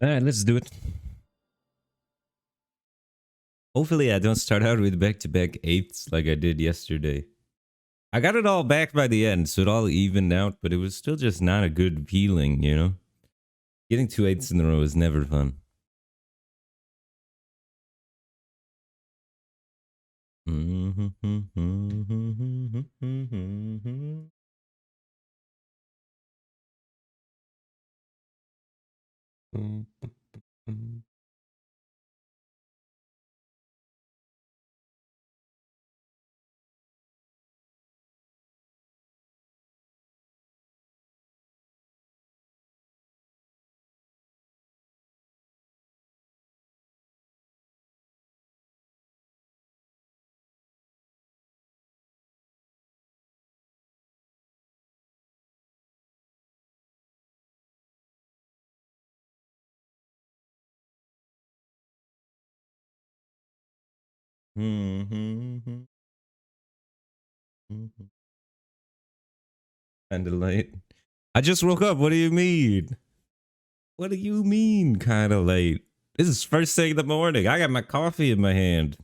Alright, let's do it. Hopefully I don't start out with back-to-back eights like I did yesterday. I got it all back by the end, so it all evened out, but it was still just not a good feeling, you know? Getting 2 eights in a row is never fun. Kinda late. I just woke up. What do you mean? What do you mean, kinda late? This is first thing in the morning. I got my coffee in my hand.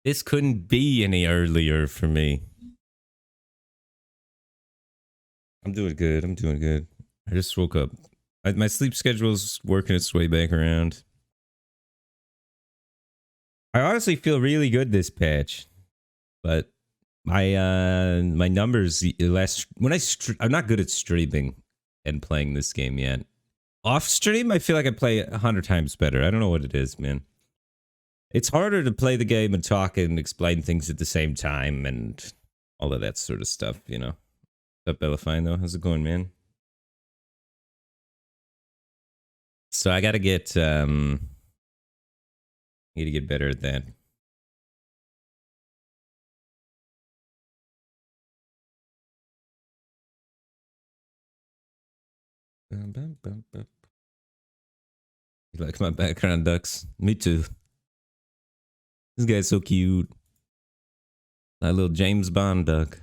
This couldn't be any earlier for me. I'm doing good. I'm doing good. I just woke up. My sleep schedule's working its way back around. I honestly feel really good this patch, but my numbers last when I'm not good at streaming and playing this game yet. Off stream, I feel like I play 100 times better. I don't know what it is, man. It's harder to play the game and talk and explain things at the same time and all of that sort of stuff, you know. What's up, Bellafine, though? How's it going, man? So I gotta get need to get better at that. You like my background, ducks? Me too. This guy's so cute. That little James Bond duck.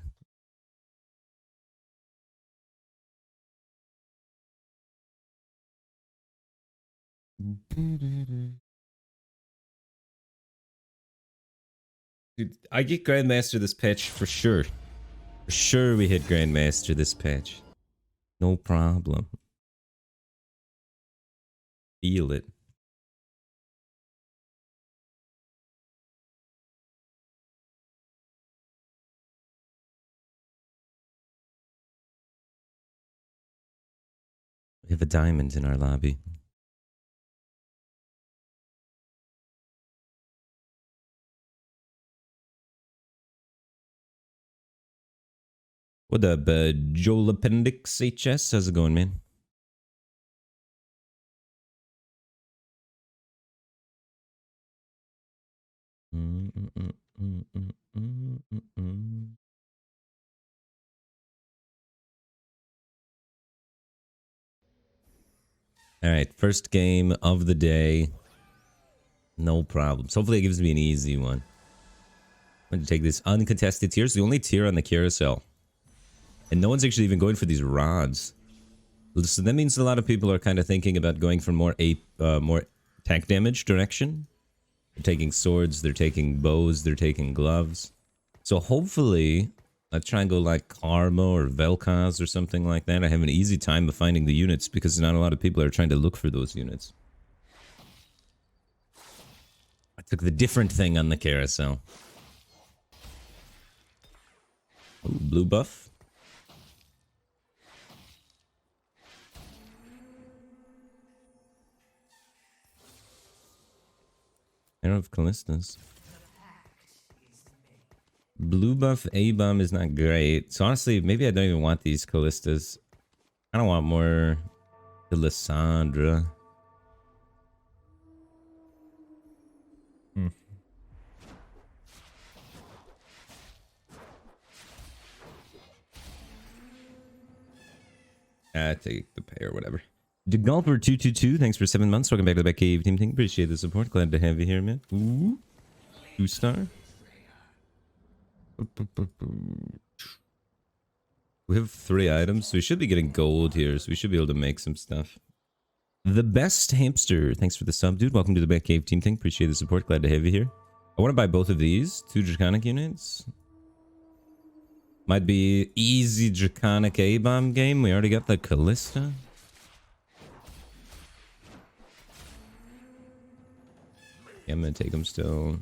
Dude, I get Grandmaster this patch for sure. For sure we hit Grandmaster this patch. No problem. Feel it. We have a diamond in our lobby. What up, Joel Appendix HS? How's it going, man? All right, first game of the day. No problems. Hopefully it gives me an easy one. I'm going to take this uncontested tier. It's the only tier on the carousel. And no one's actually even going for these rods. So that means a lot of people are kind of thinking about going for more attack damage direction. They're taking swords, they're taking bows, they're taking gloves. So hopefully, I try and go like Karma or Vel'Koz or something like that. I have an easy time of finding the units because not a lot of people are trying to look for those units. I took the different thing on the carousel. Ooh, blue buff. I don't have Callistas. Blue buff A-bomb is not great. So honestly, maybe I don't even want these Callistas. I don't want more Lissandra. Take the pay or whatever. DeGulper222, thanks for 7 months. Welcome back to the Batcave Team Thing. Appreciate the support. Glad to have you here, man. Ooh. 2-star. We have 3 items, so we should be getting gold here, so we should be able to make some stuff. The best hamster, thanks for the sub, dude. Welcome to the Batcave Team Thing. Appreciate the support. Glad to have you here. I want to buy both of these, 2 Draconic units. Might be easy Draconic A-bomb game. We already got the Callista. Yeah, I'm gonna take them still.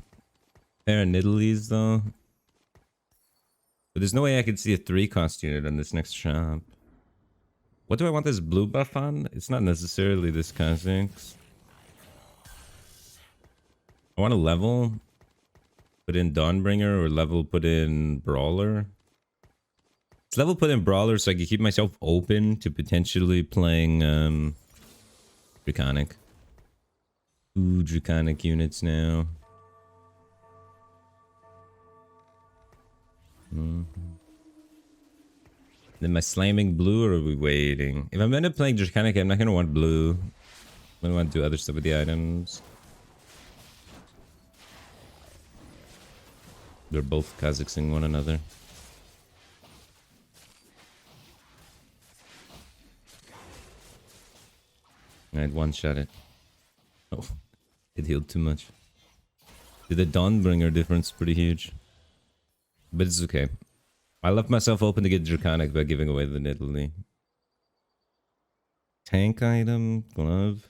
Pair of Nidalee though. But there's no way I could see a 3-cost unit on this next shop. What do I want this blue buff on? It's not necessarily this Kha'Zix. I want to level. Put in Dawnbringer or level put in Brawler. It's level put in Brawler so I can keep myself open to potentially playing Draconic. 2 Draconic units now. Am I slamming blue or are we waiting? If I'm end up playing Draconic, I'm not going to want blue. I'm going to want to do other stuff with the items. They're both Kha'Zixing one another. I'd one-shot it. Oh, it healed too much. The Dawnbringer difference is pretty huge. But it's okay. I left myself open to get Draconic by giving away the Nidalee. Tank item, glove.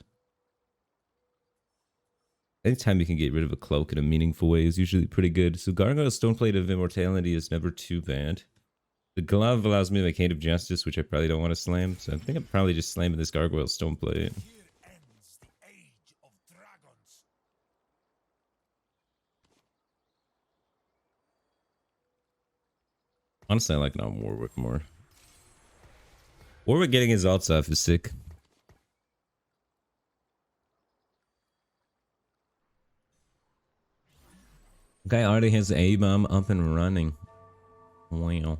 Anytime you can get rid of a cloak in a meaningful way is usually pretty good. So Gargoyle's Stoneplate of Immortality is never too bad. The glove allows me to make Hand of Justice, which I probably don't want to slam. So I think I'm probably just slamming this Gargoyle Stoneplate. Honestly, I like non-Warwick more. Warwick getting his ults off is sick. Guy already has A-bomb up and running. Wow.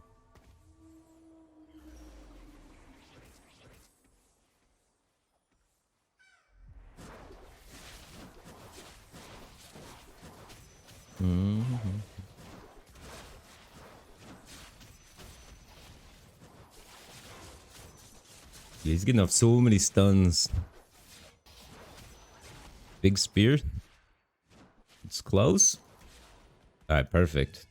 He's getting off so many stuns. Big spear. It's close. Alright, perfect.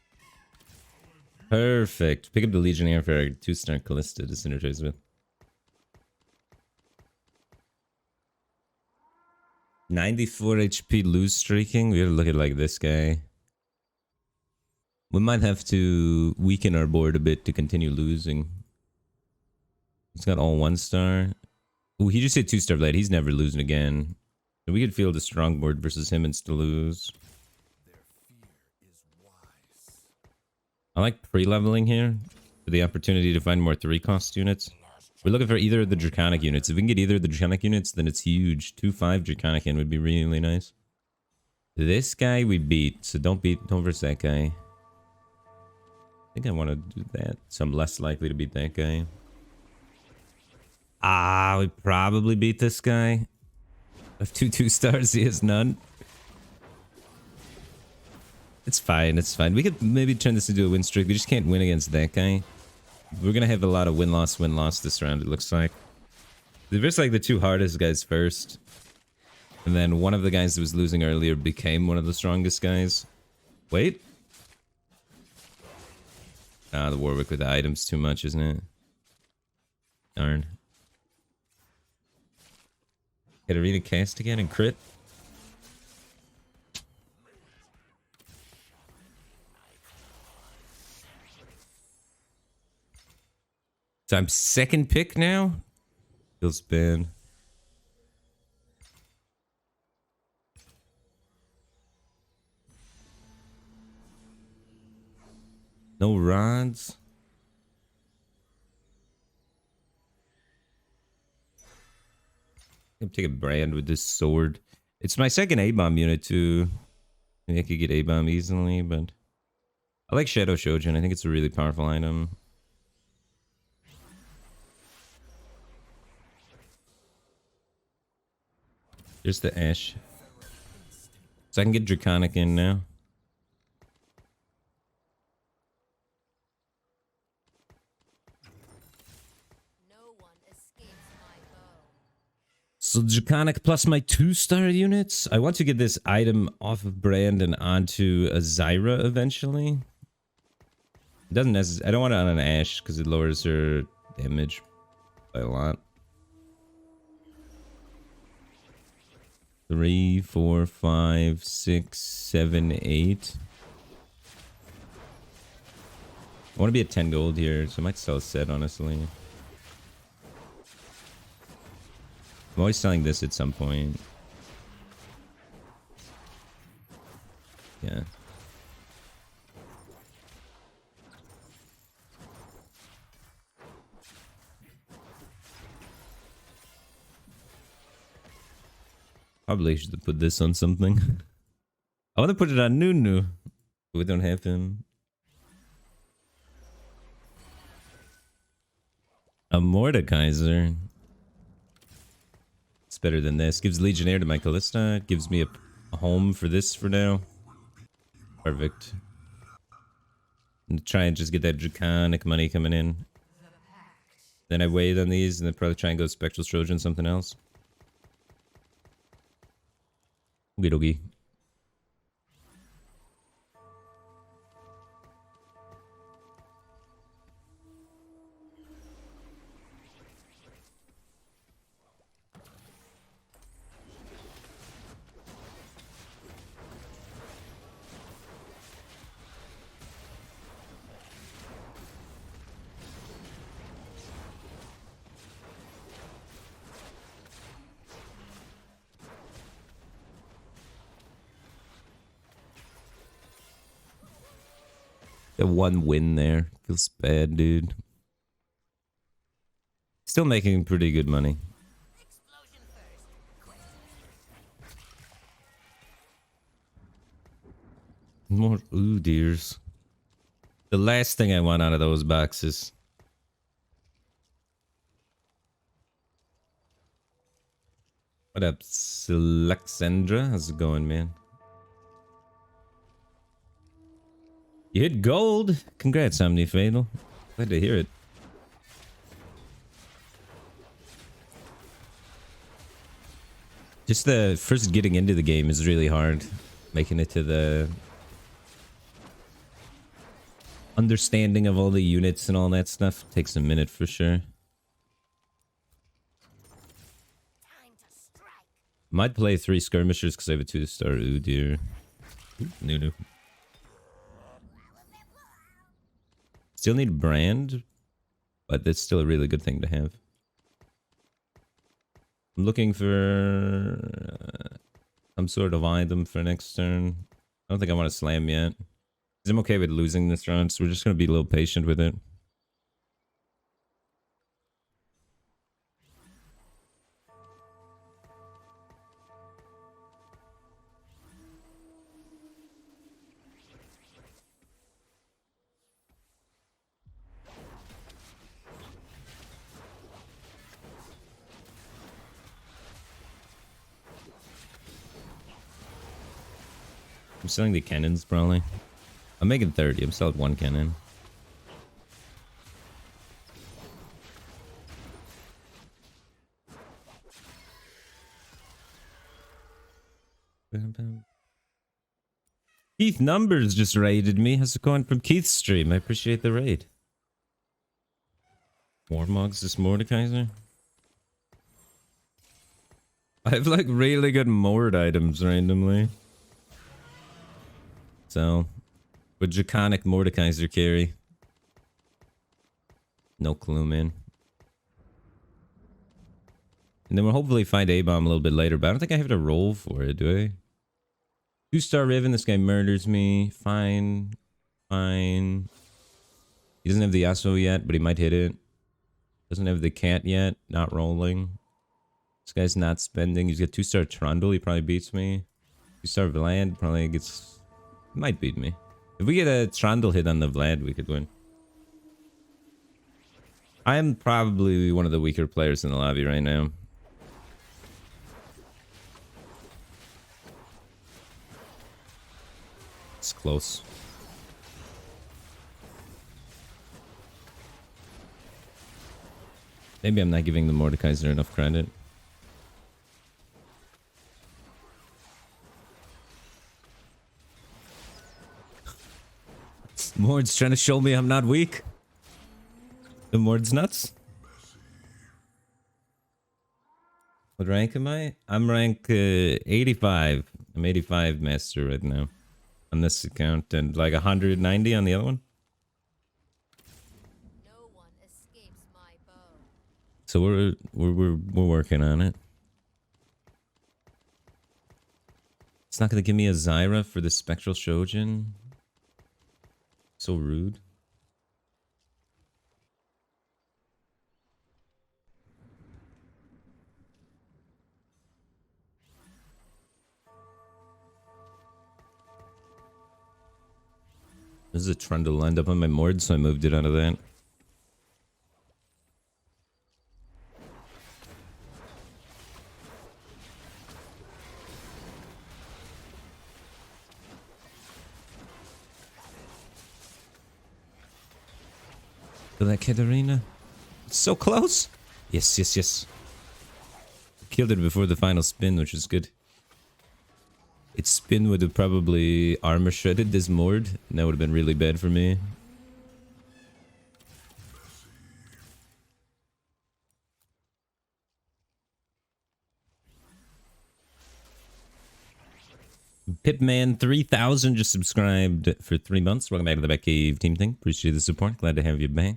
Perfect. Pick up the Legionnaire for a 2-star Callista to synergize with. 94 HP lose streaking. We gotta look at like this guy. We might have to weaken our board a bit to continue losing. He's got all 1-star. Ooh, he just hit 2-star blade. He's never losing again. So we could field a strong board versus him and still lose. I like pre-leveling here for the opportunity to find more 3-cost units. We're looking for either of the Draconic units. If we can get either of the Draconic units, then it's huge. 2-5 Draconic in would be really nice. This guy we beat, so don't verse that guy. I think I want to do that, so I'm less likely to beat that guy. Ah, we probably beat this guy. I have 2-2-stars, he has none. It's fine, it's fine. We could maybe turn this into a win streak. We just can't win against that guy. We're gonna have a lot of win-loss this round, it looks like. There's like the 2 hardest guys first. And then one of the guys that was losing earlier became one of the strongest guys. Wait. Ah, the Warwick with the items too much, isn't it? Darn. Get Arena cast again and crit. So I'm 2nd pick now? Feels bad. No rods. I'm taking Brand with this sword. It's my 2nd A-bomb unit too. Maybe I could get A-bomb easily, but I like Shadow Shojin. I think it's a really powerful item. There's the Ash. So I can get Draconic in now. So Draconic plus my 2-star units. I want to get this item off of brand and onto a Zyra eventually. It doesn't necessarily. I don't want it on an Ashe because it lowers her damage by a lot. 3, 4, 5, 6, 7, 8. I want to be at 10 gold here, so I might sell a set, honestly. I'm always selling this at some point. Yeah. Probably should put this on something. I want to put it on Nunu. But we don't have him. A Mordekaiser. It's better than this. Gives Legionnaire to my Callista. Gives me a home for this for now. Perfect. And try and just get that Draconic money coming in. Then I wait on these and then probably try and go Spectral Trojan, something else. Okie dokie. Got one win there. Feels bad, dude. Still making pretty good money. More ooh dears. The last thing I want out of those boxes. What up, Alexandra? How's it going, man? You hit gold. Congrats, Omnifatal. Glad to hear it. Just the first getting into the game is really hard. Making it to the understanding of all the units and all that stuff takes a minute for sure. Might play 3 skirmishers because I have a 2-star Udyr. Nunu. Still need brand, but that's still a really good thing to have. I'm looking for some sort of item for next turn. I don't think I want to slam yet. I'm okay with losing this round, so we're just going to be a little patient with it. I'm selling the cannons, probably. I'm making 30. I'm selling 1 cannon. Keith Numbers just raided me. How's it going from Keith's stream? I appreciate the raid. More mugs, this Mordekaiser. I have like really good Mord items randomly. So, with Draconic Mordekaiser carry. No clue, man. And then we'll hopefully find A-Bomb a little bit later, but I don't think I have to roll for it, do I? 2-star Riven, this guy murders me. Fine. Fine. He doesn't have the Yasuo yet, but he might hit it. Doesn't have the cat yet. Not rolling. This guy's not spending. He's got 2-star Trundle. He probably beats me. 2-star Vlad probably gets... Might beat me. If we get a Trundle hit on the Vlad, we could win. I am probably one of the weaker players in the lobby right now. It's close. Maybe I'm not giving the Mordekaiser enough credit. Mord's trying to show me I'm not weak. The Mord's nuts. What rank am I? I'm rank 85. I'm 85 master right now on this account, and like 190 on the other one. No one escapes my bow. So we're working on it. It's not gonna give me a Zyra for the Spectral Shojin. So rude. This is a Trundle lined up on my Mord, so I moved it out of that. Kill that Katarina. It's so close. Yes, yes, yes. Killed it before the final spin, which is good. Its spin would have probably armor shredded this Mord, and that would have been really bad for me. Pipman 3000 just subscribed for 3 months. Welcome back to the Batcave team thing. Appreciate the support. Glad to have you back.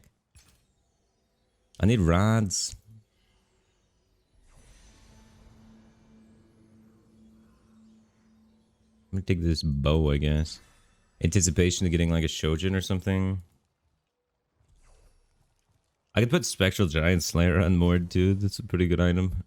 I need rods. I'm gonna take this bow, I guess. Anticipation of getting like a Shojin or something. I could put Spectral Giant Slayer on Mord too. That's a pretty good item.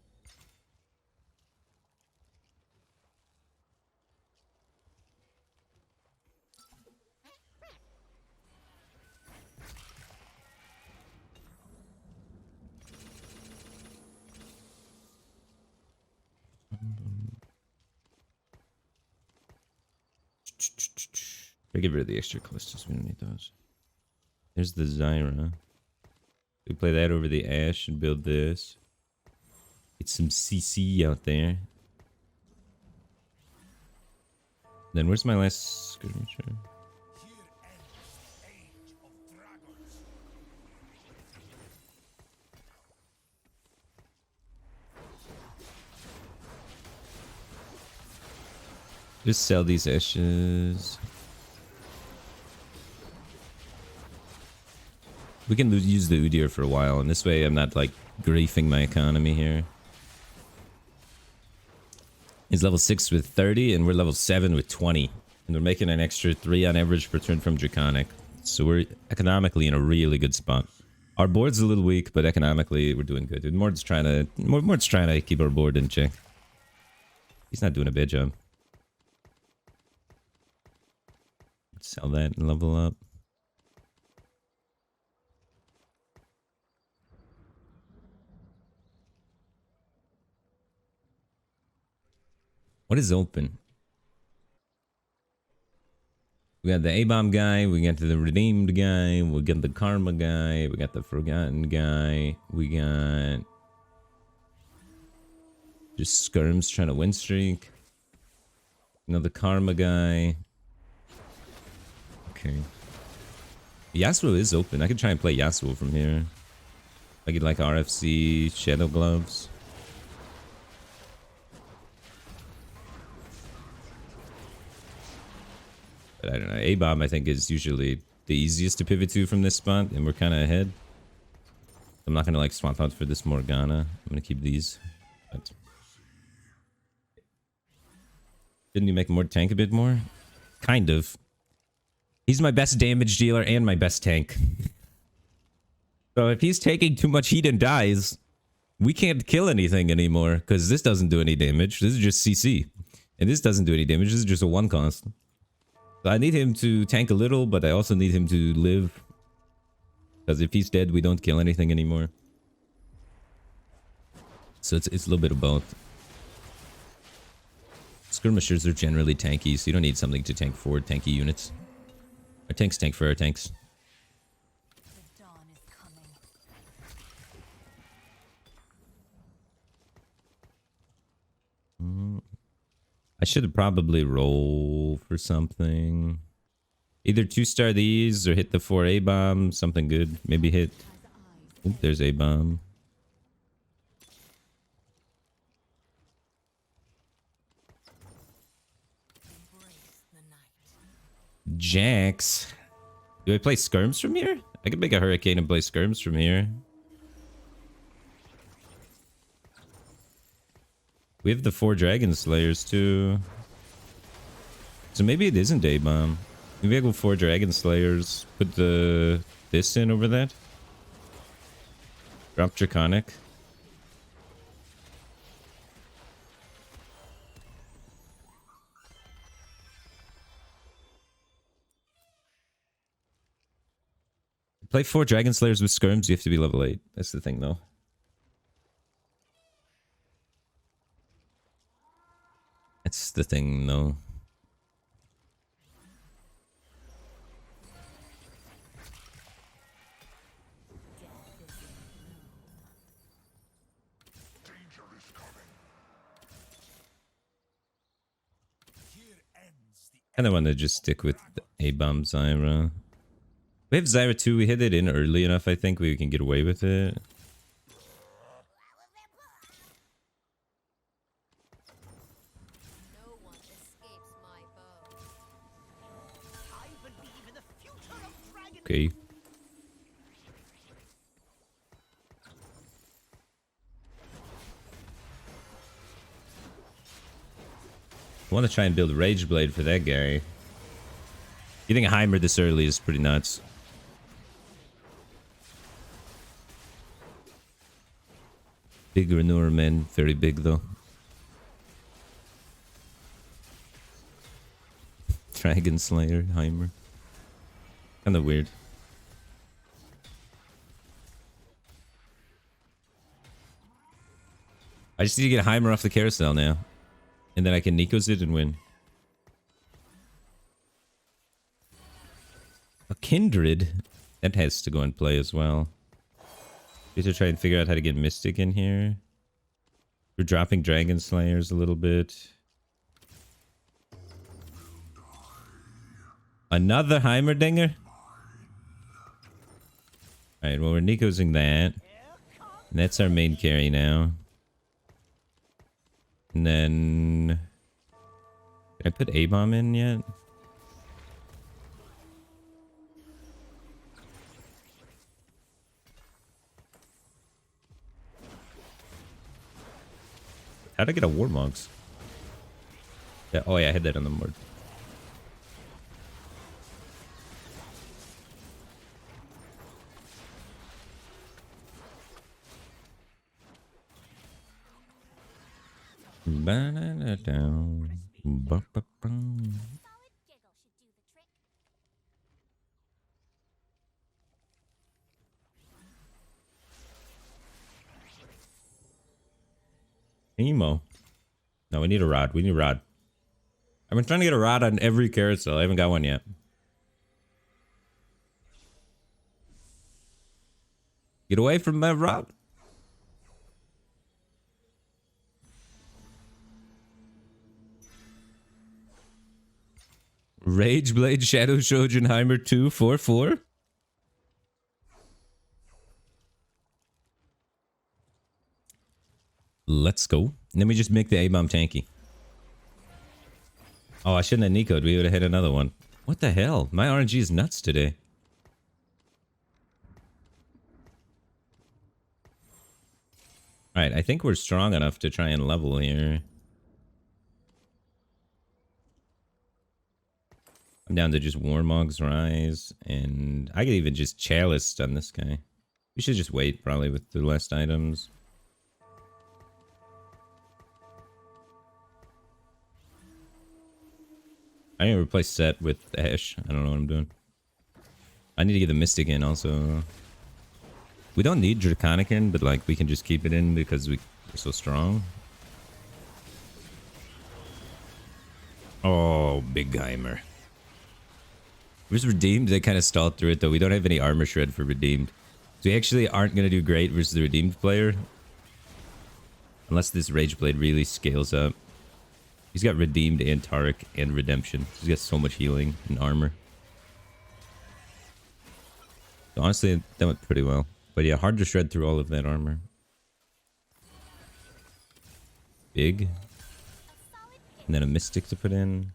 I get rid of the extra clusters. We don't need those. There's the Zyra. We play that over the Ashe and build this. Get some CC out there. Then where's my last skirmisher? Just sell these Ashes. We can use the Udyr for a while, and this way I'm not like griefing my economy here. He's level 6 with 30, and we're level 7 with 20. And we're making an extra 3 on average per turn from Draconic. So we're economically in a really good spot. Our board's a little weak, but economically we're doing good. Dude, Mord's trying to keep our board in check. He's not doing a bad job. Sell that and level up. What is open? We got the A-bomb guy, we got the redeemed guy, we got the karma guy, we got the forgotten guy, we got just skirms trying to win streak. Another karma guy. Okay. Yasuo is open. I could try and play Yasuo from here. I get like RFC, Shadow Gloves. But I don't know. A-bomb I think is usually the easiest to pivot to from this spot, and we're kind of ahead. I'm not going to like swap out for this Morgana. I'm going to keep these. But didn't you make Mord tank a bit more? Kind of. He's my best damage dealer and my best tank. So if he's taking too much heat and dies, we can't kill anything anymore, because this doesn't do any damage. This is just CC. And this doesn't do any damage. This is just a 1 cost. So I need him to tank a little, but I also need him to live. Because if he's dead, we don't kill anything anymore. So it's a little bit of both. Skirmishers are generally tanky, so you don't need something to tank forward tanky units. Our tanks tank for our tanks. The dawn is coming. I should probably roll for something. Either 2-star these or hit the 4 A-bomb. Something good. Maybe hit... Oop, there's A-bomb. Jax. Do I play skirms from here? I could make a hurricane and play skirms from here. We have the 4 Dragon Slayers too. So maybe it isn't A-bomb. Maybe I go 4 Dragon Slayers. Put this in over that. Drop Draconic. Play 4 Dragon Slayers with skirms, you have to be level 8. That's the thing though. That's the thing though. I kind of want to just stick with A-bomb Zyra. We have Zyra 2. We hit it in early enough, I think we can get away with it. No one escapes my bow. I believe in the future of dragon. Okay. I want to try and build Rage Blade for that guy. Getting a Heimer this early is pretty nuts. Big Renewer man, very big though. Dragon Slayer, Heimer. Kinda weird. I just need to get Heimer off the carousel now. And then I can Nikos it and win. A Kindred. That has to go and play as well. We have to try and figure out how to get Mystic in here. We're dropping Dragon Slayers a little bit. Another Heimerdinger? Alright, well we're Nikosing that. And that's our main carry now. And then... Did I put A-bomb in yet? How'd I get a Warmogs? Yeah, oh yeah, I had that on the board. Emo. No, we need a rod. We need a rod. I've been trying to get a rod on every carousel. I haven't got one yet. Get away from my rod. Rage Blade Shadow Shogunheimer 244. Let's go. And then we just make the A-bomb tanky. Oh, I shouldn't have Nico'd. We would have hit another one. What the hell? My RNG is nuts today. Alright, I think we're strong enough to try and level here. I'm down to just Warmog's Rise, and I could even just Chalice on this guy. We should just wait, probably, with the last items. I need to replace Set with Ash. I don't know what I'm doing. I need to get the Mystic in, also. We don't need Draconic in, but, like, we can just keep it in because we're so strong. Oh, Big Heimer. Where's Redeemed? They kind of stalled through it, though. We don't have any Armor Shred for Redeemed. So we actually aren't going to do great versus the Redeemed player. Unless this Rage Blade really scales up. He's got Redeemed and Taric and Redemption. He's got so much healing and armor. So honestly, that went pretty well. But yeah, hard to shred through all of that armor. Big. And then a Mystic to put in.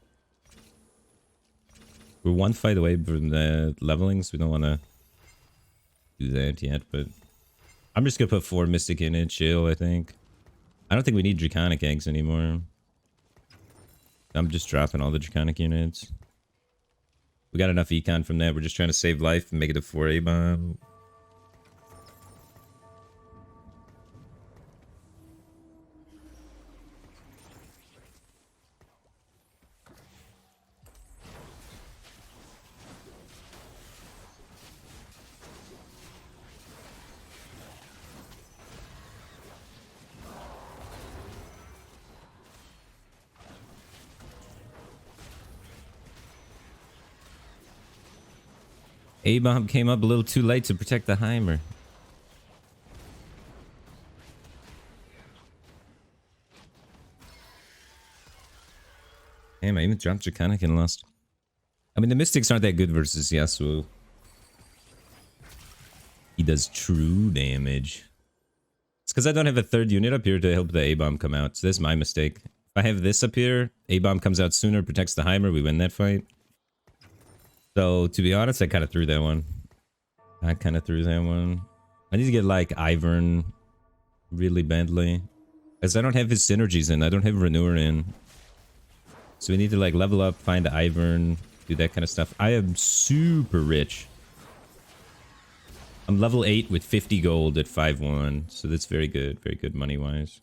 We're one fight away from the leveling, so we don't want to do that yet. But I'm just going to put 4 Mystic in it, chill, I think. I don't think we need Draconic Eggs anymore. I'm just dropping all the Draconic units. We got enough econ from that. We're just trying to save life and make it a 4A bomb. A-bomb came up a little too late to protect the Heimer. Damn, I even dropped Draconic and lost. I mean, the Mystics aren't that good versus Yasuo. He does true damage. It's because I don't have a 3rd unit up here to help the A-bomb come out. So that's my mistake. If I have this up here, A-bomb comes out sooner, protects the Heimer, we win that fight. So, to be honest, I kind of threw that one. I need to get, like, Ivern really badly. Because I don't have his synergies in. I don't have Renewer in. So we need to, like, level up, find Ivern, do that kind of stuff. I am super rich. I'm level 8 with 50 gold at 5-1. So that's very good money-wise.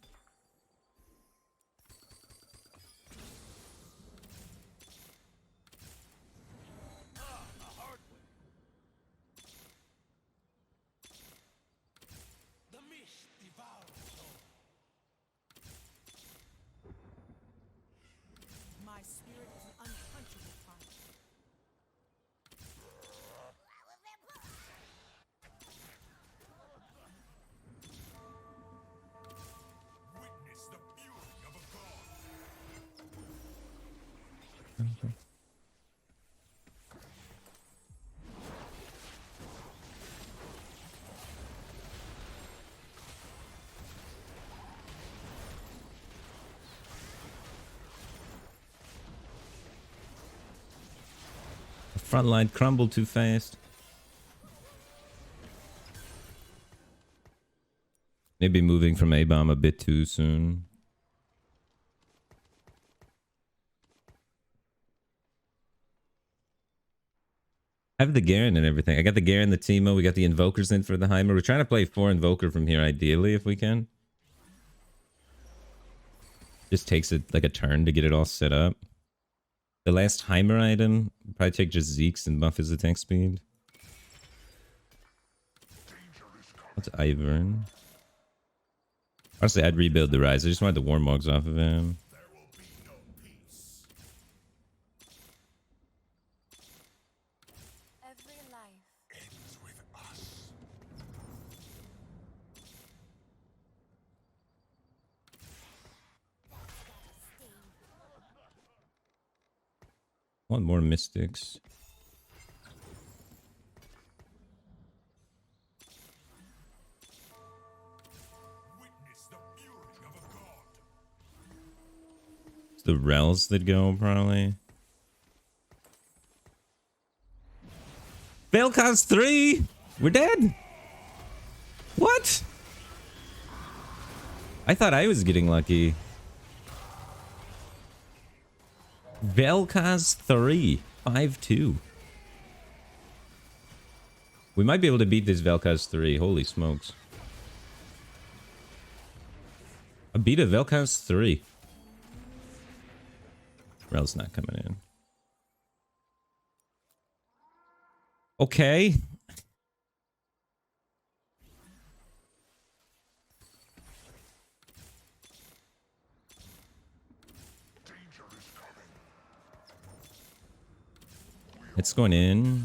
My spirit is an unquenchable fire. Witness the fury of a god. The front line crumbled too fast. Maybe moving from A-bomb a bit too soon. I have the Garen and everything. I got the Garen, the Teemo. We got the Invokers in for the Heimer. We're trying to play 4 Invoker from here, ideally, if we can. Just takes it like a turn to get it all set up. The last Heimer item, probably take just Zeke's and buff his attack speed. What's Ivern? Honestly, I'd rebuild the Rise. I just wanted the Warmogs off of him. Every life. Ends with us. Want more Mystics. Witness the fury of a god. It's the Rels that go, probably. Vel'Koz 3! We're dead! What? I thought I was getting lucky. Vel'Koz 3. 5-2. We might be able to beat this Vel'Koz 3. Holy smokes. I beat a Vel'Koz 3. Rel's not coming in. Okay. It's going in.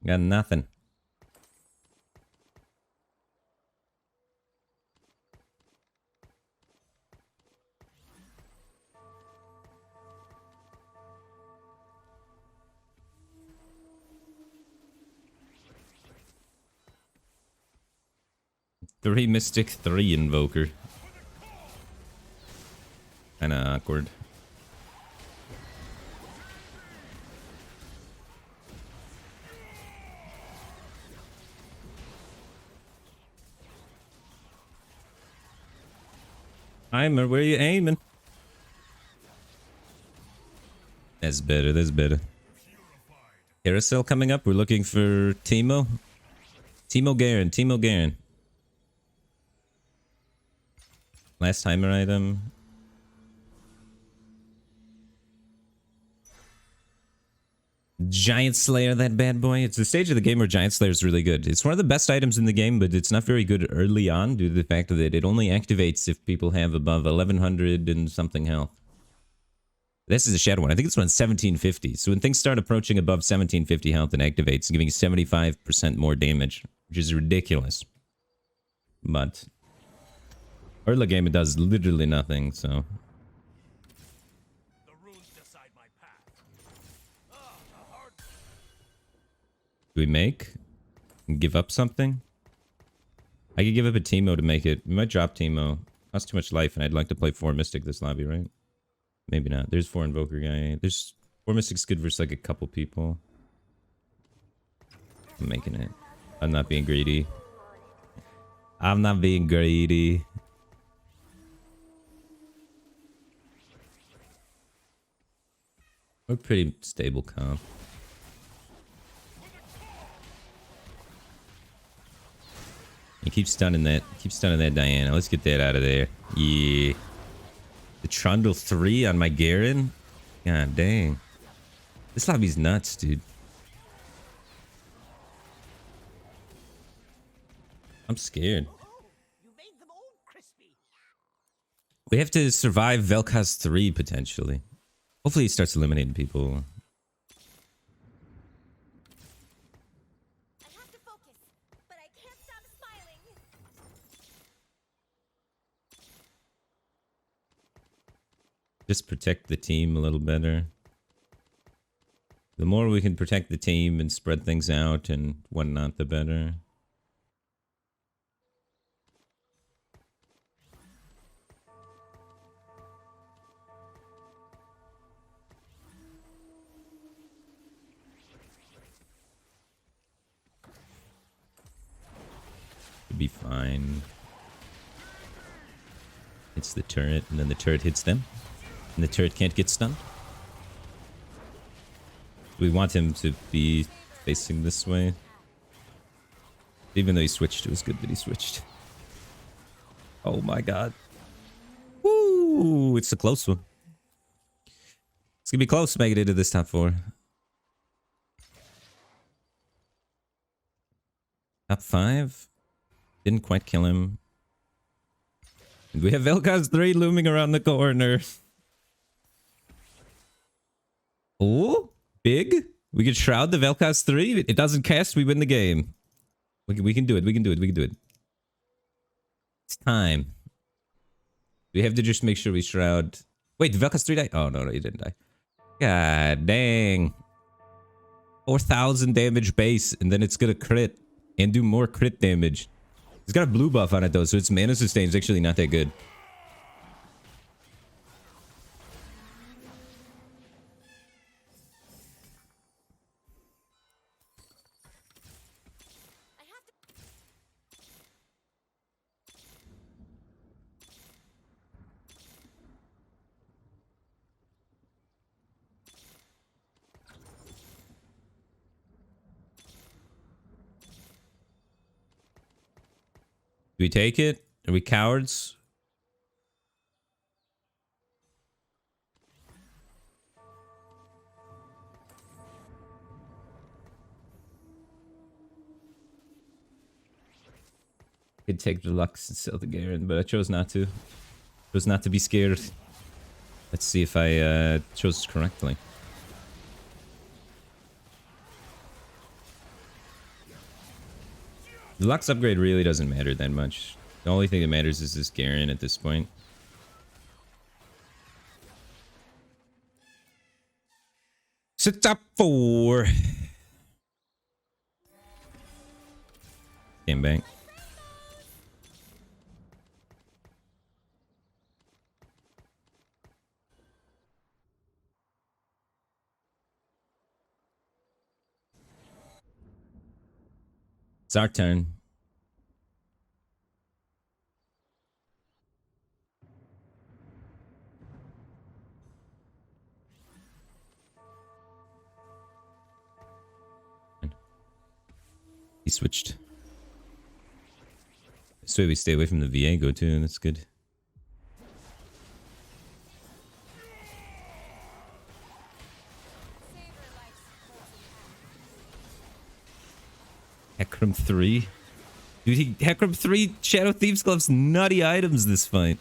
Got nothing. 3 Mystic, 3 Invoker. Kinda awkward. Timer, where are you aiming? That's better, that's better. Carousel coming up. We're looking for Teemo. Teemo Garen, Teemo Garen. Last timer item. Giant Slayer, that bad boy. It's the stage of the game where Giant Slayer is really good. It's one of the best items in the game, but it's not very good early on due to the fact that it only activates if people have above 1100 and something health. This is a shadow one. I think it's around 1750. So when things start approaching above 1750 health, it activates, giving 75% more damage, which is ridiculous. But early game, it does literally nothing, so. The runes decide my path. Do we make? Give up something? I could give up a Teemo to make it. We might drop Teemo. Costs too much life, and I'd like to play 4 Mystic this lobby, right? Maybe not. There's 4 Invoker guy. There's 4 Mystic's good versus like a couple people. I'm making it. I'm not being greedy. I'm not being greedy. We're pretty stable comp. You keep stunning that. Keep stunning that Diana. Let's get that out of there. Yeah. The Trundle 3 on my Garen? God dang. This lobby's nuts, dude. I'm scared. Oh, you made them all crispy. We have to survive Vel'Koz 3, potentially. Hopefully he starts eliminating people. I have to focus, but I can't stop smiling. Just protect the team a little better. The more we can protect the team and spread things out and whatnot, the better. Should be fine. Hits the turret, and then the turret hits them. And the turret can't get stunned. We want him to be facing this way. Even though he switched, it was good that he switched. Oh my god. Woo! It's a close one. It's gonna be close to making it into this top 4. Top 5? Didn't quite kill him. And we have Vel'Koz 3 looming around the corner. Oh, big. We can shroud the Vel'Koz 3. It doesn't cast, we win the game. We can do it. We can do it. We can do it. It's time. We have to just make sure we shroud. Wait, did Vel'Koz 3 die? Oh, no, he didn't die. God dang. 4,000 damage base, and then it's gonna crit. And do more crit damage. It's got a blue buff on it, though, so its mana sustain is actually not that good. Do we take it? Are we cowards? Could take the Lux and sell the Garen, but I chose not to. Chose not to be scared. Let's see if I chose correctly. The Lux upgrade really doesn't matter that much. The only thing that matters is this Garen at this point. Sit top 4. Game bank. It's our turn. He switched. This way we stay away from the Viego too, that's good. Hecarim 3? Dude, Hecarim 3 Shadow Thieves Gloves nutty items this fight.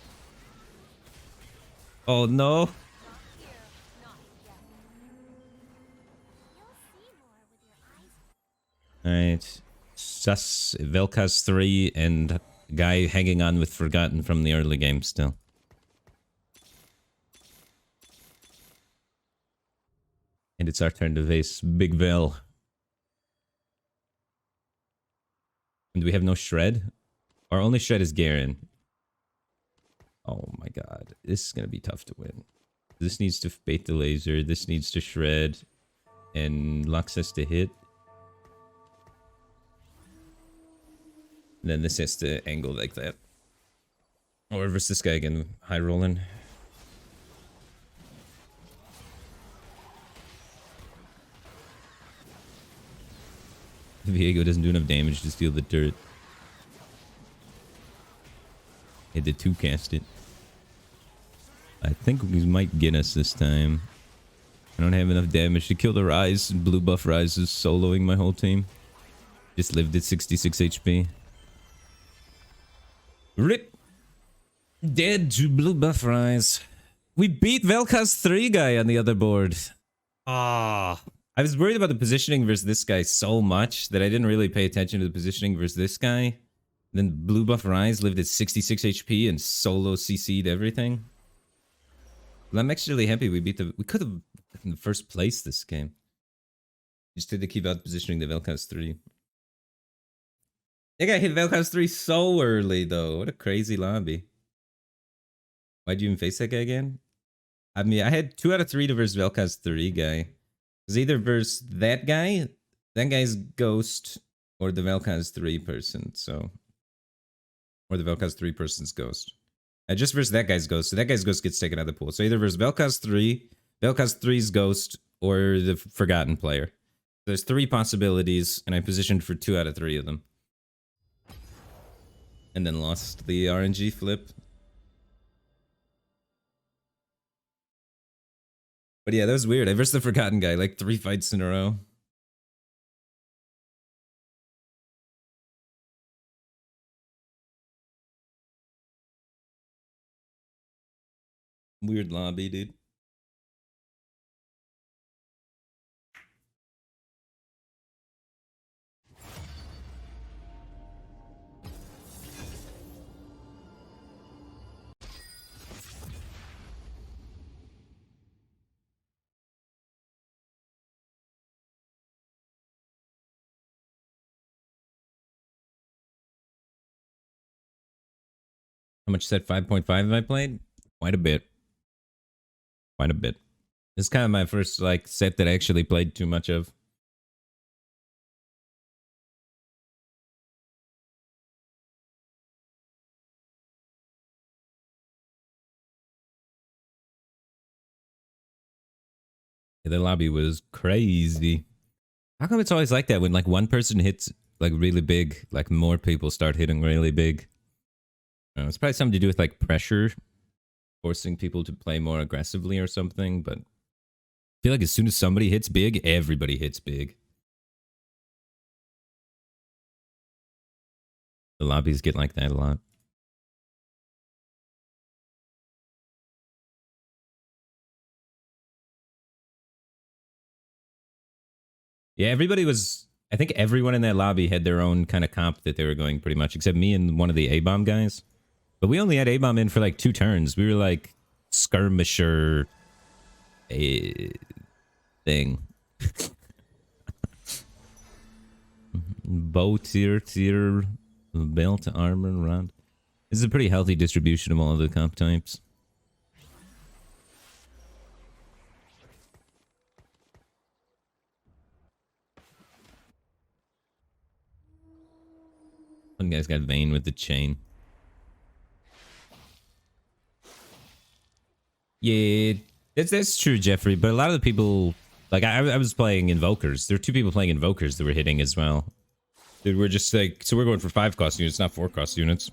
Oh no. Alright. Sus Vel'Koz 3 and guy hanging on with Forgotten from the early game still. And it's our turn to face Big Vel. And we have no Shred? Our only Shred is Garen. Oh my god. This is gonna be tough to win. This needs to bait the laser. This needs to Shred. And Lux has to hit. And then this has to angle like that. Or versus this guy again. High rolling. Viego doesn't do enough damage to steal the turret. Had to 2-cast it. I think we might get us this time. I don't have enough damage to kill the Rise. Blue buff Rise is soloing my whole team. Just lived at 66 HP. RIP! Dead to blue buff Rise. We beat Vel'Koz 3 guy on the other board. Ah. I was worried about the positioning versus this guy so much that I didn't really pay attention to the positioning versus this guy. Then blue buff Rise lived at 66 HP and solo CC'd everything. Well, I'm actually happy we beat the... We could have in the first place this game. Just had to keep out positioning the Vel'Koz 3. That guy hit Vel'Koz 3 so early though. What a crazy lobby. Why'd you even face that guy again? I mean, I had 2 out of 3 to versus Vel'Koz 3 guy. It was either versus that guy's Ghost, or the Vel'Koz 3 person, so... Or the Vel'Koz 3 person's Ghost. I just versus that guy's Ghost, so that guy's Ghost gets taken out of the pool. So either versus Vel'Koz 3, Vel'Koz 3's Ghost, or the Forgotten player. There's 3 possibilities, and I positioned for 2 out of 3 of them. And then lost the RNG flip. But yeah, that was weird. I versed the Forgotten guy like 3 fights in a row. Weird lobby, dude. How much set 5.5 have I played? Quite a bit. Quite a bit. This is kind of my first like set that I actually played too much of. Yeah, the lobby was crazy. How come it's always like that when like one person hits like really big, like more people start hitting really big? It's probably something to do with like pressure, forcing people to play more aggressively or something, but I feel like as soon as somebody hits big, everybody hits big. The lobbies get like that a lot. Yeah, everybody was... I think everyone in that lobby had their own kind of comp that they were going pretty much, except me and one of the A-bomb guys. But we only had A-bomb in for like 2 turns. We were like skirmisher thing. Bow tier, belt, armor, rod. This is a pretty healthy distribution of all of the comp types. One guy's got Vayne with the chain. Yeah, that's true, Jeffrey. But a lot of the people, like I was playing Invokers. There were 2 people playing Invokers that were hitting as well. Dude, we're just like, so we're going for 5 cost units, not 4 cost units.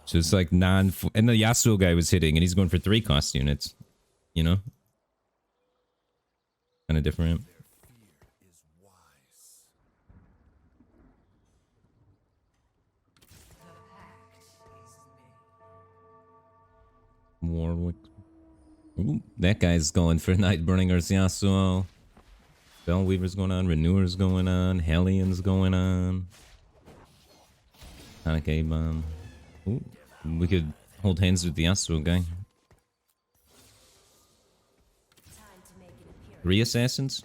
So it's like and the Yasuo guy was hitting, and he's going for 3 cost units. You know, kind of different. Warwick. Ooh, that guy's going for Nightbringer's Yasuo. Bellweaver's going on. Renewer's going on. Hellions going on. Sonic A-Bomb. Ooh, we could hold hands with the Yasuo guy. 3 assassins?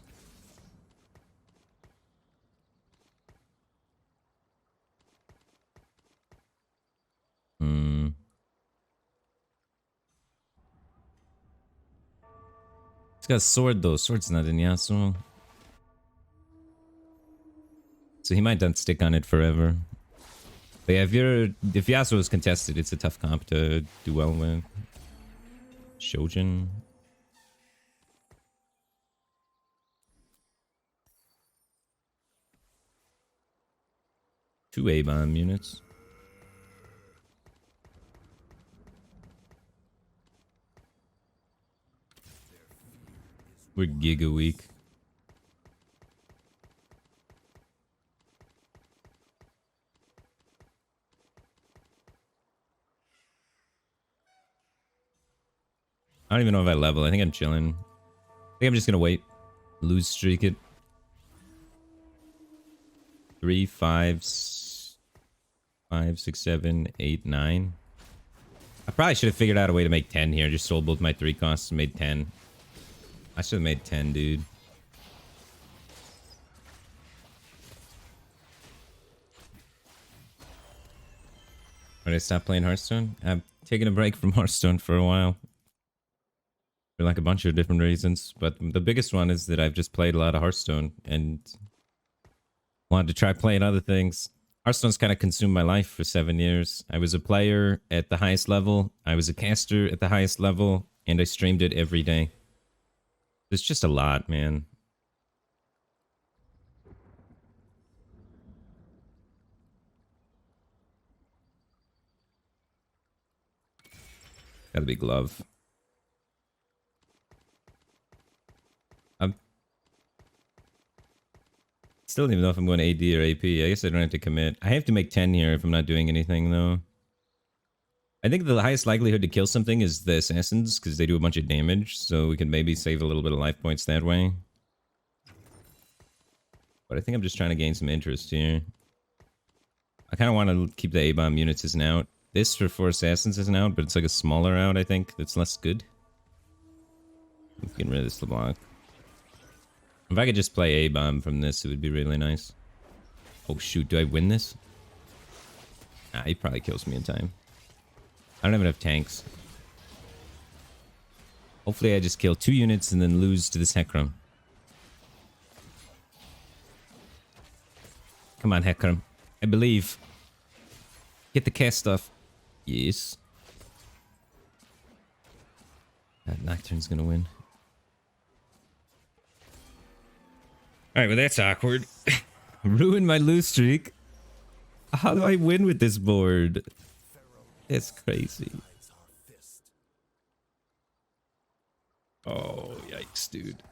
He's got a sword though. Sword's not in Yasuo. So he might not stick on it forever. But yeah, if Yasuo is contested, it's a tough comp to do well with. Shojin. 2 A-bomb units. We're giga weak. I don't even know if I level. I think I'm chilling. I think I'm just gonna wait. Lose streak it. 3, 5, 5, 6, 7, 8, 9. I probably should have figured out a way to make 10 here. Just sold both my 3 costs and made 10. I should have made 10, dude. When I stop playing Hearthstone? I've taken a break from Hearthstone for a while. For like a bunch of different reasons. But the biggest one is that I've just played a lot of Hearthstone and wanted to try playing other things. Hearthstone's kind of consumed my life for 7 years. I was a player at the highest level. I was a caster at the highest level. And I streamed it every day. It's just a lot, man. Gotta be glove. I still don't even know if I'm going AD or AP. I guess I don't have to commit. I have to make 10 here if I'm not doing anything, though. I think the highest likelihood to kill something is the assassins, because they do a bunch of damage, so we can maybe save a little bit of life points that way. But I think I'm just trying to gain some interest here. I kind of want to keep the A-bomb units as an out. This for 4 assassins is an out, but it's like a smaller out, I think. That's less good. I'm getting rid of this LeBlanc. If I could just play A-bomb from this, it would be really nice. Oh shoot, do I win this? Nah, he probably kills me in time. I don't have enough tanks. Hopefully I just kill 2 units and then lose to this Hecarim. Come on, Hecarim. I believe. Get the cast stuff. Yes. That Nocturne's gonna win. Alright, well that's awkward. Ruined my lose streak. How do I win with this board? That's crazy. Oh, yikes, dude.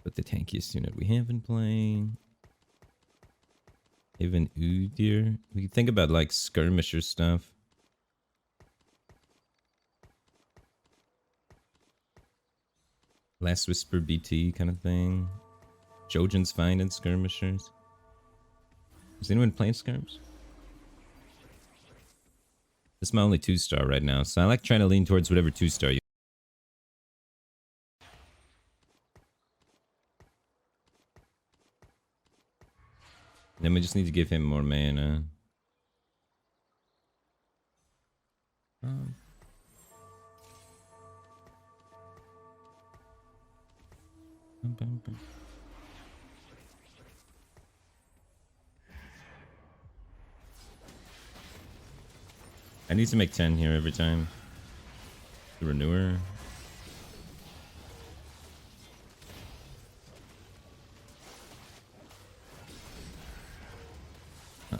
But the tankiest unit we have been playing. Even Udyr. We can think about like skirmisher stuff. Last Whisper BT kind of thing. Jojen's fine in skirmishers. Is anyone playing skirms? This is my only 2-star right now, so I like trying to lean towards whatever 2-star you. Then we just need to give him more mana. I need to make 10 here every time. The renewer. Oh,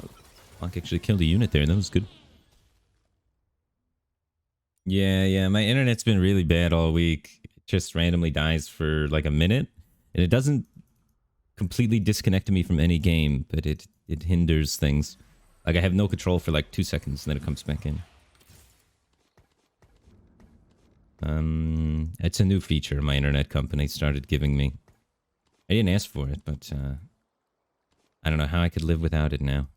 Fuck actually killed a unit there. That was good. Yeah, my internet's been really bad all week. It just randomly dies for like a minute. And it doesn't completely disconnect me from any game, but it hinders things. Like I have no control for like 2 seconds and then it comes back in. It's a new feature my internet company started giving me. I didn't ask for it, but I don't know how I could live without it now.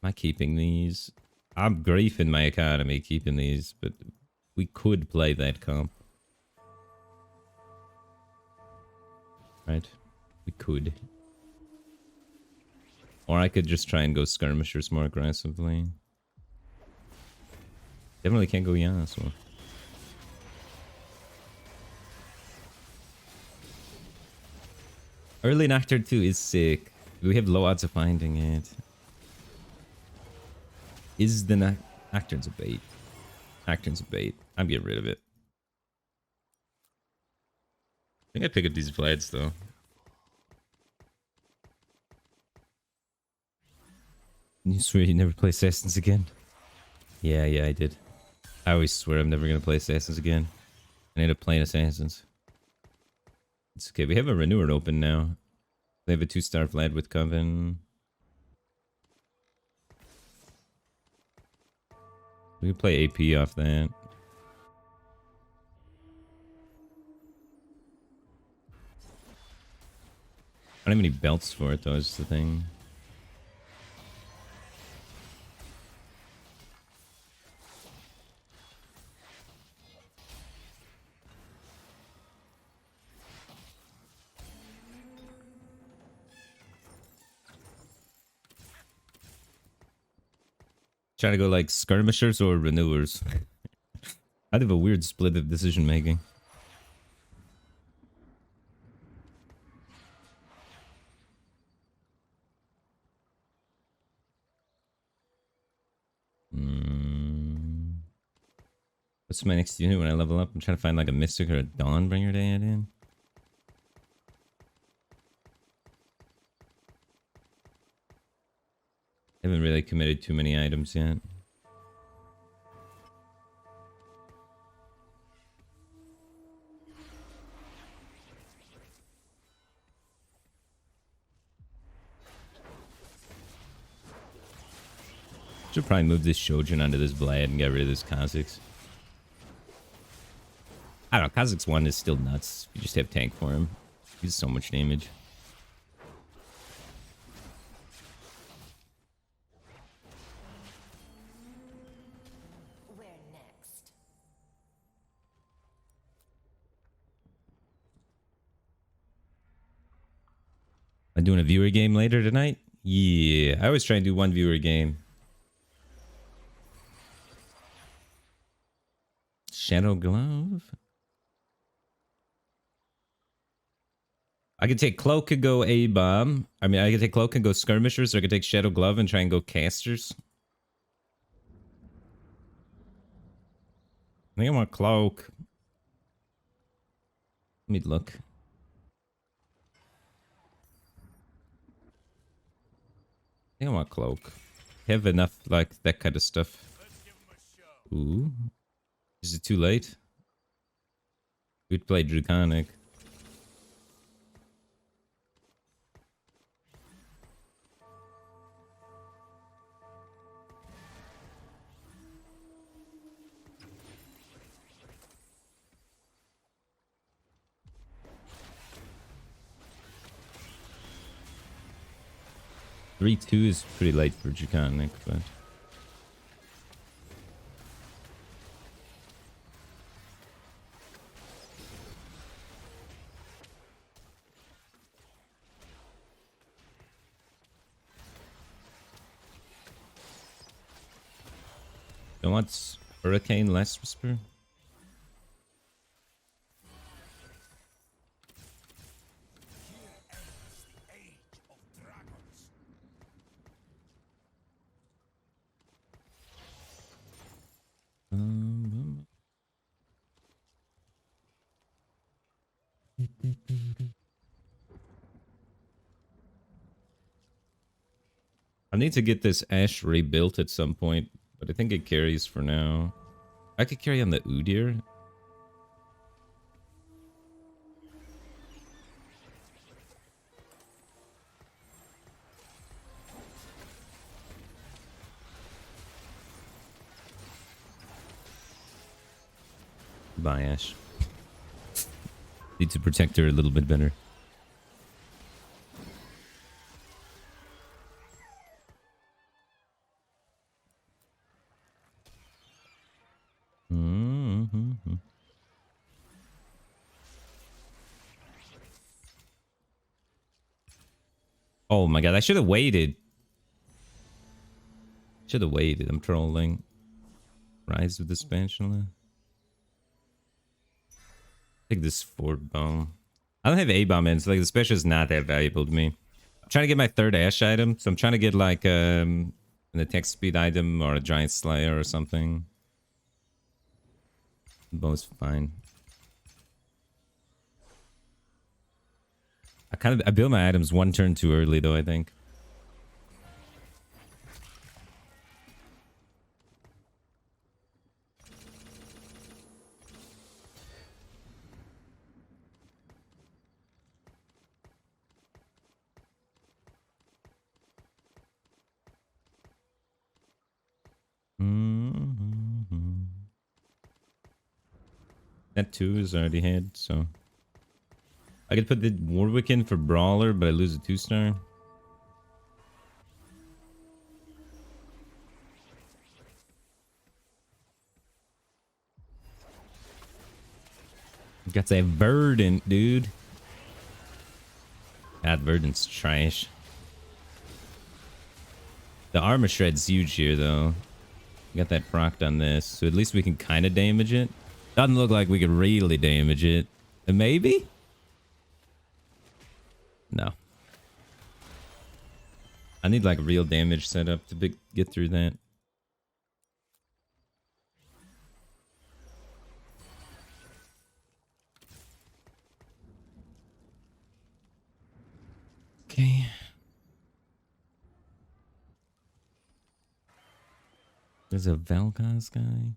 Am I keeping these? I'm griefing my economy keeping these, but we could play that comp. Right? We could. Or I could just try and go skirmishers more aggressively. Definitely can't go Yasuo. Early Nocturne 2 is sick. We have low odds of finding it. Is the Nocturne's a bait? Nocturne's a bait. I'm getting rid of it. I think I pick up these Vlads though. You swear you never play Assassins again? Yeah, I did. I always swear I'm never gonna play Assassins again. I end up playing Assassins. It's okay. We have a Renewer open now. They have a 2-star Vlad with Coven. We can play AP off that. I don't have any belts for it though, is the thing. Trying to go like skirmishers or renewers. I'd have a weird split of decision making. What's my next unit when I level up? I'm trying to find like a Mystic or a Dawnbringer to add in. Haven't really committed too many items yet. Should probably move this Shojin onto this Vlad and get rid of this Kha'Zix. I don't know, Kha'Zix 1 is still nuts. You just have tank for him. He does so much damage. Where next? I'm doing a viewer game later tonight? Yeah, I always try and do one viewer game. Shadow Glove? I could take Cloak and go A-Bomb. I mean, I could take Cloak and go Skirmishers, or I could take Shadow Glove and try and go Casters. I think I want Cloak. Let me look. I think I want Cloak. Have enough, like, that kind of stuff. Ooh. Is it too late? We'd play Draconic. Three-two is pretty late for Draconic, but... Don't want Hurricane Last Whisper? I need to get this Ash rebuilt at some point, but I think it carries for now. I could carry on the Udyr. Bye, Ash. Need to protect her a little bit better. Mm-hmm. Oh my god, I should have waited. Should have waited. I'm trolling. Rise of the Spatula. Take this Fort Bomb. I don't have A-Bomb in, so like the special is not that valuable to me. I'm trying to get my third Ash item, so I'm trying to get like an attack speed item or a Giant Slayer or something. Bow's fine. I build my items one turn too early though, I think. Mm-hmm. That 2 is already hit, so I could put the Warwick in for Brawler, but I lose a 2-star. Got that Verdant, dude. That Verdant's trash. The armor shred's huge here, though. Got that procced on this, so at least we can kind of damage it. Doesn't look like we could really damage it. Maybe? No. I need like real damage setup to get through that. Okay. There's a Vel'Koz guy.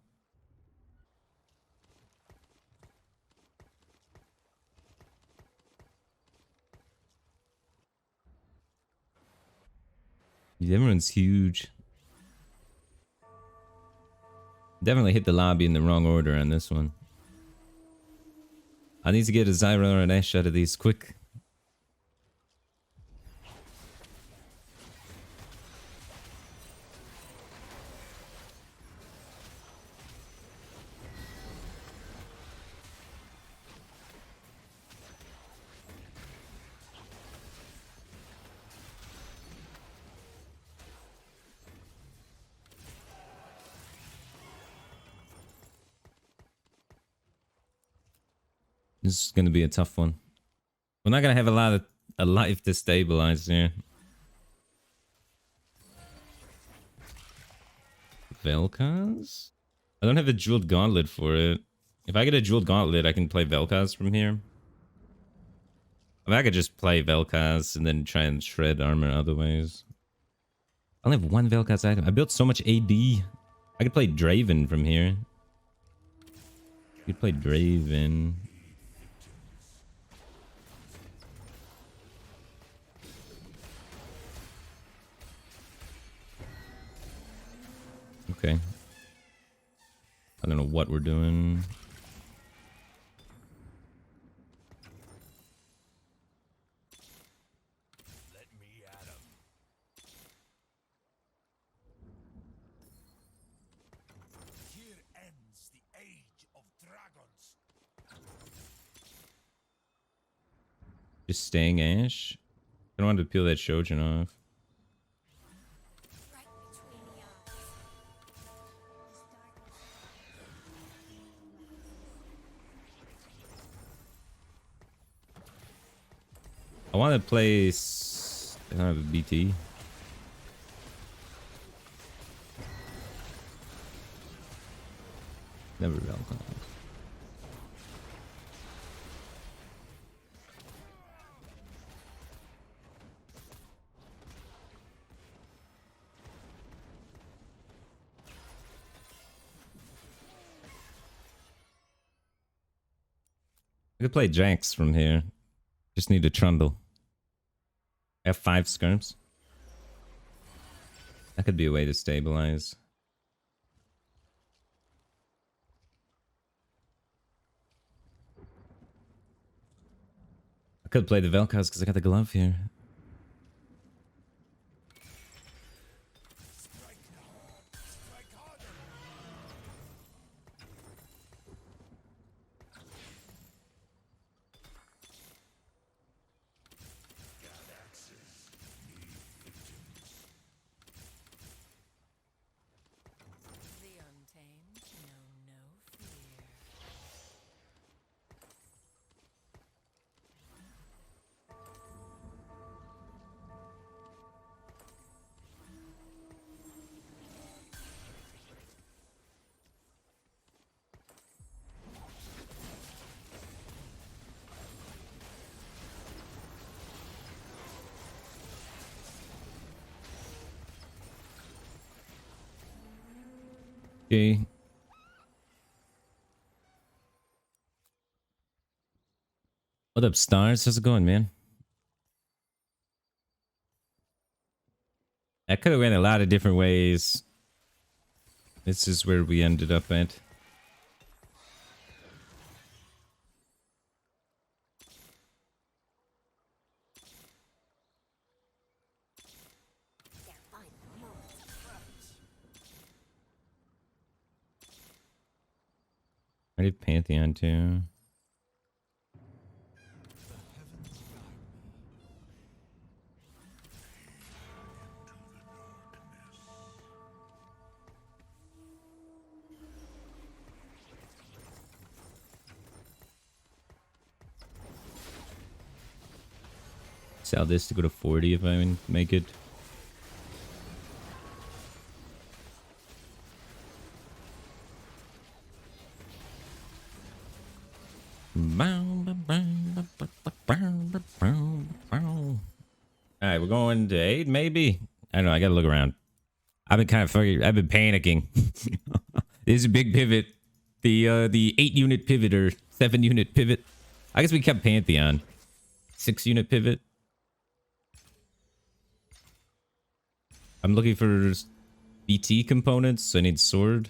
Everyone's huge. Definitely hit the lobby in the wrong order on this one. I need to get a Zyra or an Ash out of these quick. This is going to be a tough one. We're not going to have a life to stabilize here. Vel'Koz? I don't have a jeweled gauntlet for it. If I get a jeweled gauntlet, I can play Vel'Koz from here. I mean, I could just play Vel'Koz and then try and shred armor other ways. I only have one Vel'Koz item. I built so much AD. I could play Draven from here. I could play Draven. Okay. I don't know what we're doing. Let me at 'em. Here ends the age of dragons. Just staying Ash. I don't want to peel that Shojin off. Right between the eyes. I want to play. I don't have a BT. Never Vel'Koz. I could play Jax from here. Just need a Trundle. I have 5 skirms. That could be a way to stabilize. I could play the Vel'Koz because I got the glove here. The untamed know no fear. Okay. What up, Stars? How's it going, man? That could have went a lot of different ways. This is where we ended up at. Can't find the moment to crouch. I did Pantheon too. Sell this to go to 40 if I make it. Alright, we're going to 8 maybe? I don't know, I gotta look around. I've been kind of fucking, I've been panicking. This is a big pivot. The 8-unit pivot or 7-unit pivot. I guess we kept Pantheon. 6-unit pivot. I'm looking for BT components. I need sword.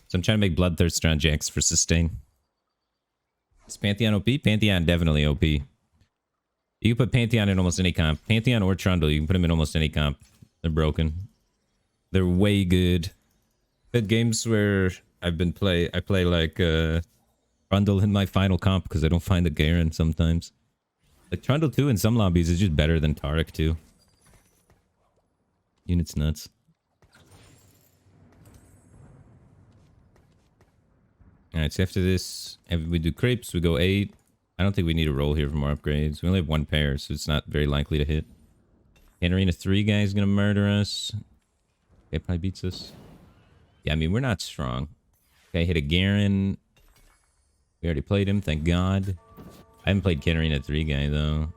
So I'm trying to make Bloodthirster on Jax for sustain. Is Pantheon OP? Pantheon definitely OP. You can put Pantheon in almost any comp. Pantheon or Trundle, you can put them in almost any comp. They're broken. They're way good. Had games where I play like Trundle in my final comp because I don't find the Garen sometimes. Like Trundle 2 in some lobbies is just better than Taric 2. Unit's nuts. Alright, so after this, we do crepes, we go 8. I don't think we need a roll here for more upgrades. We only have 1 pair, so it's not very likely to hit. Arena 3 guy is gonna murder us. Okay, probably beats us. Yeah, I mean, we're not strong. Okay, hit a Garen. We already played him, thank God. I haven't played Arena 3 guy, though.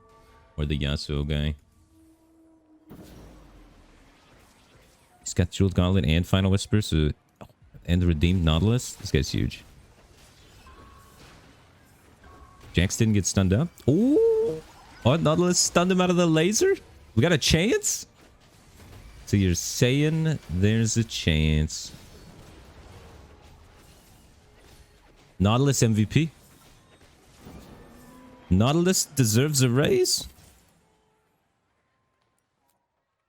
Or the Yasuo guy. He's got Jeweled Gauntlet and Final Whisper, so... And the Redeemed Nautilus. This guy's huge. Jax didn't get stunned up. Ooh! Oh, Nautilus stunned him out of the laser? We got a chance? So you're saying there's a chance. Nautilus MVP? Nautilus deserves a raise?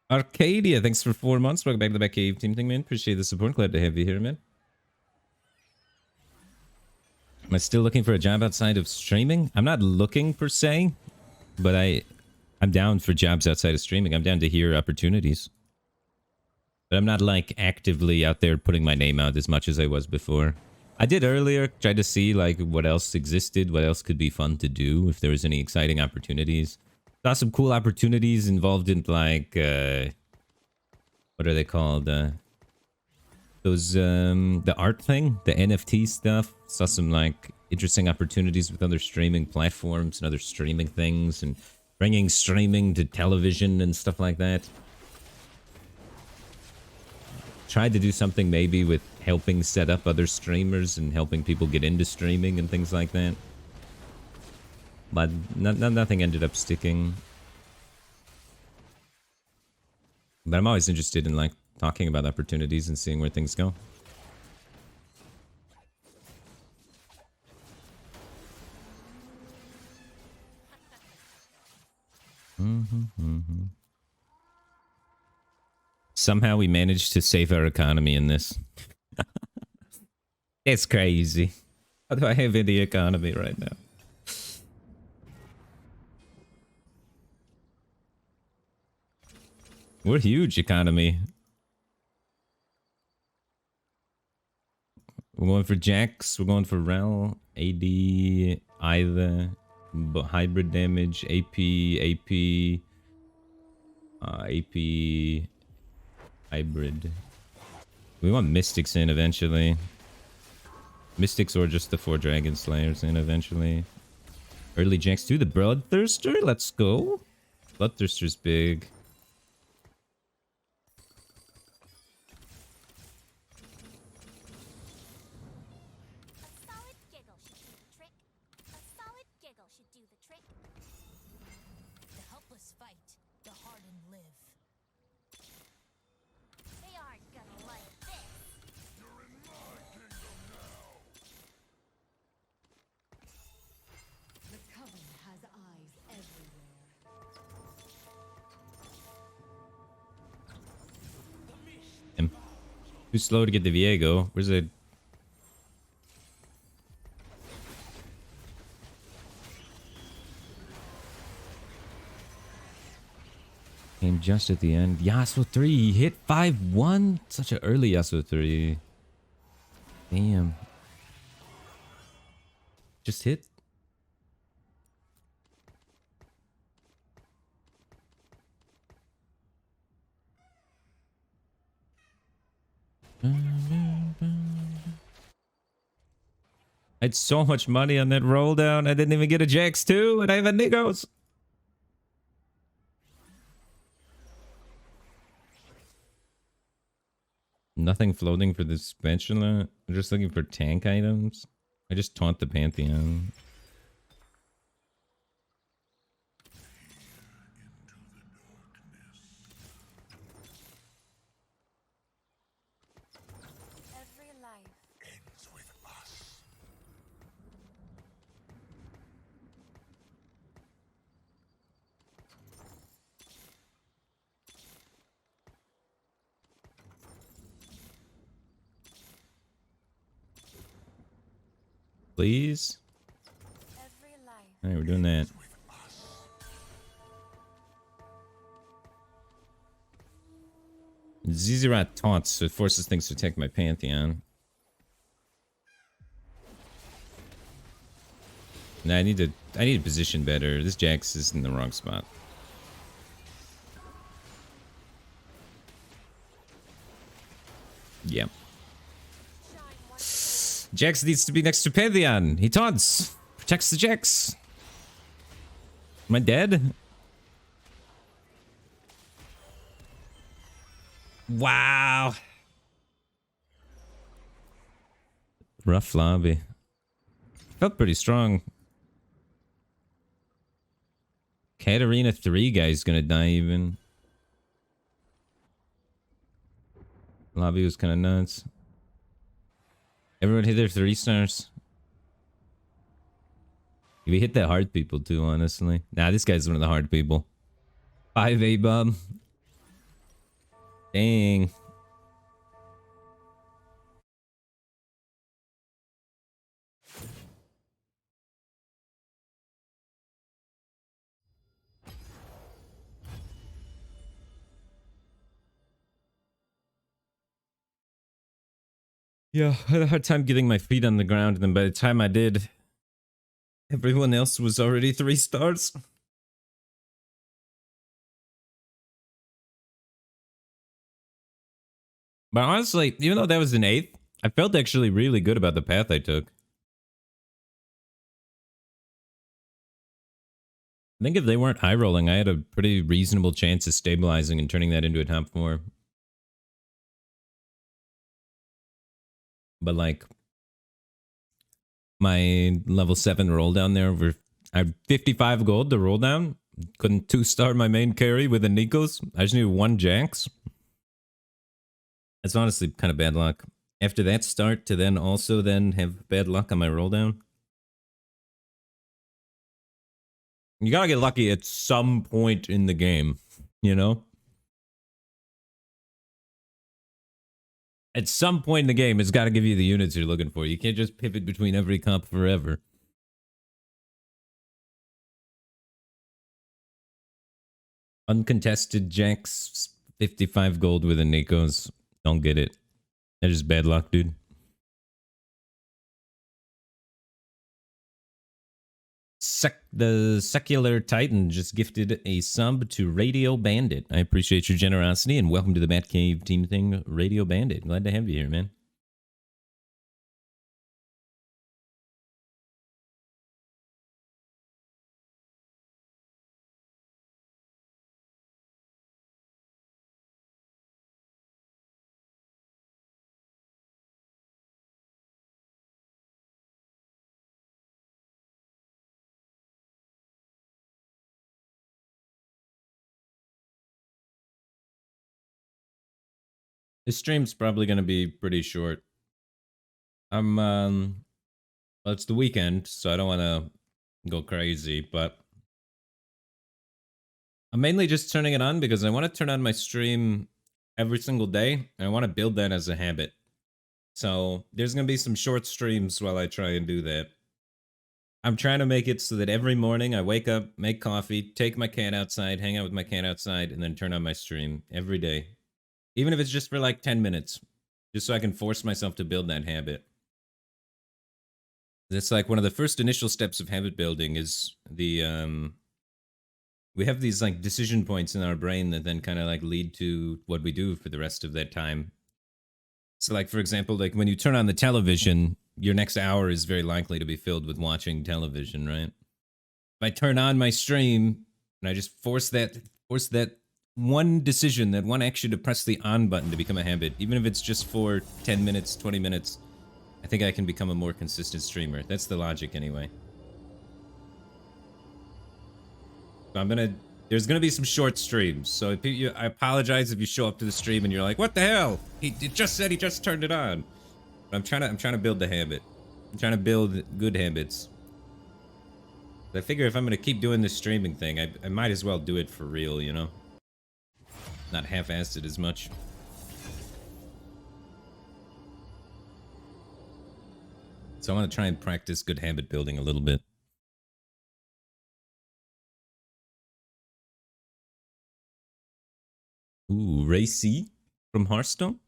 Arcadia, thanks for 4 months. Welcome back to the Batcave team thing, man. Appreciate the support. Glad to have you here, man. Am I still looking for a job outside of streaming? I'm not looking per se, but I'm down for jobs outside of streaming. I'm down to hear opportunities. But I'm not like actively out there putting my name out as much as I was before. I did earlier, tried to see like what else existed, what else could be fun to do, if there was any exciting opportunities. Saw some cool opportunities involved in like what are they called? Those the art thing, the NFT stuff. Saw some like interesting opportunities with other streaming platforms and other streaming things and bringing streaming to television and stuff like that. Tried to do something maybe with helping set up other streamers and helping people get into streaming and things like that. But nothing ended up sticking. But I'm always interested in like talking about opportunities and seeing where things go. Somehow we managed to save our economy in this. It's crazy. How do I have any economy right now? We're huge economy. We're going for Jax. We're going for Rel, AD, either hybrid damage, AP, AP, hybrid. We want Mystics in eventually. Mystics or just the 4 Dragon Slayers in eventually. Early Jax 2, the Bloodthirster. Let's go. Bloodthirster's big. Too slow to get the Viego. Where's it? Came just at the end. Yasuo 3 he hit 5-1. Such an early Yasuo 3. Damn. Just hit. I had so much money on that roll down. I didn't even get a Jax 2 and I have a Nigos. Nothing floating for this spatula. I'm just looking for tank items. I just taunt the Pantheon. Please. Alright, we're doing that. Zizzirat taunts, so it forces things to attack my Pantheon. Nah, I need to position better. This Jax is in the wrong spot. Yep. Jax needs to be next to Pantheon. He taunts. Protects the Jax. Am I dead? Wow. Rough lobby. Felt pretty strong. Katarina 3 guy's gonna die even. Lobby was kind of nuts. Everyone hit their 3 stars. We hit the hard people too, honestly. Nah, this guy's one of the hard people. 5 A-bomb. Dang. Yeah, I had a hard time getting my feet on the ground, and then by the time I did, everyone else was already 3 stars. But honestly, even though that was an 8th, I felt actually really good about the path I took. I think if they weren't high rolling, I had a pretty reasonable chance of stabilizing and turning that into a top 4. but like my level 7 roll down there over I have 55 gold to roll down. Couldn't 2-star my main carry with a Nikos. I just needed 1 Jax. That's honestly kind of bad luck. After that start to then also then have bad luck on my roll down. You gotta get lucky at some point in the game, you know? At some point in the game, it's gotta give you the units you're looking for. You can't just pivot between every comp forever. Uncontested Jax, 55 gold with a Nikos. Don't get it. That's just bad luck, dude. The Secular Titan just gifted a sub to Radio Bandit. I appreciate your generosity and welcome to the Batcave team thing, Radio Bandit. Glad to have you here, man. This stream's probably going to be pretty short. Well, it's the weekend, so I don't want to go crazy, but I'm mainly just turning it on because I want to turn on my stream every single day, and I want to build that as a habit. So there's going to be some short streams while I try and do that. I'm trying to make it so that every morning I wake up, make coffee, take my cat outside, hang out with my cat outside, and then turn on my stream every day. Even if it's just for like 10 minutes. Just so I can force myself to build that habit. It's like one of the first initial steps of habit building is the, we have these like decision points in our brain that then kind of like lead to what we do for the rest of that time. So like, for example, like when you turn on the television, your next hour is very likely to be filled with watching television, right? If I turn on my stream and I just force that one decision, that one action to press the on button to become a habit, even if it's just for 10 minutes, 20 minutes, I think I can become a more consistent streamer. That's the logic anyway. So there's gonna be some short streams. So I apologize if you show up to the stream and you're like, what the hell? He just said he just turned it on. But I'm trying to build the habit. I'm trying to build good habits. I figure if I'm gonna keep doing this streaming thing, I might as well do it for real, you know? Not half-assed it as much. So I want to try and practice good habit building a little bit. Ooh, Racy from Hearthstone?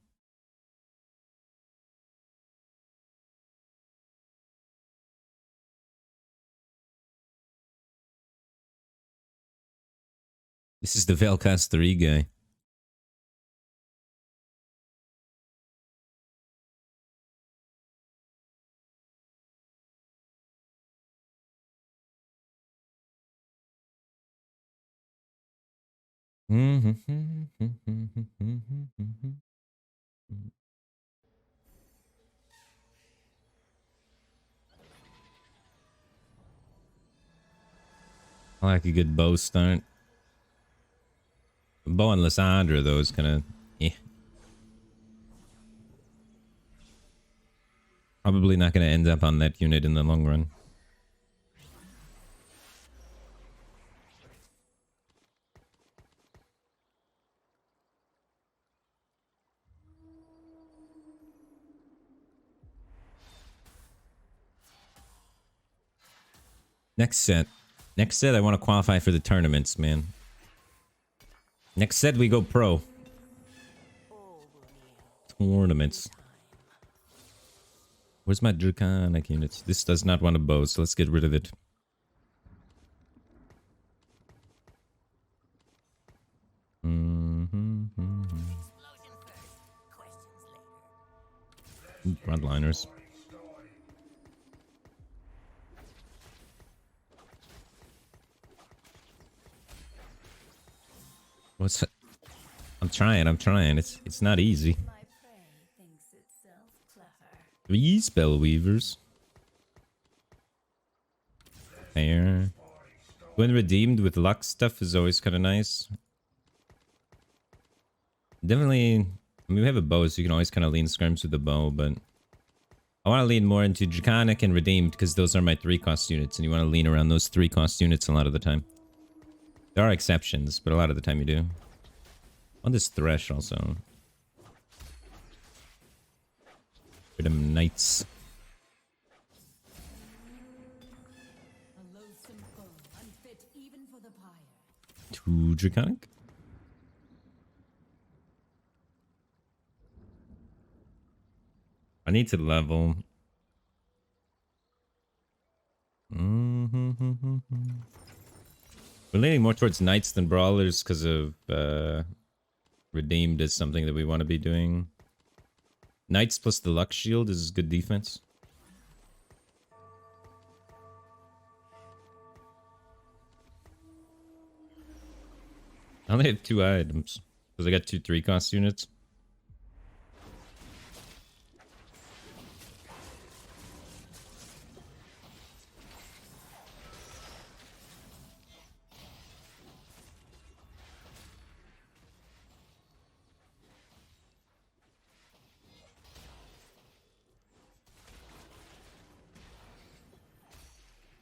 This is the Velcast 3 guy. I like a good bow start. Bow and Lysandra, though, is kind of probably not going to end up on that unit in the long run. Next set. Next set, I want to qualify for the tournaments, man. Next set, we go pro. Tournaments. Where's my Draconic units? This does not want a bow, so let's get rid of it. Frontliners. What's that? I'm trying. It's not easy. My prey thinks itself clever. 3 spell weavers. There. When redeemed with luck stuff is always kind of nice. Definitely, I mean, we have a bow, so you can always kind of lean skirms with the bow, but I want to lean more into Draconic and Redeemed because those are my 3-cost units, and you want to lean around those 3-cost units a lot of the time. There are exceptions, but a lot of the time you do. On this Thresh also. Rhythm Knights. A loathsome foe, unfit even for the pyre. 2 Draconic. I need to level. We're leaning more towards Knights than Brawlers because of Redeemed is something that we want to be doing. Knights plus the Luck Shield is good defense. I only have 2 items because I got 2 3-cost units.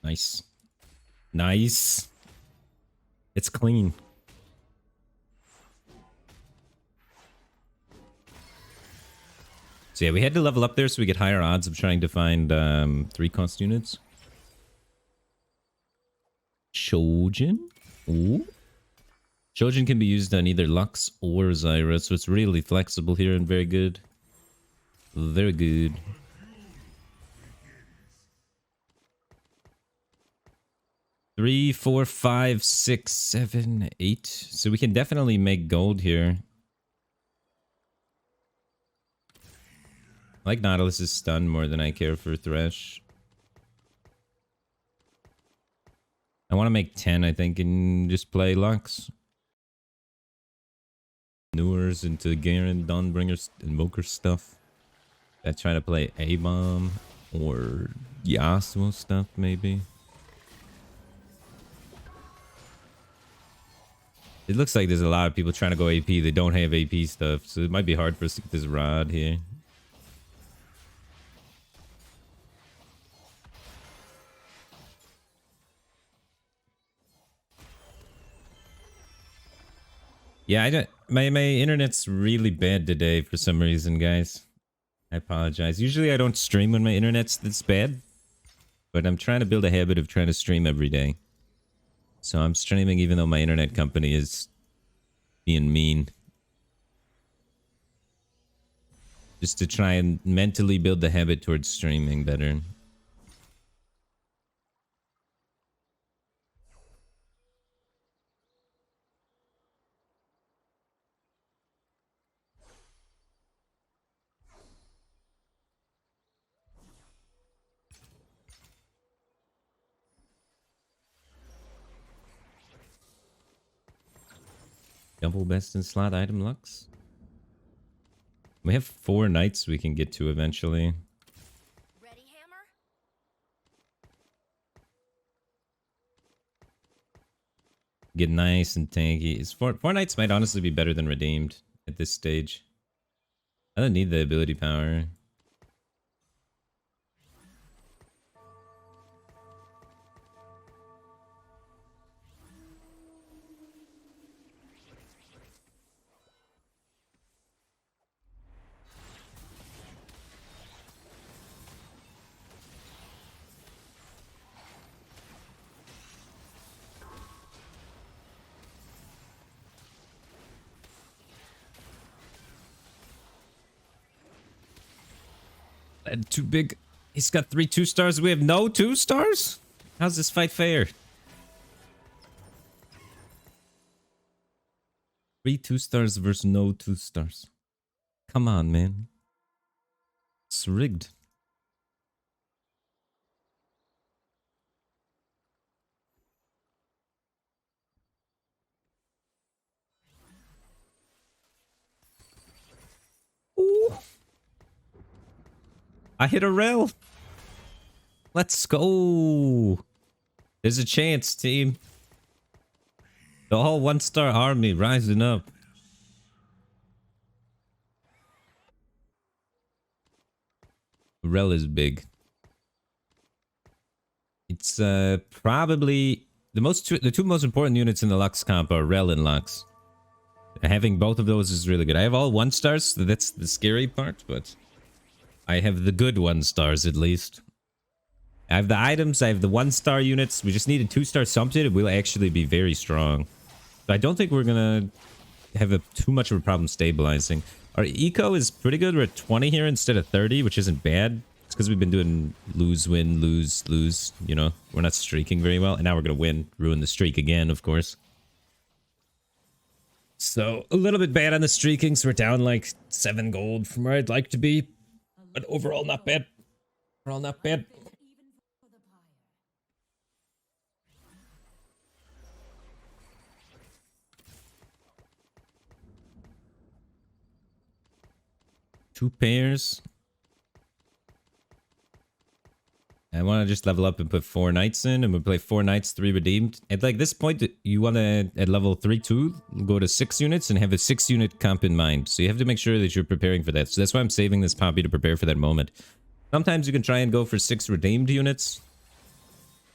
Nice. Nice. It's clean. So yeah, we had to level up there so we get higher odds of trying to find 3-cost units. Shojin? Ooh. Shojin can be used on either Lux or Zyra, so it's really flexible here and very good. Very good. Three, 4, 5, 6, 7, 8. So we can definitely make gold here. I like Nautilus's stun more than I care for Thresh. I want to make 10, I think, and just play Lux. Newers into Garen, Dawnbringer, Invoker stuff. I try to play A-Bomb or Yasuo stuff, maybe. It looks like there's a lot of people trying to go AP. They don't have AP stuff, so it might be hard for us to get this rod here. Yeah, I don't. My internet's really bad today for some reason, guys. I apologize. Usually I don't stream when my internet's this bad, but I'm trying to build a habit of trying to stream every day. So I'm streaming even though my internet company is being mean. Just to try and mentally build the habit towards streaming better. Double best in slot item Lux. We have 4 knights we can get to eventually. Ready, hammer? Get nice and tanky. Is 4 knights might honestly be better than redeemed at this stage. I don't need the ability power. Too big. He's got 3 2-stars. We have no 2-stars? How's this fight fair? 3 2-stars versus no 2-stars. Come on, man. It's rigged. Ooh. I hit a rel. Let's go. There's a chance, team. The whole 1-star army rising up. Rel is big. It's probably the two most important units in the Lux comp are Rel and Lux. Having both of those is really good. I have all 1-stars, so that's the scary part, but I have the good 1-stars at least. I have the items, I have the 1-star units. We just need a 2-star something. It will actually be very strong. But I don't think we're gonna have too much of a problem stabilizing. Our eco is pretty good. We're at 20 here instead of 30, which isn't bad. It's because we've been doing lose, win, lose, lose. You know, we're not streaking very well. And now we're gonna win, ruin the streak again, of course. So a little bit bad on the streaking. So we're down like 7 gold from where I'd like to be. But overall, not bad. Overall, not bad. Two pairs. I want to just level up and put 4 knights in, and we'll play 4 knights, 3 redeemed. At like this point, you want to, at level 3-2, go to 6 units and have a 6-unit comp in mind. So you have to make sure that you're preparing for that. So that's why I'm saving this poppy to prepare for that moment. Sometimes you can try and go for 6 redeemed units.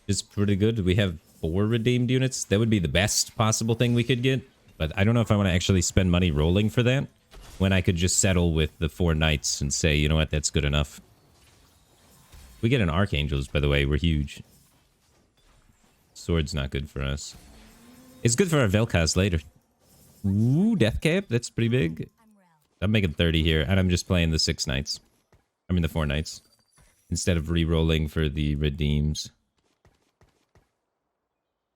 It's pretty good. We have 4 redeemed units. That would be the best possible thing we could get. But I don't know if I want to actually spend money rolling for that, when I could just settle with the 4 knights and say, you know what, that's good enough. We get an archangels, by the way. We're huge. Sword's not good for us. It's good for our Vel'Koz later. Ooh, death cap. That's pretty big. I'm making 30 here, and I'm just playing the 6 knights. I mean the 4 knights. Instead of re-rolling for the redeems.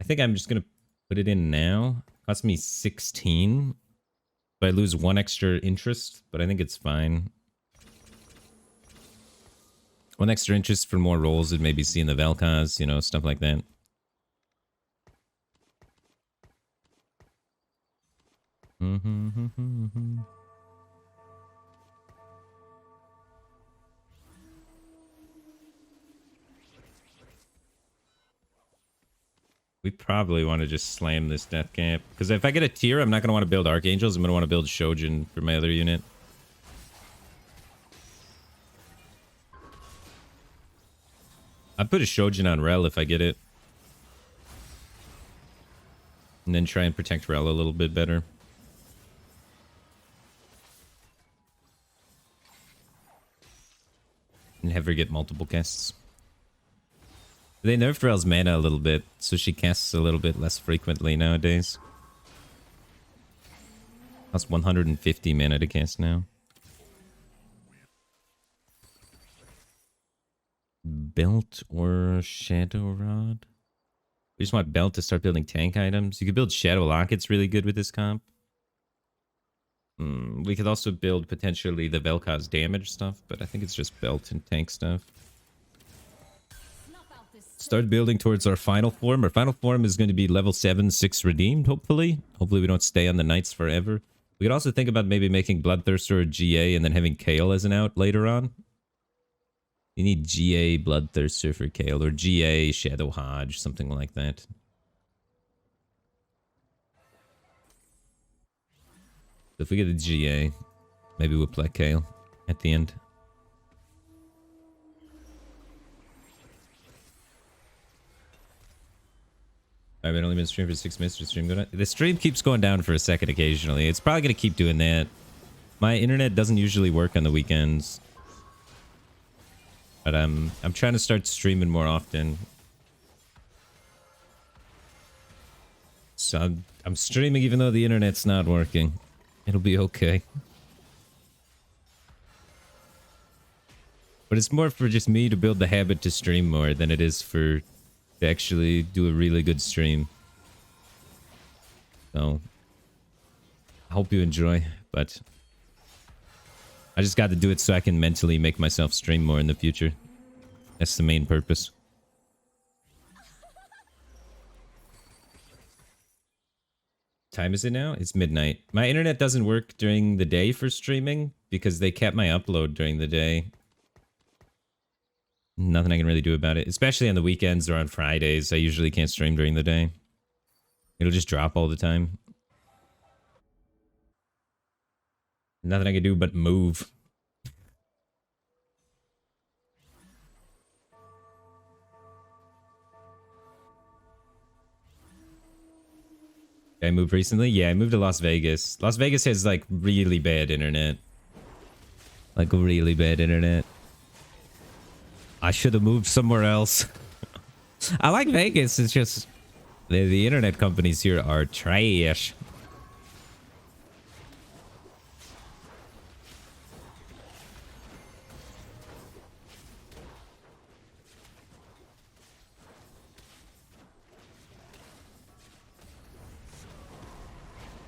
I think I'm just going to put it in now. Cost me 16. But I lose 1 extra interest, but I think it's fine. 1 extra interest for more rolls and maybe seeing the Vel'Koz, you know, stuff like that. We probably want to just slam this death cap. Because if I get a tier, I'm not going to want to build Archangels. I'm going to want to build Shojin for my other unit. I'd put a Shojin on Rel if I get it. And then try and protect Rel a little bit better. And have her get multiple casts. They nerfed Rel's mana a little bit, so she casts a little bit less frequently nowadays. Costs 150 mana to cast now. Belt or Shadow Rod? We just want Belt to start building tank items. You could build Shadow Lockets really good with this comp. We could also build potentially the Vel'Koz damage stuff, but I think it's just Belt and tank stuff. Start building towards our final form. Our final form is going to be level 7, 6 redeemed, hopefully. Hopefully we don't stay on the knights forever. We could also think about maybe making Bloodthirster or GA and then having Kale as an out later on. You need GA Bloodthirster for Kale, or GA Shadow Hodge, something like that. So if we get a GA, maybe we'll play Kale at the end. I've only been streaming for 6 minutes. The stream going. The stream keeps going down for a second occasionally. It's probably gonna keep doing that. My internet doesn't usually work on the weekends, but I'm trying to start streaming more often. So I'm streaming even though the internet's not working. It'll be okay. But it's more for just me to build the habit to stream more than it is for to actually do a really good stream. So I hope you enjoy, but I just got to do it so I can mentally make myself stream more in the future. That's the main purpose. Time is it now? It's midnight. My internet doesn't work during the day for streaming because they kept my upload during the day. Nothing I can really do about it, especially on the weekends or on Fridays. I usually can't stream during the day. It'll just drop all the time. Nothing I can do but move. I moved recently? Yeah, I moved to Las Vegas. Las Vegas has like really bad internet. Like really bad internet. I should have moved somewhere else. I like Vegas. It's just the internet companies here are trash.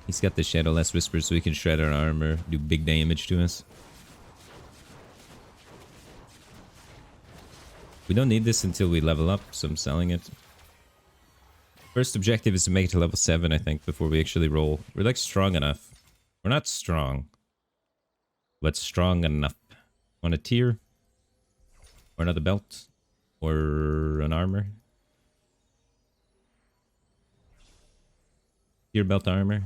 He's got the Shadowless Whisper so he can shred our armor, do big damage to us. We don't need this until we level up, so I'm selling it. First objective is to make it to level 7, I think, before we actually roll. We're like strong enough. We're not strong, but strong enough. Want a tier? Or another belt? Or an armor? Tier belt armor.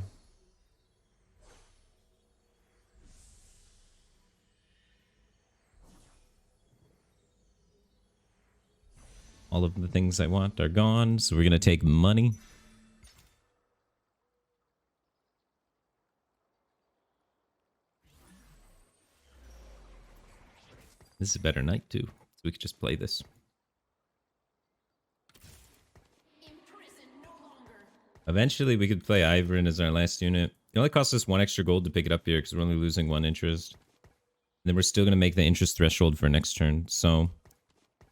All of the things I want are gone, so we're gonna take money. This is a better night too, so we could just play this. Eventually we could play Ivern as our last unit. It only costs us 1 extra gold to pick it up here because we're only losing 1 interest. And then we're still gonna make the interest threshold for next turn, so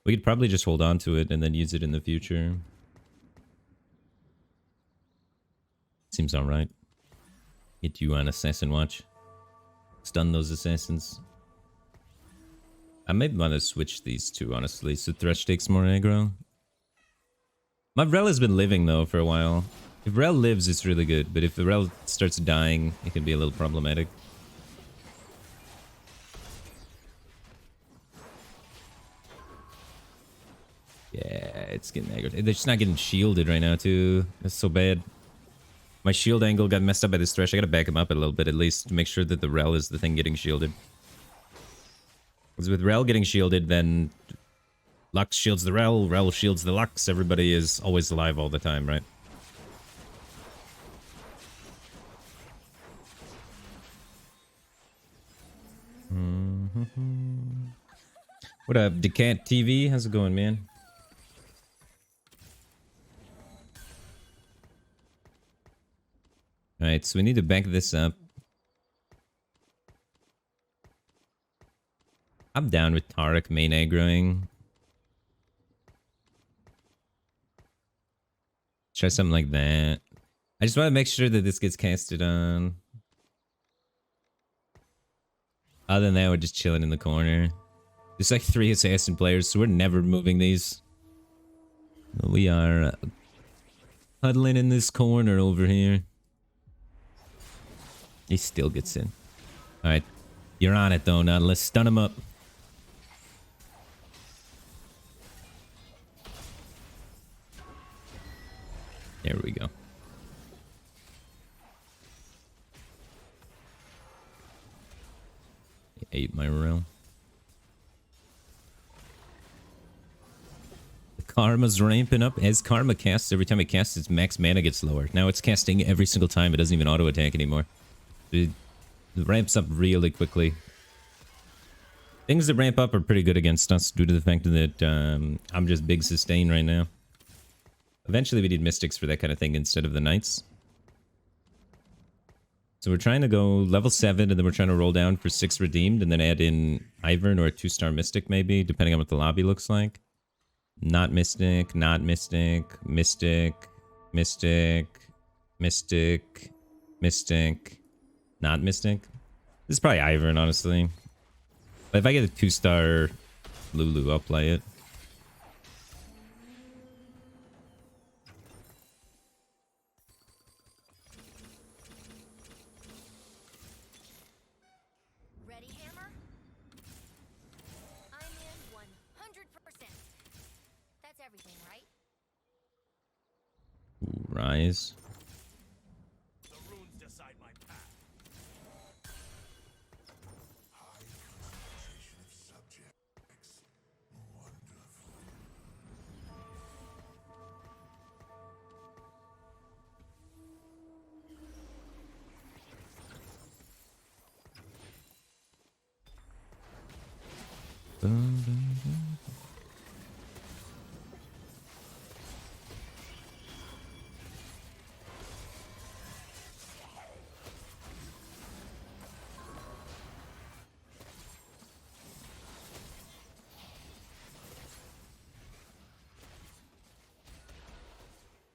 we could probably just hold on to it and then use it in the future. Seems alright. Get you on Assassin Watch. Stun those assassins. I might want to switch these two, honestly, so Thresh takes more aggro. My Rel has been living, though, for a while. If Rel lives, it's really good, but if the Rel starts dying, it can be a little problematic. Yeah, it's getting aggro. They're just not getting shielded right now, too. That's so bad. My shield angle got messed up by this Thresh. I gotta back him up a little bit, at least, to make sure that the Rel is the thing getting shielded. Because with Rel getting shielded, then Lux shields the Rel, Rel shields the Lux. Everybody is always alive all the time, right? What up, Decant TV? How's it going, man? Alright, so we need to back this up. I'm down with Taric main aggroing. Try something like that. I just want to make sure that this gets casted on. Other than that, we're just chilling in the corner. There's like 3 assassin players, so we're never moving these. We are huddling in this corner over here. He still gets in. Alright. You're on it though, now let's stun him up. There we go. He ate my realm. The Karma's ramping up. As Karma casts, every time it casts, its max mana gets lower. Now it's casting every single time. It doesn't even auto attack anymore. It ramps up really quickly. Things that ramp up are pretty good against us due to the fact that I'm just big sustain right now. Eventually we need Mystics for that kind of thing instead of the Knights. So we're trying to go level 7 and then we're trying to roll down for 6 redeemed and then add in Ivern or a 2-star Mystic maybe, depending on what the lobby looks like. Not Mystic, not Mystic, Mystic, Mystic, Mystic, Mystic, not Mystic. This is probably Ivern, honestly. But if I get a 2-star Lulu, I'll play it. Ready, Hammer? I'm in 100%. Rise. The runes decide my path.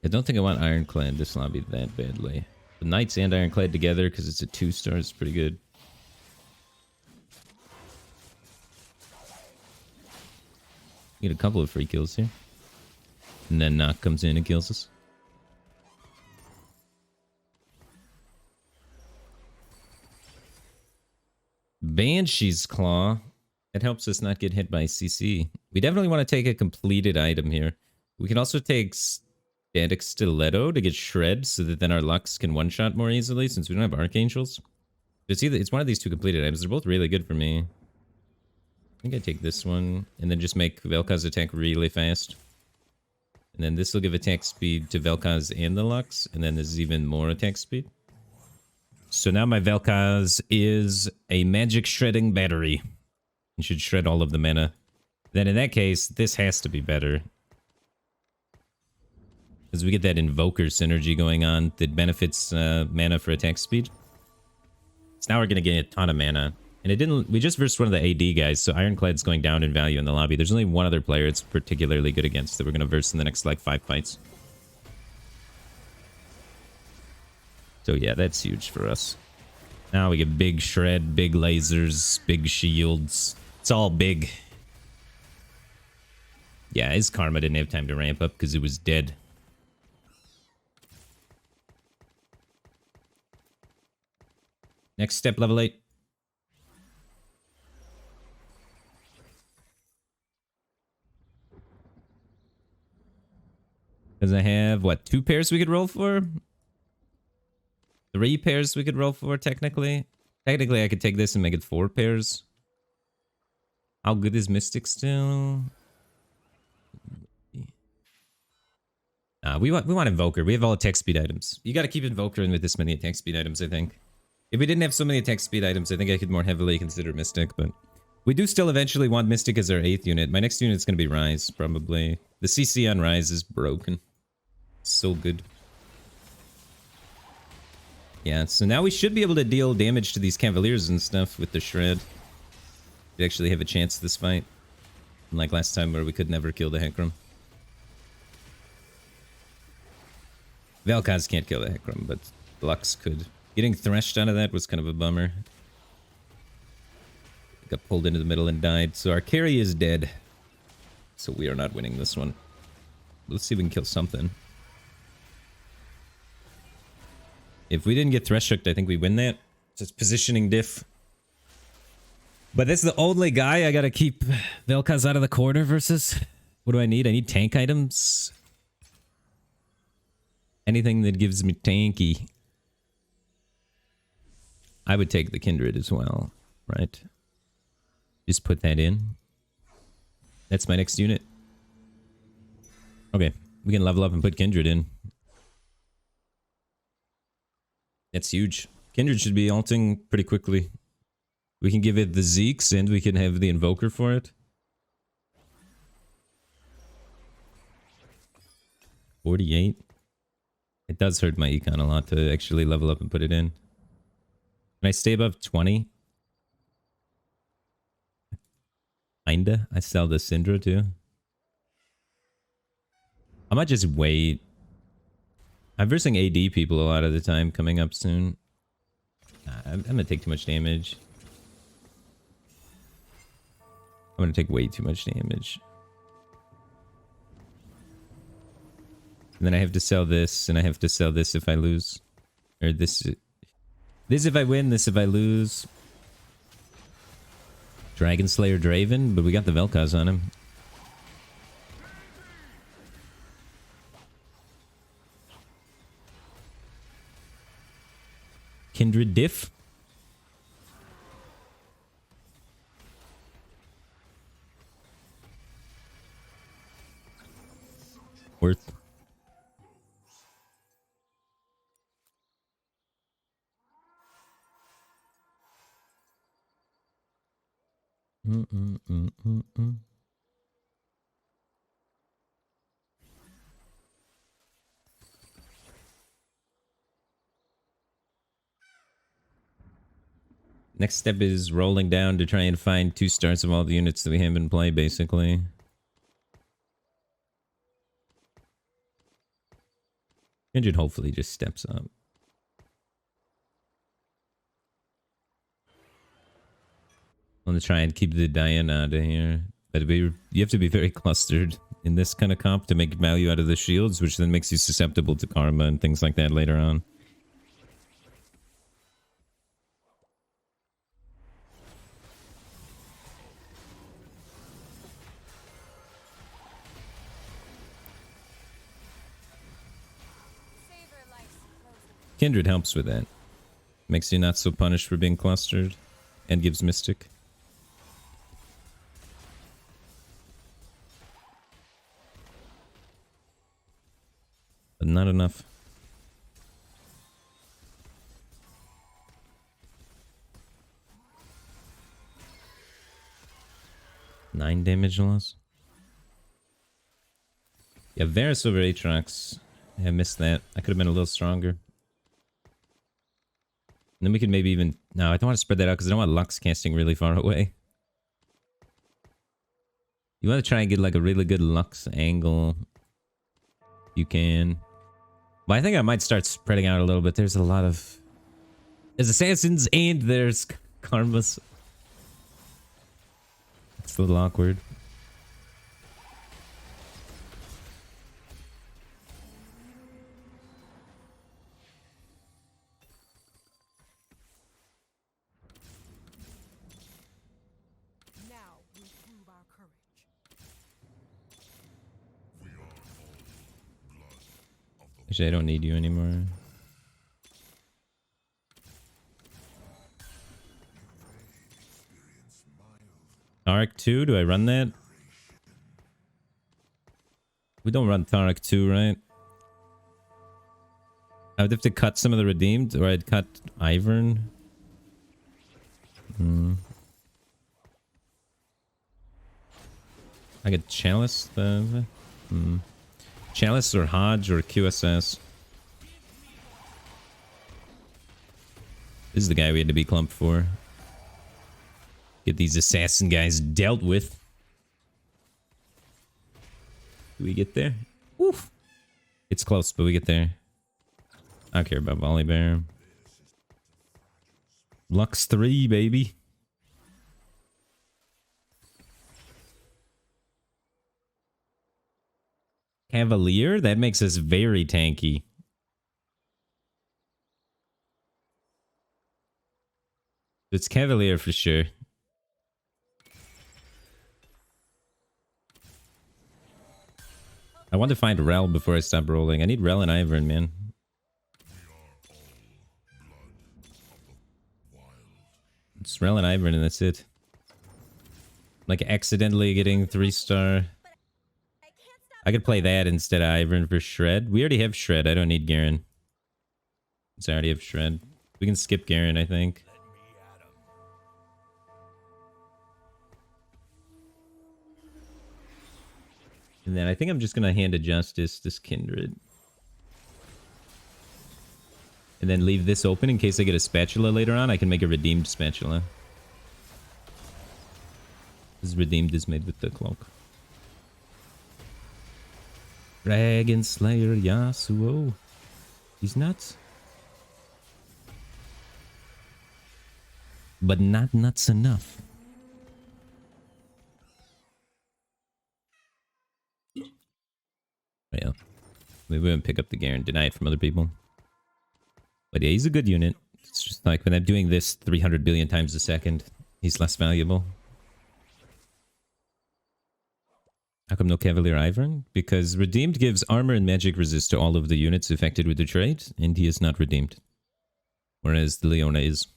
I don't think I want Ironclad this lobby that badly. The Knights and Ironclad together, because it's a 2-star, is pretty good. Get a couple of free kills here. And then Knock comes in and kills us. Banshee's Claw. That helps us not get hit by CC. We definitely want to take a completed item here. We can also take Static Stiletto to get Shred, so that then our Lux can one-shot more easily, since we don't have Archangels. It's one of these two completed items. They're both really good for me. I think I take this one, and then just make Vel'Koz attack really fast. And then this will give attack speed to Vel'Koz and the Lux, and then this is even more attack speed. So now my Vel'Koz is a magic shredding battery. It should shred all of the mana. Then in that case, this has to be better. Because we get that Invoker synergy going on that benefits mana for attack speed. So now we're going to get a ton of mana. And it didn't... We just versed one of the AD guys, so Ironclad's going down in value in the lobby. There's only one other player it's particularly good against that we're going to verse in the next, like, 5 fights. So yeah, that's huge for us. Now we get big shred, big lasers, big shields. It's all big. Yeah, his Karma didn't have time to ramp up because it was dead. Next step, level 8. Because I have, what, 2 pairs we could roll for? 3 pairs we could roll for, technically. Technically, I could take this and make it 4 pairs. How good is Mystic still? We want Invoker. We have all attack speed items. You gotta keep Invoker in with this many attack speed items, I think. If we didn't have so many attack speed items, I think I could more heavily consider Mystic, but... We do still eventually want Mystic as our 8th unit. My next unit is gonna be Rise, probably. The CC on Rise is broken. So good. Yeah, so now we should be able to deal damage to these Cavaliers and stuff with the Shred. We actually have a chance this fight. Unlike last time where we could never kill the Hecarim. Vel'Koz can't kill the Hecarim, but Lux could. Getting threshed out of that was kind of a bummer. Got pulled into the middle and died, so our carry is dead. So we are not winning this one. Let's see if we can kill something. If we didn't get thresh-hooked, I think we win that. So it's positioning diff. But that's the only guy I gotta keep Vel'Koz out of the corner versus. What do I need? I need tank items. Anything that gives me tanky. I would take the Kindred as well, right? Just put that in. That's my next unit. Okay, we can level up and put Kindred in. That's huge. Kindred should be ulting pretty quickly. We can give it the Zeeks and we can have the Invoker for it. 48. It does hurt my econ a lot to actually level up and put it in. Can I stay above 20? Kinda. I sell the Syndra too. I might just wait. I'm versing AD people a lot of the time coming up soon. I'm gonna take too much damage. I'm gonna take way too much damage. And then I have to sell this, and I have to sell this if I lose. Or this if I win, this if I lose. Dragon Slayer Draven, but we got the Vel'Koz on him. diff. Worth. Next step is rolling down to try and find 2 stars of all the units that we have in play, basically. Kindred hopefully just steps up. I want to try and keep the Diana out of here. But you have to be very clustered in this kind of comp to make value out of the shields, which then makes you susceptible to karma and things like that later on. Kindred helps with that. Makes you not so punished for being clustered. And gives Mystic. But not enough. Nine damage loss. Yeah, Varus over Aatrox. I missed that. I could have been a little stronger. And then we could maybe even... No, I don't want to spread that out because I don't want Lux casting really far away. You want to try and get like a really good Lux angle. You can. But I think I might start spreading out a little bit. There's a lot of... There's Assassins and there's Karmas. It's a little awkward. Actually, I don't need you anymore. Taric 2? Do I run that? We don't run Taric 2, right? I would have to cut some of the redeemed, or I'd cut Ivern. I get Chalice. Chalice or Hodge or QSS. This is the guy we had to be clumped for. Get these assassin guys dealt with. Do we get there? Oof. It's close, but we get there. I don't care about Volibear. Lux 3, baby. Cavalier? That makes us very tanky. It's Cavalier for sure. I want to find Rel before I stop rolling. I need Rel and Ivern, man. It's Rel and Ivern and that's it. Like accidentally getting 3-star. I could play that instead of Ivern for Shred. We already have Shred. I don't need Garen. Since I already have Shred. We can skip Garen, I think. And then I think I'm just going to hand a Justice this Kindred. And then leave this open in case I get a Spatula later on. I can make a redeemed Spatula. This redeemed is made with the cloak. Dragon Slayer Yasuo. He's nuts. But not nuts enough. Yeah. Maybe we won't pick up the Garen, deny it from other people. But yeah, he's a good unit. It's just like when I'm doing this 300 billion times a second, he's less valuable. How come no Cavalier Ivern? Because Redeemed gives armor and magic resist to all of the units affected with the trait, and he is not redeemed. Whereas the Leona is.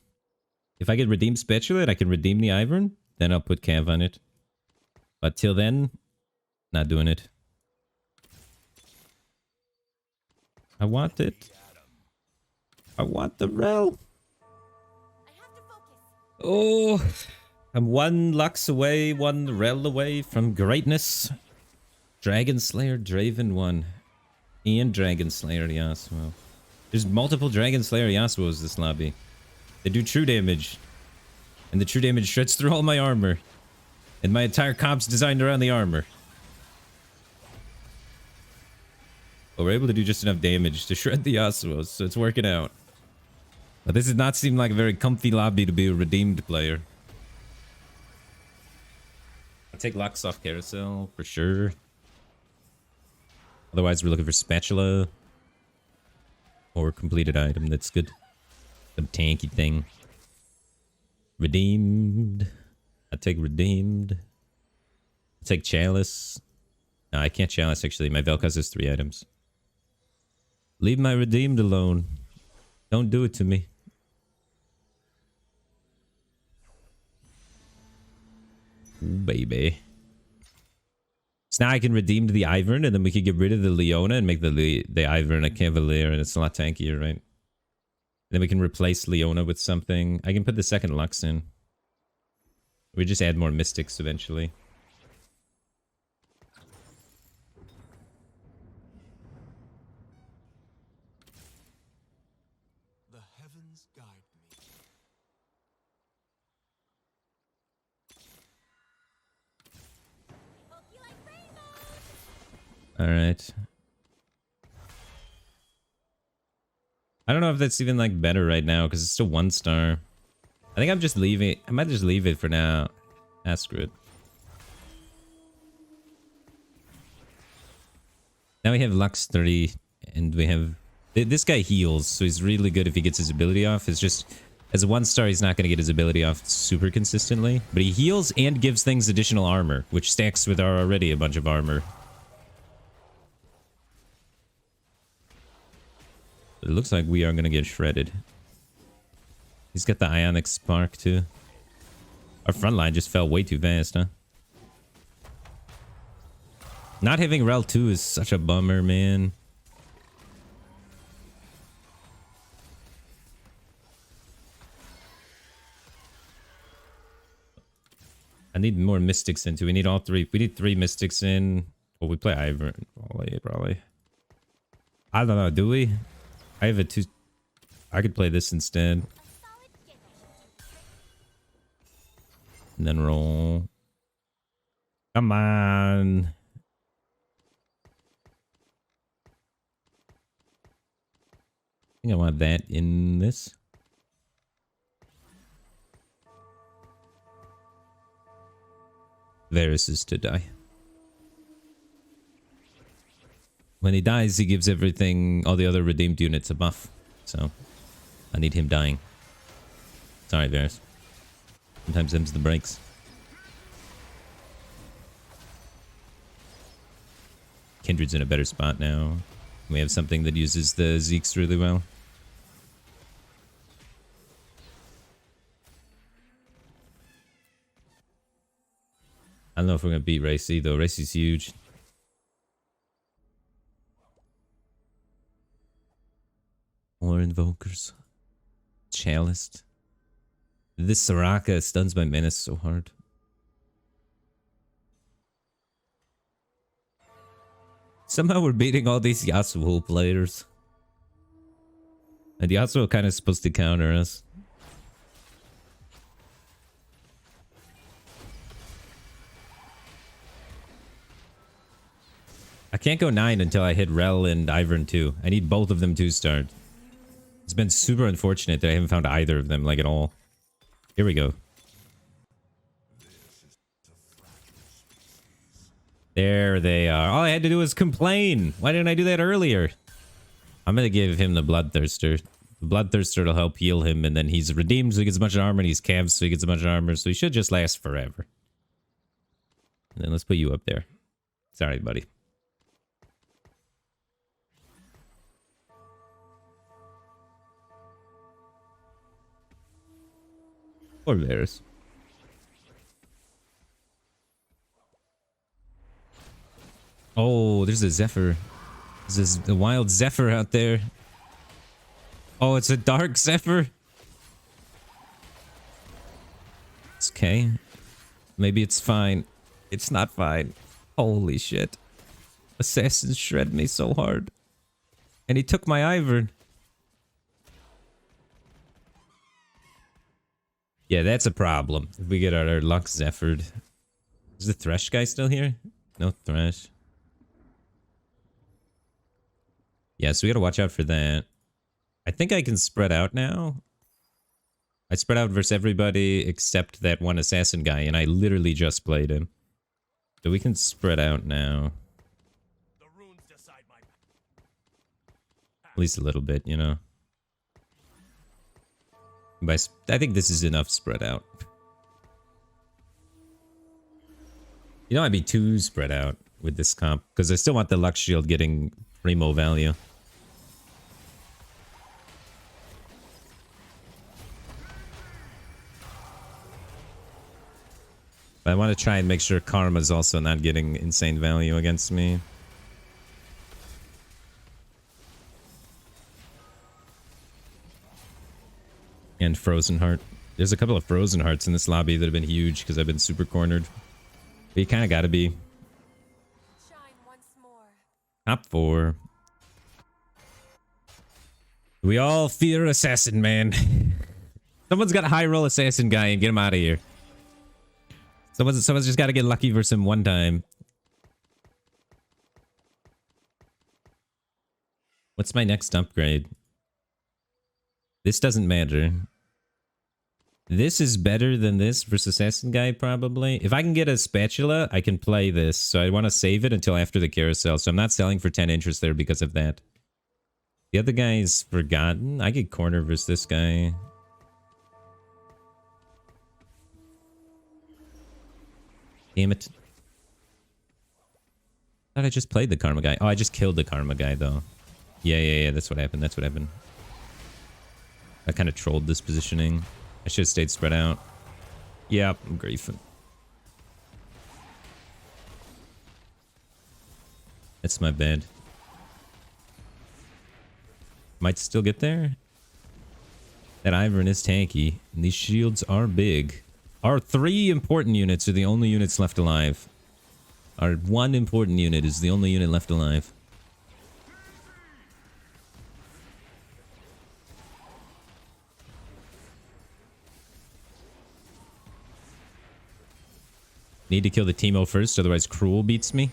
If I could redeem Spatula and I can redeem the Ivern, then I'll put Cav on it. But till then, not doing it. I want it. I want the Rel. Oh, I'm 1 Lux away, 1 Rel away from greatness. Dragon Slayer, Draven 1. And Dragon Slayer Yasuo. There's multiple Dragon Slayer Yasuos this lobby. They do true damage. And the true damage shreds through all my armor. And my entire comp's designed around the armor. But we're able to do just enough damage to shred the Yasuos, so it's working out. But this does not seem like a very comfy lobby to be a redeemed player. I'll take Lux off Carousel, for sure. Otherwise, we're looking for Spatula. Or completed item, that's good. Some tanky thing. Redeemed. I take redeemed. I take Chalice. No, I can't Chalice actually. My Vel'Koz has 3 items. Leave my redeemed alone. Don't do it to me. Ooh, baby. So now I can redeem the Ivern, and then we could get rid of the Leona and make the Ivern a Cavalier, and it's a lot tankier, right? Then we can replace Leona with something. I can put the second Lux in. We just add more Mystics eventually. The heavens guide me. All right. I don't know if that's even like better right now because it's still 1 star. I think I'm just leaving. I might just leave it for now. Ah, screw it. Now we have Lux 30 and we have... This guy heals, so he's really good if he gets his ability off. It's just, as a 1 star, he's not going to get his ability off super consistently. But he heals and gives things additional armor, which stacks with our already a bunch of armor. It looks like we are going to get shredded. He's got the Ionic Spark, too. Our front line just fell way too fast, huh? Not having Rel 2 is such a bummer, man. I need more Mystics into. We need all 3. We need 3 Mystics in. Well, we play Ivern. Probably. I don't know. Do we? I have a 2. I could play this instead. And then roll. Come on. I think I want that in this. Varus is to die. When he dies, he gives everything, all the other redeemed units a buff. So, I need him dying. Sorry, Varus. Sometimes them's the breaks. Kindred's in a better spot now. We have something that uses the Zeeks really well. I don't know if we're going to beat Racy, though. Racy's huge. More Invokers. Chalice. This Soraka stuns my menace so hard. Somehow we're beating all these Yasuo players. And Yasuo kind of supposed to counter us. I can't go 9 until I hit Rel and Ivern 2. I need both of them 2-starred. It's been super unfortunate that I haven't found either of them, like, at all. Here we go. There they are. All I had to do was complain. Why didn't I do that earlier? I'm going to give him the Bloodthirster. The Bloodthirster will help heal him, and then he's redeemed, so he gets a bunch of armor, and he's calved, so he gets a bunch of armor, so he should just last forever. And then let's put you up there. Sorry, buddy. Poor Varus. Oh, there's a Zephyr. There's a wild Zephyr out there. Oh, it's a dark Zephyr. It's okay. Maybe it's fine. It's not fine. Holy shit. Assassin shred me so hard. And he took my Ivern. Yeah, that's a problem. If we get our luck Zephyr'd. Is the Thresh guy still here? No Thresh. Yeah, so we gotta watch out for that. I think I can spread out now. I spread out versus everybody except that one assassin guy, and I literally just played him. So we can spread out now. The runes decide my... At least a little bit, you know. I think this is enough spread out. You know, I'd be too spread out with this comp, because I still want the Lux Shield getting primo value. But I want to try and make sure Karma's also not getting insane value against me. And Frozen Heart. There's a couple of Frozen Hearts in this lobby that have been huge because I've been super cornered. But you kind of got to be. Shine once more. Top 4. We all fear Assassin, man. Someone's got a high roll Assassin guy and get him out of here. Someone's just got to get lucky versus him one time. What's my next upgrade? This doesn't matter. This is better than this versus Assassin guy, probably. If I can get a spatula, I can play this. So I want to save it until after the carousel. So I'm not selling for 10 interest there because of that. The other guy's forgotten. I could corner versus this guy. Damn it. I thought I just played the Karma guy. Oh, I just killed the Karma guy, though. Yeah. That's what happened. That's what happened. I kind of trolled this positioning. I should have stayed spread out. Yeah, I'm griefing. That's my bad. Might still get there. That Ivern is tanky, and these shields are big. Our 3 important units are the only units left alive. Our 1 important unit is the only unit left alive. Need to kill the Teemo first, otherwise Cruel beats me.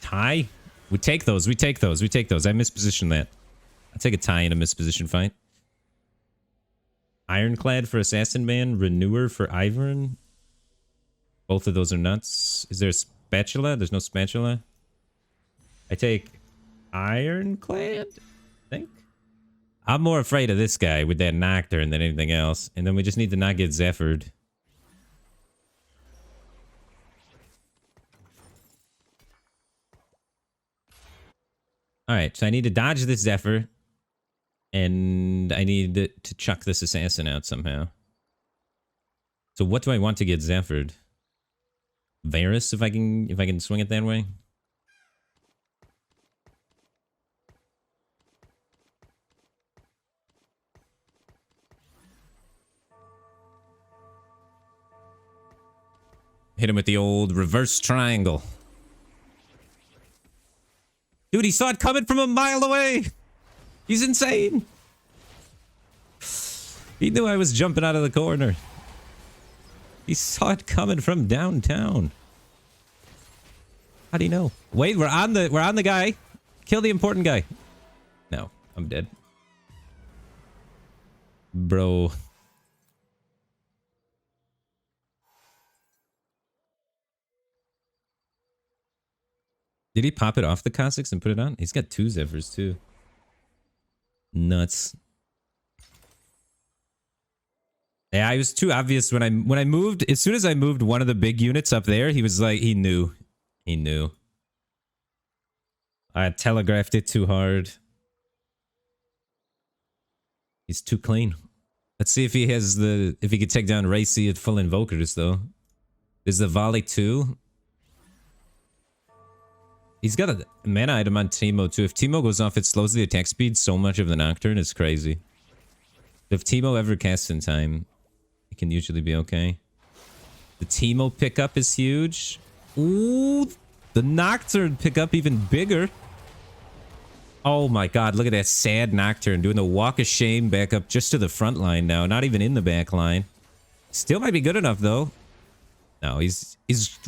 Tie? We take those, we take those, we take those. I mispositioned that. I'll take a tie in a misposition fight. Ironclad for Assassin Man, Renewer for Ivern. Both of those are nuts. Is there a spatula? There's no spatula. I take Ironclad, I think. I'm more afraid of this guy with that Nocturne than anything else. And then we just need to not get Zephyr'd. Alright, so I need to dodge this Zephyr. And I need to chuck this Assassin out somehow. So what do I want to get Zephyr'd? Varus, if I can swing it that way? Hit him with the old reverse triangle. Dude, he saw it coming from a mile away. He's insane. He knew I was jumping out of the corner. He saw it coming from downtown. How do you know? Wait, we're on the guy. Kill the important guy. No, I'm dead. Bro. Did he pop it off the Cossacks and put it on? He's got 2 Zephyrs too. Nuts. Yeah, it was too obvious when I moved. As soon as I moved one of the big units up there, he was like, he knew. He knew. I telegraphed it too hard. He's too clean. Let's see if he has the... If he could take down Racy at full invokers, though. There's the volley, too. He's got a mana item on Teemo, too. If Teemo goes off, it slows the attack speed so much of the Nocturne. It's crazy. If Teemo ever casts in time, it can usually be okay. The Teemo pickup is huge. Ooh, the Nocturne pickup even bigger. Oh my god, look at that sad Nocturne doing the walk of shame back up just to the front line now. Not even in the back line. Still might be good enough, though. No, he's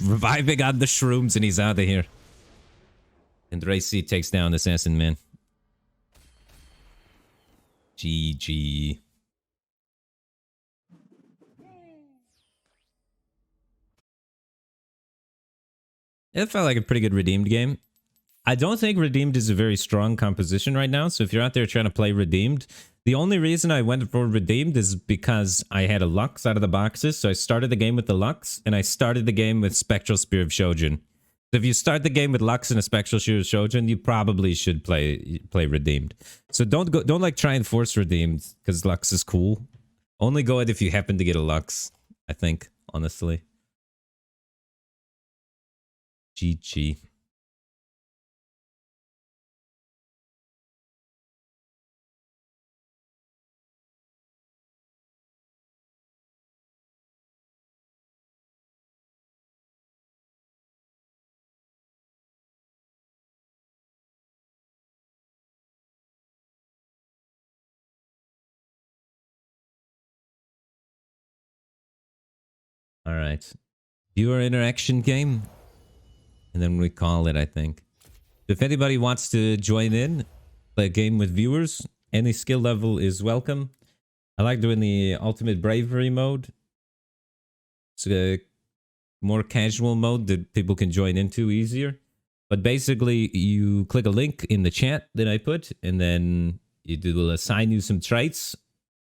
reviving on the shrooms and he's out of here. And Racy takes down Assassin Man. GG. It felt like a pretty good Redeemed game. I don't think Redeemed is a very strong composition right now, so if you're out there trying to play Redeemed, the only reason I went for Redeemed is because I had a Lux out of the boxes, so I started the game with the Lux, and I started the game with Spectral Spear of Shojin. So if you start the game with Lux and a Spectral Spear of Shojin, you probably should play Redeemed. So don't like try and force Redeemed, because Lux is cool. Only go it if you happen to get a Lux, I think, honestly. GG. All right. Viewer interaction game. And then we call it, I think. If anybody wants to join in, play a game with viewers, any skill level is welcome. I like doing the ultimate bravery mode. It's a more casual mode that people can join into easier. But basically, you click a link in the chat that I put, and then it will assign you some traits,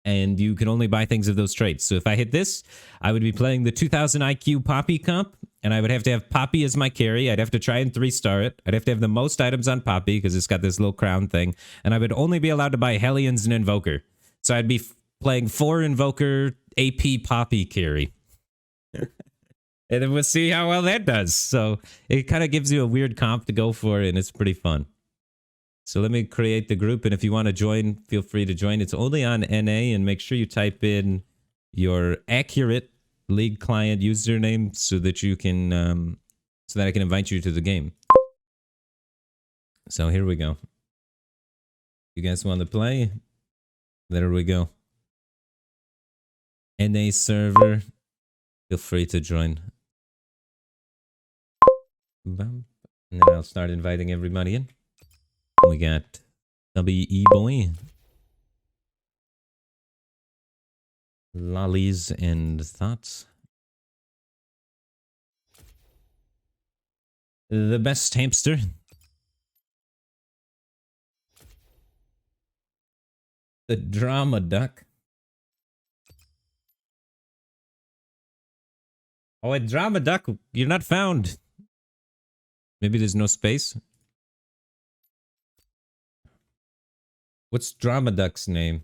and you can only buy things of those traits. So if I hit this, I would be playing the 2000 IQ Poppy comp, and I would have to have Poppy as my carry. I'd have to try and 3-star it. I'd have to have the most items on Poppy, because it's got this little crown thing, and I would only be allowed to buy Hellions and Invoker. So I'd be playing 4 Invoker AP Poppy carry. And then we'll see how well that does. So it kind of gives you a weird comp to go for, and it's pretty fun. So let me create the group, and if you want to join, feel free to join. It's only on NA, and make sure you type in your accurate League client username so that you can, so that I can invite you to the game. So here we go. You guys want to play? There we go. NA server. Feel free to join. And then I'll start inviting everybody in. We got WE Boy, Lollies and Thoughts, the best hamster, the drama duck. Oh, a drama duck, you're not found. Maybe there's no space. What's Drama Duck's name?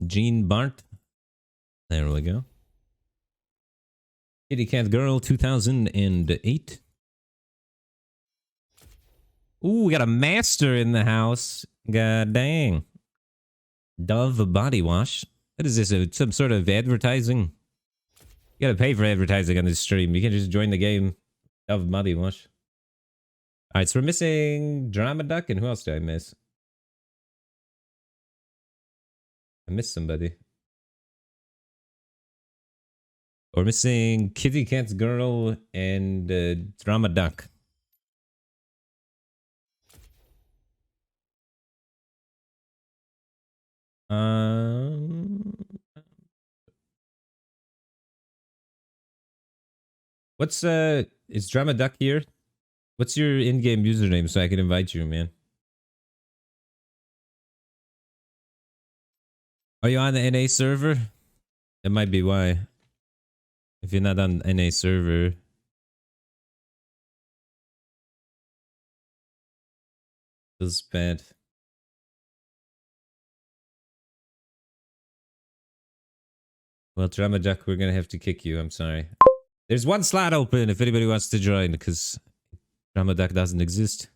Jean Bart. There we go. Kitty Cat Girl 2008. Ooh, we got a master in the house. God dang. Dove Body Wash. What is this? Some sort of advertising? You gotta pay for advertising on this stream. You can't just join the game. Dove Body Wash. Alright, so we're missing Drama Duck, and who else did I miss? I missed somebody. We're missing Kitty Cat's Girl and Drama Duck. What's is Drama Duck here? What's your in-game username so I can invite you, man? Are you on the NA server? That might be why. If you're not on NA server. Feels bad. Well, Drama Duck, we're gonna have to kick you. I'm sorry. There's one slot open if anybody wants to join, because Drama Duck doesn't exist.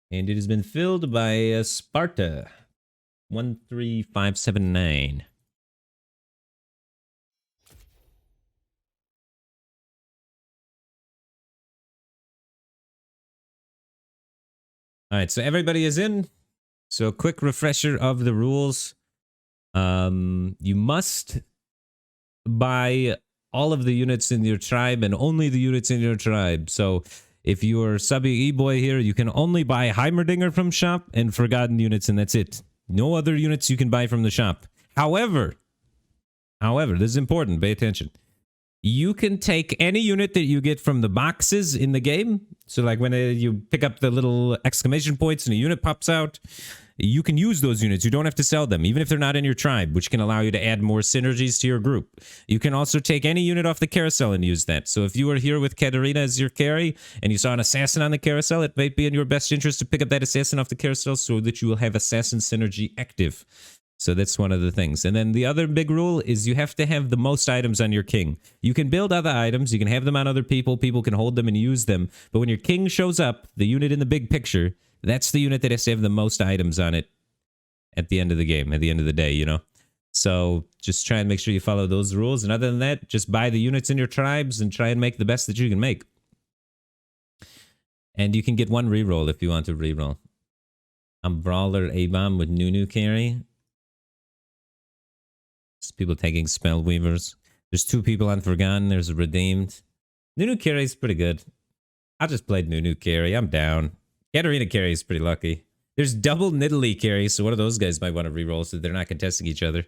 And it has been filled by Sparta 13579. All right, so everybody is in. So a quick refresher of the rules. You must buy all of the units in your tribe and only the units in your tribe. So if you're subby E-boy here, you can only buy Heimerdinger from shop and Forgotten units, and that's it. No other units you can buy from the shop. However, this is important, pay attention. You can take any unit that you get from the boxes in the game. So like when you pick up the little exclamation points and a unit pops out, you can use those units. You don't have to sell them, even if they're not in your tribe, which can allow you to add more synergies to your group. You can also take any unit off the carousel and use that. So if you were here with Katarina as your carry and you saw an assassin on the carousel, it might be in your best interest to pick up that assassin off the carousel so that you will have assassin synergy active. So that's one of the things. And then the other big rule is you have to have the most items on your king. You can build other items. You can have them on other people. People can hold them and use them. But when your king shows up, the unit in the big picture, that's the unit that has to have the most items on it at the end of the game, at the end of the day, you know? So just try and make sure you follow those rules. And other than that, just buy the units in your tribes and try and make the best that you can make. And you can get one reroll if you want to reroll. I'm Brawler A-Bomb with Nunu carry. People taking Spell Weavers. There's 2 people on Forgotten. There's a Redeemed. Nunu carry is pretty good. I just played Nunu carry. I'm down. Katarina carry is pretty lucky. There's double Nidalee carry, so one of those guys might want to reroll so they're not contesting each other.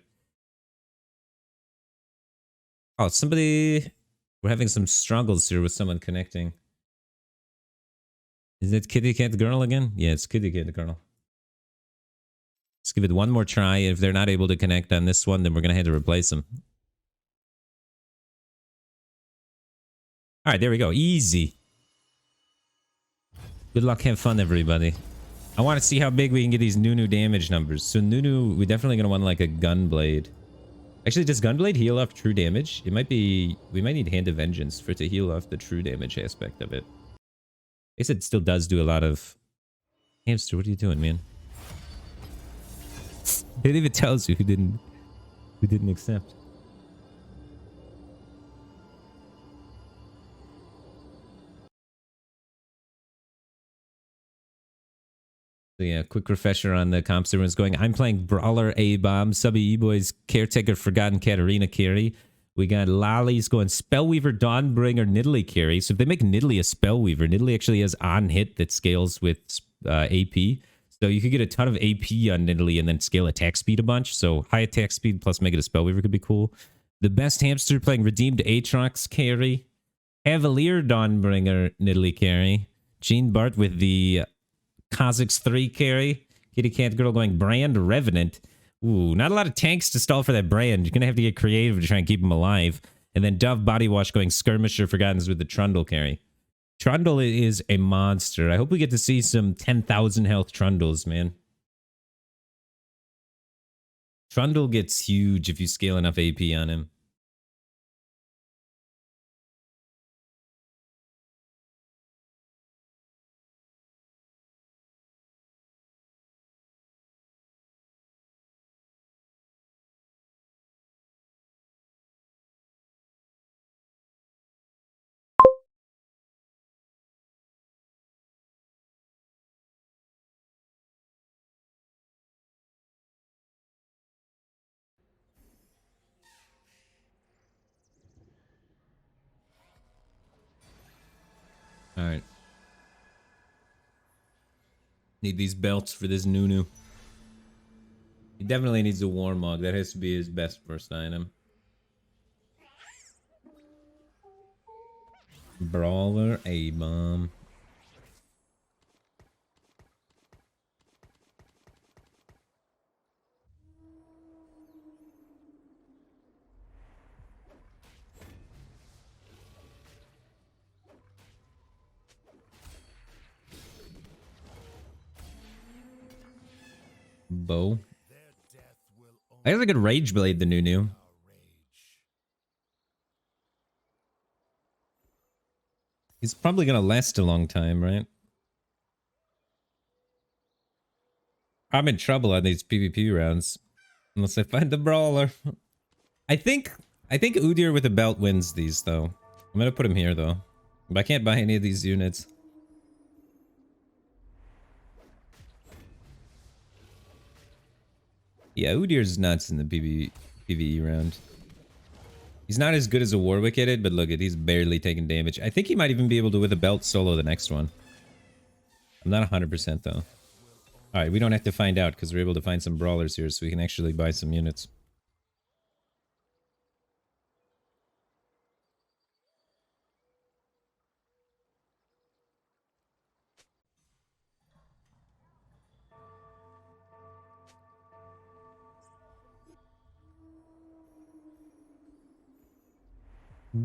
Oh, somebody... We're having some struggles here with someone connecting. Is it Kitty Cat Girl again? Yeah, it's Kitty Cat Girl. Let's give it one more try. If they're not able to connect on this one, then we're going to have to replace them. All right, there we go. Easy. Good luck. Have fun, everybody. I want to see how big we can get these Nunu damage numbers. So Nunu, we're definitely going to want like a Gunblade. Actually, does Gunblade heal off true damage? It might be... We might need Hand of Vengeance for it to heal off the true damage aspect of it. I guess it still does do a lot of... Hamster, what are you doing, man? It even tells you who didn't accept. So yeah, quick refresher on the comps everyone's going. I'm playing Brawler A-Bomb, Subby E-Boys, Caretaker, Forgotten, Katarina carry. We got Lolly's going Spellweaver, Dawnbringer, Nidalee carry. So if they make Nidalee a Spellweaver, Nidalee actually has on hit that scales with AP. So you could get a ton of AP on Nidalee and then scale attack speed a bunch. So high attack speed plus make it a Spellweaver could be cool. The best hamster playing Redeemed Aatrox carry. Cavalier Dawnbringer Nidalee carry. Gene Bart with the Kha'Zix 3 carry. Kitty Cat Girl going Brand Revenant. Ooh, not a lot of tanks to stall for that Brand. You're going to have to get creative to try and keep them alive. And then Dove Body Wash going Skirmisher Forgottens with the Trundle carry. Trundle is a monster. I hope we get to see some 10,000 health Trundles, man. Trundle gets huge if you scale enough AP on him. All right. Need these belts for this Nunu. He definitely needs a Warmog. That has to be his best first item. Brawler A-Bomb. bow. I guess I could Rage Blade the new. He's probably gonna last a long time, right? I'm in trouble on these PvP rounds. Unless I find the brawler. I think Udyr with a belt wins these though. I'm gonna put him here though. But I can't buy any of these units. Yeah, Udyr's nuts in the PvE round. He's not as good as a Warwick at it, but look at, he's barely taking damage. I think he might even be able to with a belt solo the next one. I'm not 100% though. Alright, we don't have to find out because we're able to find some brawlers here so we can actually buy some units.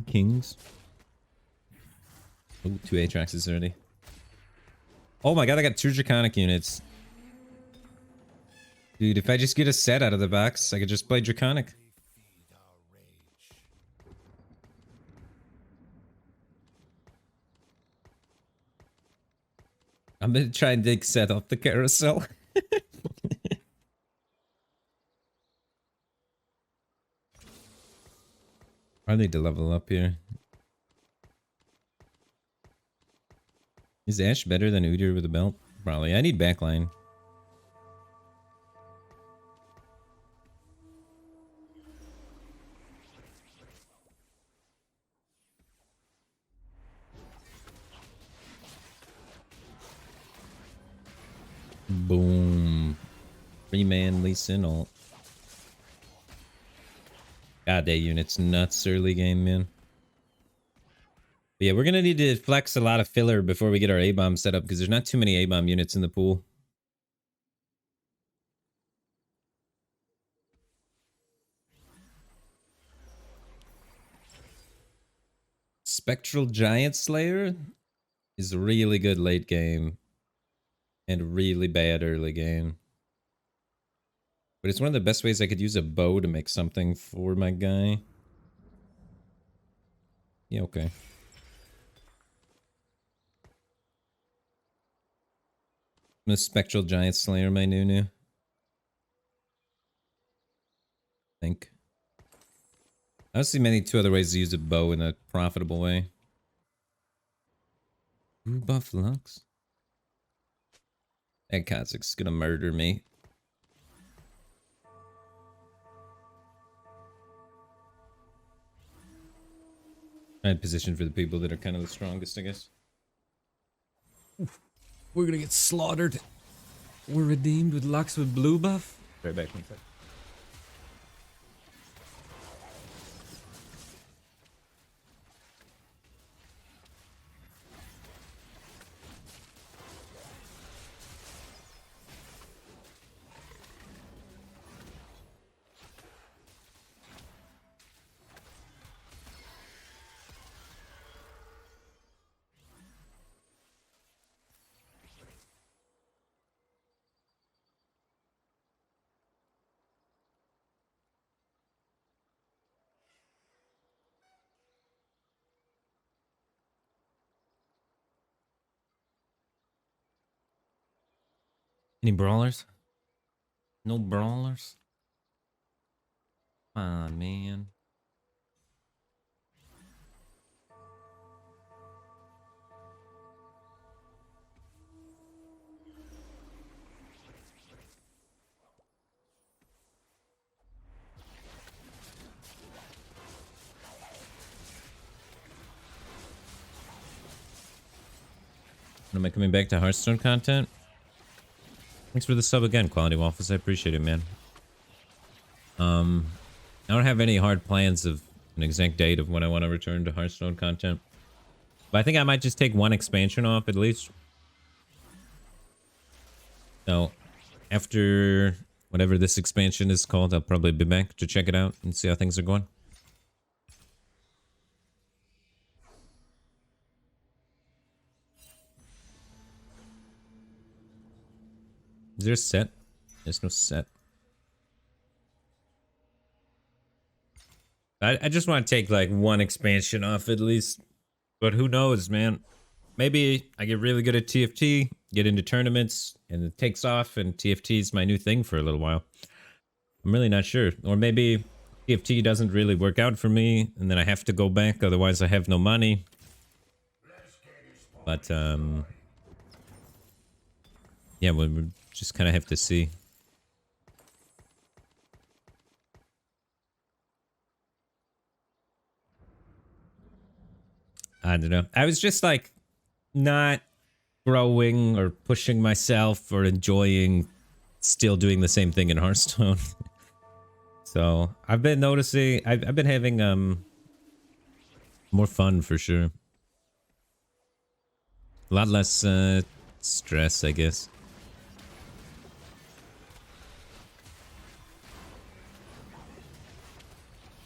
Kings. Oh, 2 Aatroxes already. Oh my god, I got 2 Draconic units. Dude, if I just get a set out of the box, I could just play Draconic. I'm gonna try and dig set off the carousel. I need to level up here. Is Ashe better than Udyr with a belt? Probably. I need backline. Boom. 3-man Lee Sin ult. God, that unit's nuts early game, man. But yeah, we're gonna need to flex a lot of filler before we get our A-bomb set up because there's not too many A-bomb units in the pool. Spectral Giant Slayer is really good late game and really bad early game. But it's one of the best ways I could use a bow to make something for my guy. Yeah, okay. I'm a Spectral Giant Slayer, my new. I think. I don't see many 2 other ways to use a bow in a profitable way. Ooh, buff Lux. That Kha'Zix's gonna murder me. I had position for the people that are kind of the strongest, I guess. We're gonna get slaughtered. We're redeemed with Lux with blue buff. Right back, one sec. Any brawlers? No brawlers? Come on, man. Am I coming back to Hearthstone content? Thanks for the sub again, Quality Waffles. I appreciate it, man. I don't have any hard plans of an exact date of when I want to return to Hearthstone content. But I think I might just take one expansion off at least. So, after whatever this expansion is called, I'll probably be back to check it out and see how things are going. Is there a set? There's no set. I just want to take like one expansion off at least. But who knows, man? Maybe I get really good at TFT, get into tournaments, and it takes off, and TFT is my new thing for a little while. I'm really not sure. Or maybe TFT doesn't really work out for me, and then I have to go back, otherwise I have no money. But, yeah, we just kind of have to see. I don't know. I was just like not growing or pushing myself or enjoying still doing the same thing in Hearthstone. So I've been noticing, I've been having more fun for sure. A lot less stress, I guess.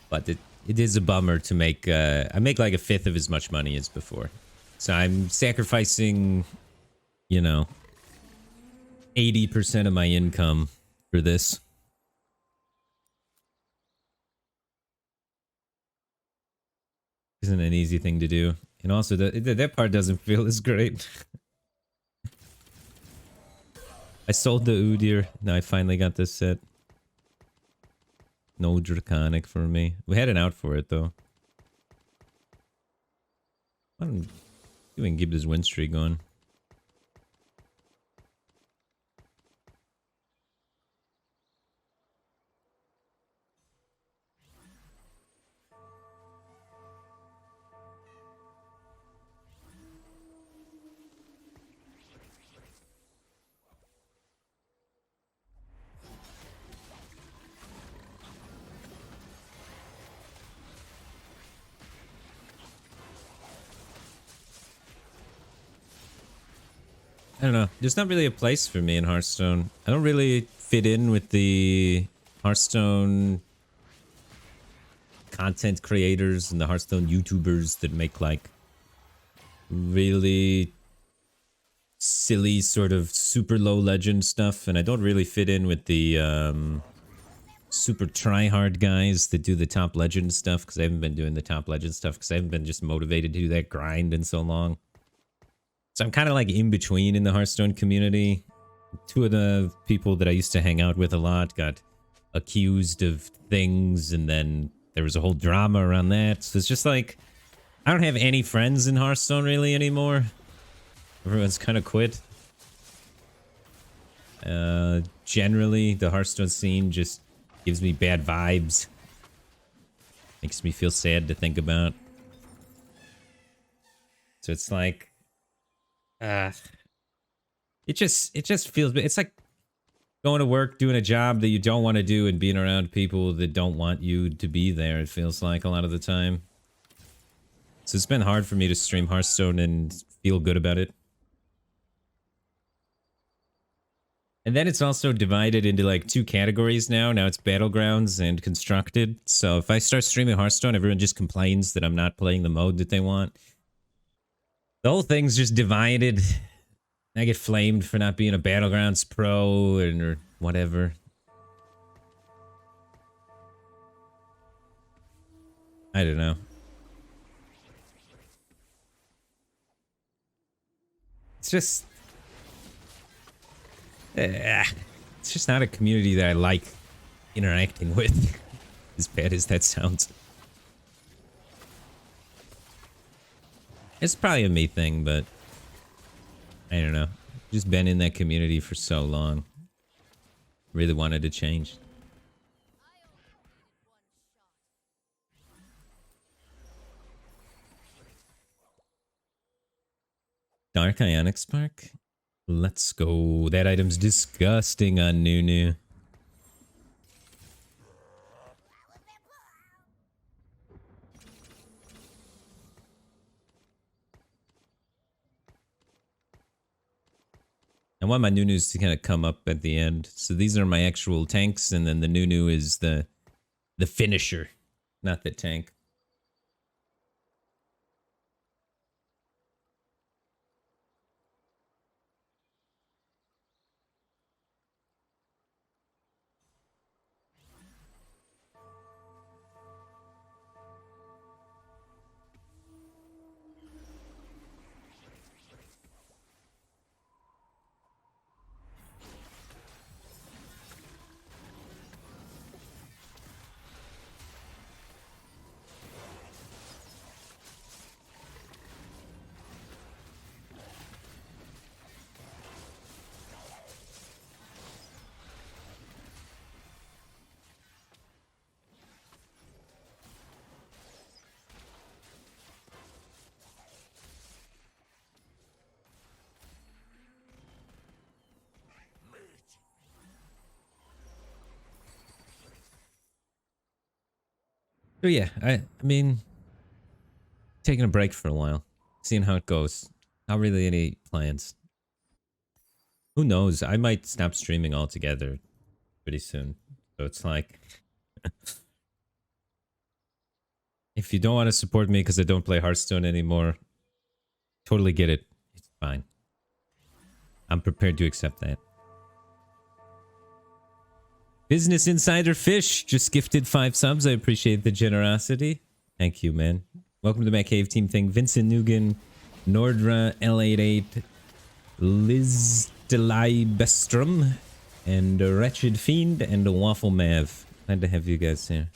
But it is a bummer to make, I make like a fifth of as much money as before. So I'm sacrificing, you know, 80% of my income for this. Isn't an easy thing to do. And also that part doesn't feel as great. I sold the Udyr. Now I finally got this set. No Draconic for me. We had an out for it though. I don't even keep this win streak going. I don't know. There's not really a place for me in Hearthstone. I don't really fit in with the Hearthstone content creators and the Hearthstone YouTubers that make like really silly sort of super low legend stuff, and I don't really fit in with the super try-hard guys that do the top legend stuff, because I haven't been doing the top legend stuff because I haven't been just motivated to do that grind in so long. So I'm kind of like in between in the Hearthstone community. Two of the people that I used to hang out with a lot got accused of things, and then there was a whole drama around that. So it's just like, I don't have any friends in Hearthstone really anymore. Everyone's kind of quit. Generally, the Hearthstone scene just gives me bad vibes. Makes me feel sad to think about. So it's like, it just feels, it's like going to work, doing a job that you don't want to do, and being around people that don't want you to be there. It feels like a lot of the time. So it's been hard for me to stream Hearthstone and feel good about it. And then it's also divided into like two categories now. Now it's Battlegrounds and Constructed. So if I start streaming Hearthstone, everyone just complains that I'm not playing the mode that they want. The whole thing's just divided. I get flamed for not being a Battlegrounds pro or whatever. I don't know. It's just... it's just not a community that I like interacting with. As bad as that sounds. It's probably a me thing, but I don't know. Just been in that community for so long. Really wanted to change. Dark Ionic Spark? Let's go. That item's disgusting on Nunu. I want my Nunus to kind of come up at the end. So these are my actual tanks, and then the Nunu is the finisher, not the tank. So yeah, I mean, taking a break for a while, seeing how it goes. Not really any plans. Who knows? I might stop streaming altogether pretty soon. So it's like, if you don't want to support me because I don't play Hearthstone anymore, totally get it. It's fine. I'm prepared to accept that. Business Insider Fish just gifted 5 subs. I appreciate the generosity. Thank you, man. Welcome to my cave team thing. Vincent Nugan, Nordra, L88, Liz Delay Bestrom, and a Wretched Fiend, and a Waffle Mav. Glad to have you guys here.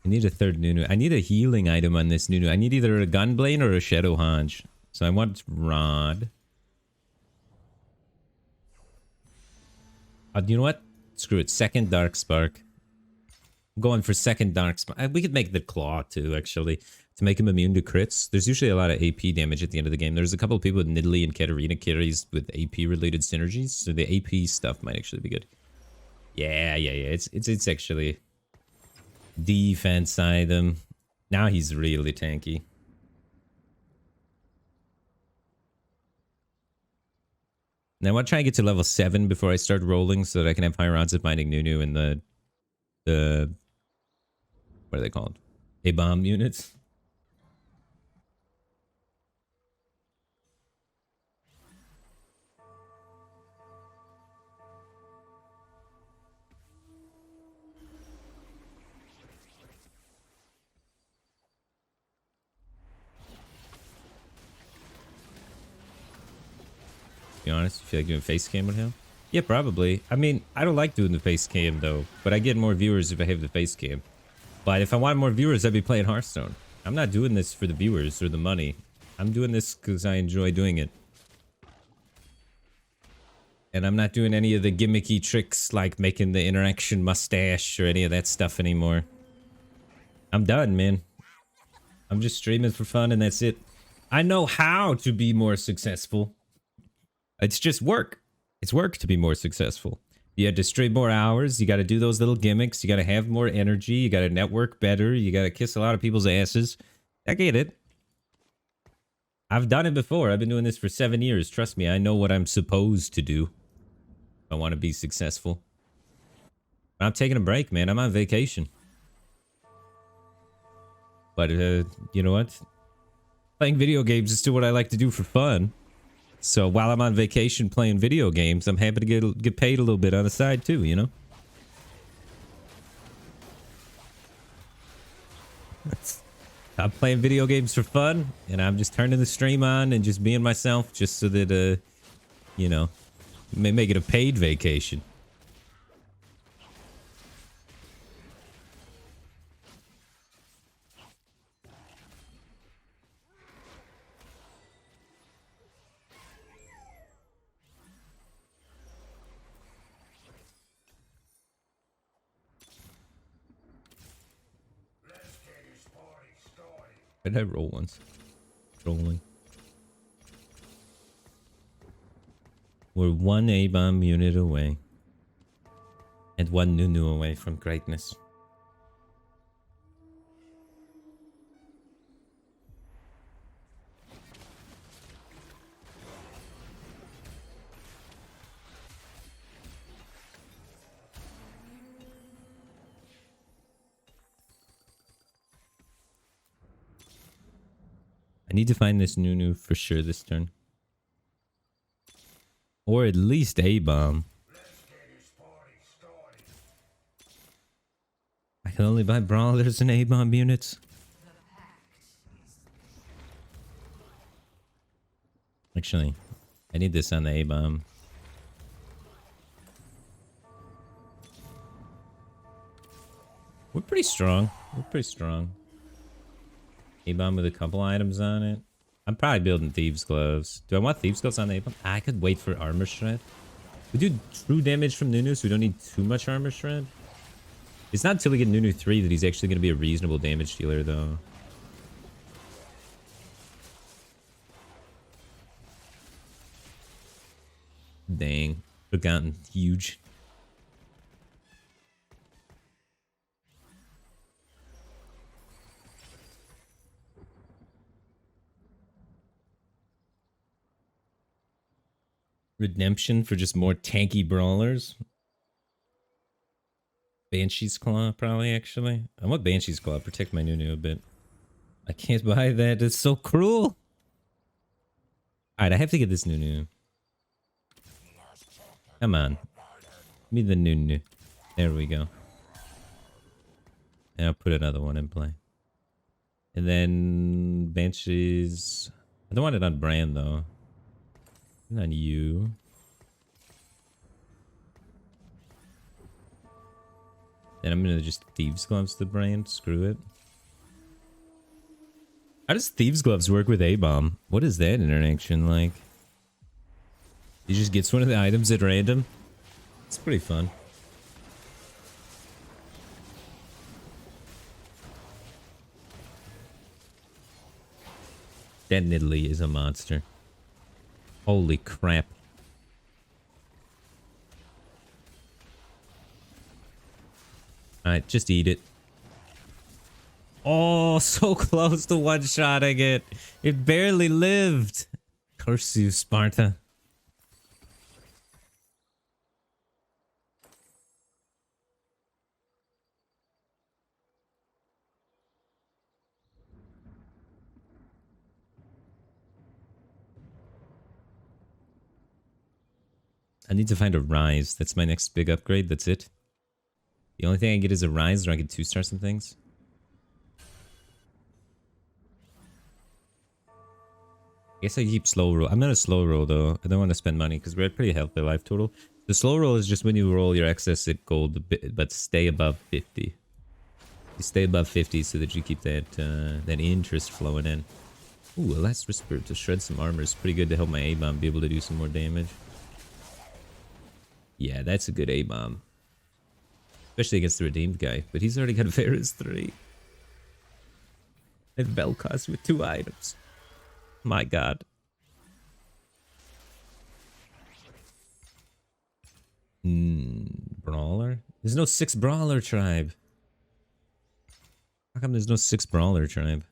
I need a third Nunu. I need a healing item on this Nunu. I need either a Gunblade or a Shadow Hodge. So I want Rod. You know what? Screw it. Second Dark Spark. I'm going for second Dark Spark. We could make the Claw too, actually. To make him immune to crits. There's usually a lot of AP damage at the end of the game. There's a couple of people with Nidalee and Katarina carries with AP related synergies. So the AP stuff might actually be good. Yeah. It's actually... defense item. Now he's really tanky. Now I want to try and get to level 7 before I start rolling so that I can have higher odds of finding Nunu in the what are they called? A-bomb units. Be honest, you feel like doing face cam with him? Yeah, probably. I mean, I don't like doing the face cam though, but I get more viewers if I have the face cam. But if I want more viewers, I'd be playing Hearthstone. I'm not doing this for the viewers or the money. I'm doing this because I enjoy doing it. And I'm not doing any of the gimmicky tricks like making the interaction mustache or any of that stuff anymore. I'm done, man. I'm just streaming for fun and that's it. I know how to be more successful. It's just work. It's work to be more successful. You have to stream more hours. You got to do those little gimmicks. You got to have more energy. You got to network better. You got to kiss a lot of people's asses. I get it. I've done it before. I've been doing this for 7 years. Trust me, I know what I'm supposed to do. If I want to be successful. I'm taking a break, man. I'm on vacation. But, you know what? Playing video games is still what I like to do for fun. So while I'm on vacation playing video games, I'm happy to get paid a little bit on the side too, you know? I'm playing video games for fun, and I'm just turning the stream on and just being myself just so that, you know, make it a paid vacation. Did I roll once? Rolling. We're one A-bomb unit away. And one Nunu away from greatness. I need to find this Nunu for sure this turn. Or at least A-bomb. I can only buy brawlers and A-bomb units. Actually, I need this on the A-bomb. We're pretty strong. We're pretty strong. A-bomb with a couple items on it. I'm probably building Thieves Gloves. Do I want Thieves Gloves on Abram? I could wait for Armor Shred. We do true damage from Nunu, so we don't need too much Armor Shred. It's not until we get Nunu 3 that he's actually going to be a reasonable damage dealer, though. Dang. Forgotten. Huge. Redemption for just more tanky brawlers. Banshee's Claw, probably, actually. I want Banshee's Claw. Protect my Nunu a bit. I can't buy that. It's so cruel. Alright, I have to get this Nunu. Come on. Give me the Nunu. There we go. And I'll put another one in play. And then Banshees. I don't want it on brand, though. On you. Then I'm gonna just Thieves Gloves the brand. Screw it. How does Thieves Gloves work with A-Bomb? What is that interaction like? He just gets one of the items at random? It's pretty fun. That Nidalee is a monster. Holy crap. Alright, just eat it. Oh, so close to one-shotting it. It barely lived. Curse you, Sparta. I need to find a Rise. That's my next big upgrade. That's it. The only thing I get is a Rise, or I get 2-star some things. I guess I keep slow roll. I'm not a slow roll though. I don't want to spend money because we're at pretty healthy life total. The slow roll is just when you roll your excess at gold, but stay above 50. You stay above 50 so that you keep that that interest flowing in. Ooh, a Last Whisper to shred some armor is pretty good to help my A-Bomb be able to do some more damage. Yeah, that's a good A-Bomb. Especially against the redeemed guy. But he's already got Varus 3. And Vel'Koz with 2 items. My god. Brawler? There's no 6 Brawler tribe. How come there's no 6 Brawler tribe?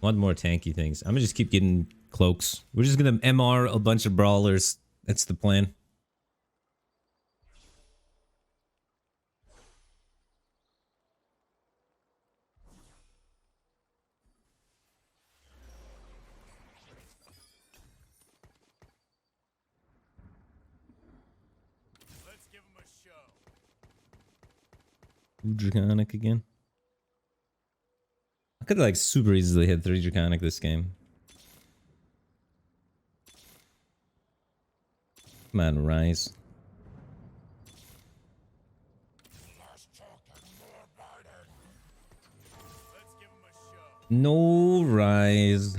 One more tanky things. I'm gonna just keep getting cloaks. We're just gonna MR a bunch of brawlers. That's the plan. Let's give him a show. Ooh, Draconic again. I could like super easily hit 3 Draconic this game. Come on, Rise. No Rise.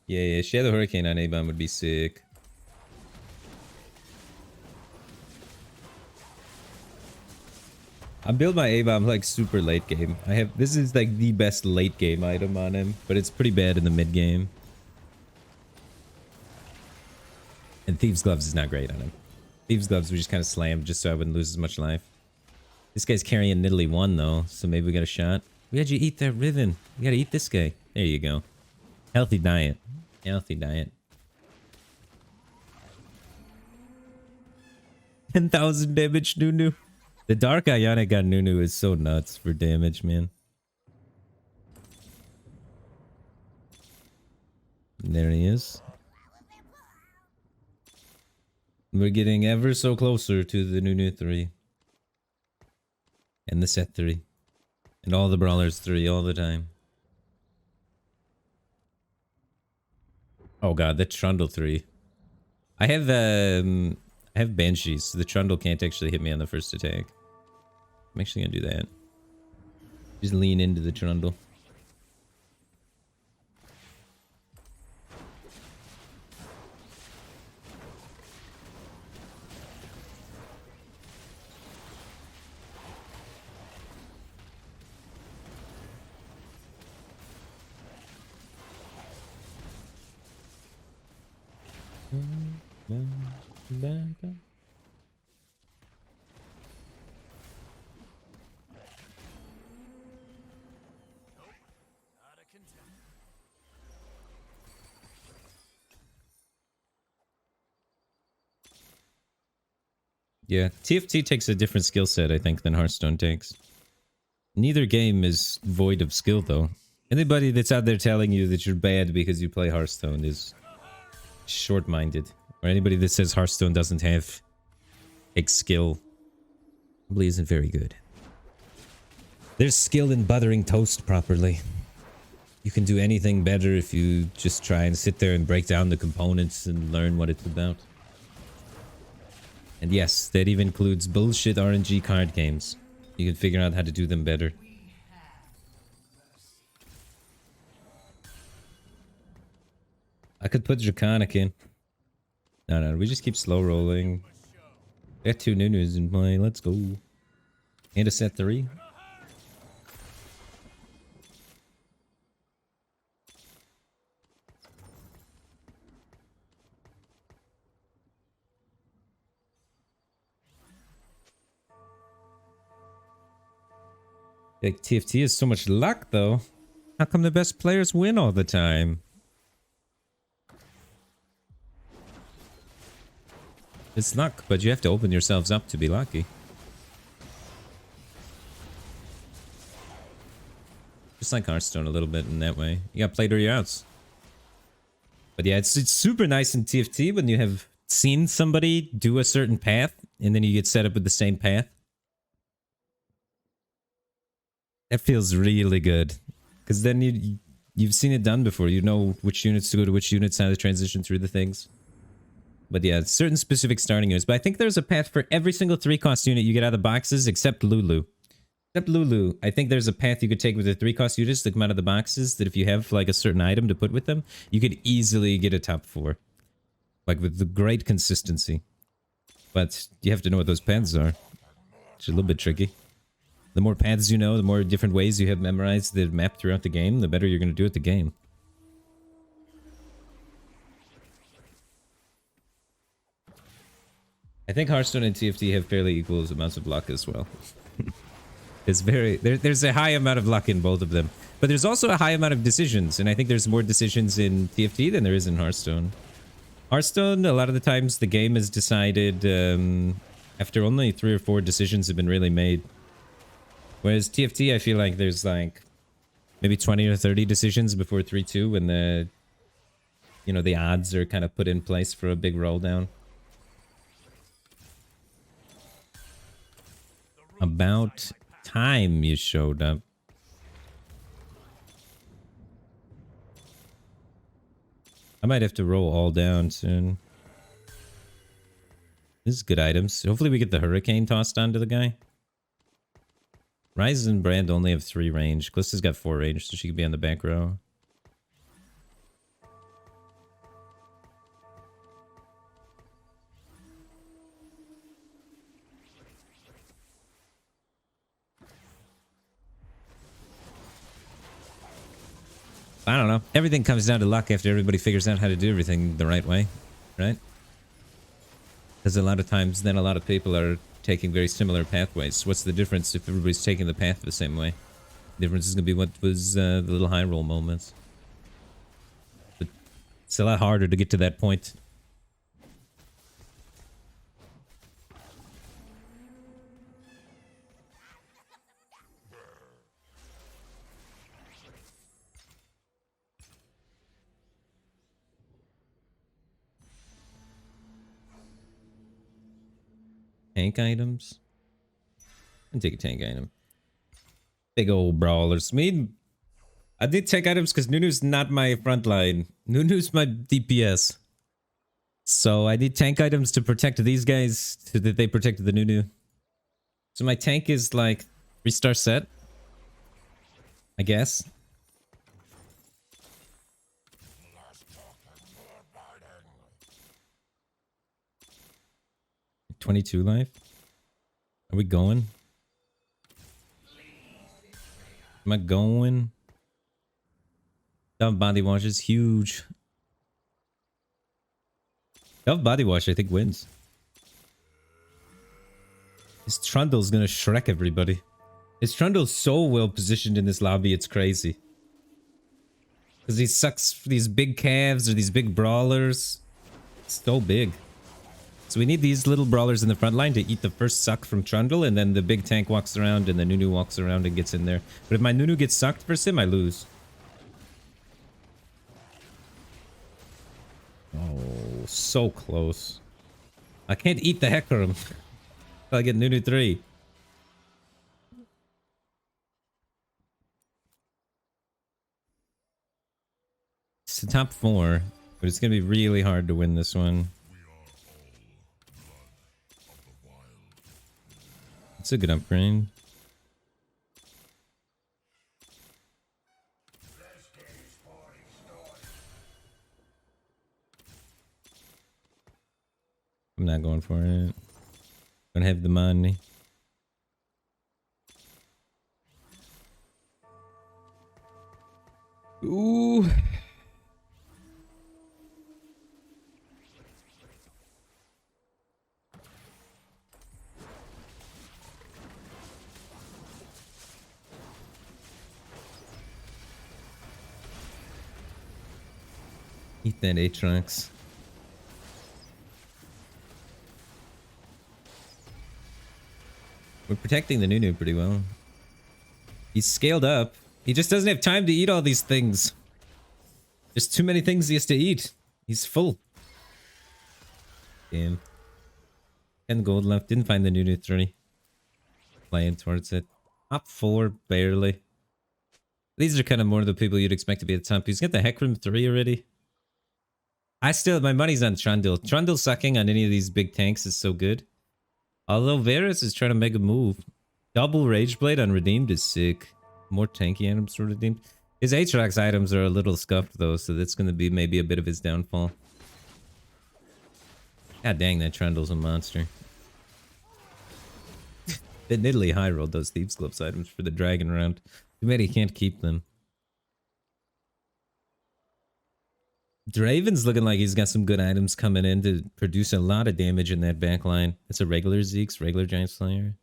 Yeah, Shadow Hurricane on A-Bomb would be sick. I build my A-Bomb like super late game. This is like the best late game item on him, but it's pretty bad in the mid game. And Thieves Gloves is not great on him. Thieves Gloves we just kind of slammed just so I wouldn't lose as much life. This guy's carrying Nidalee 1 though, so maybe we got a shot. We had you eat that Riven. You gotta eat this guy. There you go. Healthy diet. Healthy diet. 10,000 damage, Nunu. The Dark Ionic on Nunu is so nuts for damage, man. There he is. We're getting ever so closer to the Nunu 3. And the set 3. And all the Brawlers 3 all the time. Oh god, that Trundle 3. I have Banshees, so the Trundle can't actually hit me on the first attack. I'm actually gonna do that. Just lean into the Trundle. Yeah, TFT takes a different skill set, I think, than Hearthstone takes. Neither game is void of skill, though. Anybody that's out there telling you that you're bad because you play Hearthstone is short-minded. Or anybody that says Hearthstone doesn't have skill probably isn't very good. There's skill in buttering toast properly. You can do anything better if you just try and sit there and break down the components and learn what it's about. And yes, that even includes bullshit RNG card games. You can figure out how to do them better. I could put Draconic in. No, we just keep slow rolling. Got 2 Nunus in play, let's go. And a set 3. Like, TFT is so much luck, though. How come the best players win all the time? It's luck, but you have to open yourselves up to be lucky. Just like Hearthstone a little bit in that way. You got played or you're out. But yeah, it's super nice in TFT when you have seen somebody do a certain path, and then you get set up with the same path. That feels really good, because then you've seen it done before. You know which units to go to which units, how to transition through the things. But yeah, certain specific starting units. But I think there's a path for every single 3-cost unit you get out of the boxes, except Lulu. Except Lulu, I think there's a path you could take with the 3-cost units that come out of the boxes, that if you have like a certain item to put with them, you could easily get a top 4. Like with the great consistency. But you have to know what those paths are. It's a little bit tricky. The more paths you know, the more different ways you have memorized the map throughout the game, the better you're going to do at the game. I think Hearthstone and TFT have fairly equal amounts of luck as well. It's there's a high amount of luck in both of them. But there's also a high amount of decisions, and I think there's more decisions in TFT than there is in Hearthstone. Hearthstone, a lot of the times the game is decided after only 3 or 4 decisions have been really made. Whereas TFT, I feel like there's like maybe 20 or 30 decisions before 3-2 when the, you know, the odds are kind of put in place for a big roll down. About time you showed up. I might have to roll all down soon. This is good items. Hopefully we get the Hurricane tossed onto the guy. Ryze and Brand only have 3 range. Callista's got 4 range, so she could be on the back row. I don't know. Everything comes down to luck after everybody figures out how to do everything the right way, right? Because a lot of times then a lot of people are taking very similar pathways. What's the difference if everybody's taking the path the same way? The difference is going to be what was the little high roll moments. But it's a lot harder to get to that point. Tank items? I can take a tank item. Big old brawlers. I did tank items because Nunu's not my frontline. Nunu's my DPS. So I need tank items to protect these guys so that they protect the Nunu. So my tank is like 3-star set, I guess. 22 life. Are we going? Am I going? Dove body wash is huge. Dove body wash, I think, wins. His Trundle's gonna Shrek everybody. His Trundle's so well positioned in this lobby, it's crazy. Because he sucks these big calves or these big brawlers. It's so big. So we need these little brawlers in the front line to eat the first suck from Trundle, and then the big tank walks around and the Nunu walks around and gets in there. But if my Nunu gets sucked for Sim, I lose. Oh, so close. I can't eat the Hecarim. I get Nunu 3. It's the top 4, but it's going to be really hard to win this one. It's a good upgrade. I'm not going for it. Don't have the money. Ooh. Eat that Aatrox. We're protecting the Nunu pretty well. He's scaled up. He just doesn't have time to eat all these things. There's too many things he has to eat. He's full. Damn. 10 gold left. Didn't find the Nunu 3. Playing towards it. Top 4, barely. These are kind of more the people you'd expect to be at the top. He's got the Hecarim 3 already. My money's on Trundle. Trundle sucking on any of these big tanks is so good. Although Varus is trying to make a move. Double Rage Blade on Redeemed is sick. More tanky items for Redeemed. His Aatrox items are a little scuffed though, so that's going to be maybe a bit of his downfall. God dang, that Trundle's a monster. Admittedly, high rolled those Thieves' Gloves items for the Dragon round. Too bad he can't keep them. Draven's looking like he's got some good items coming in to produce a lot of damage in that backline. It's a regular Zeke's, regular Giant Slayer.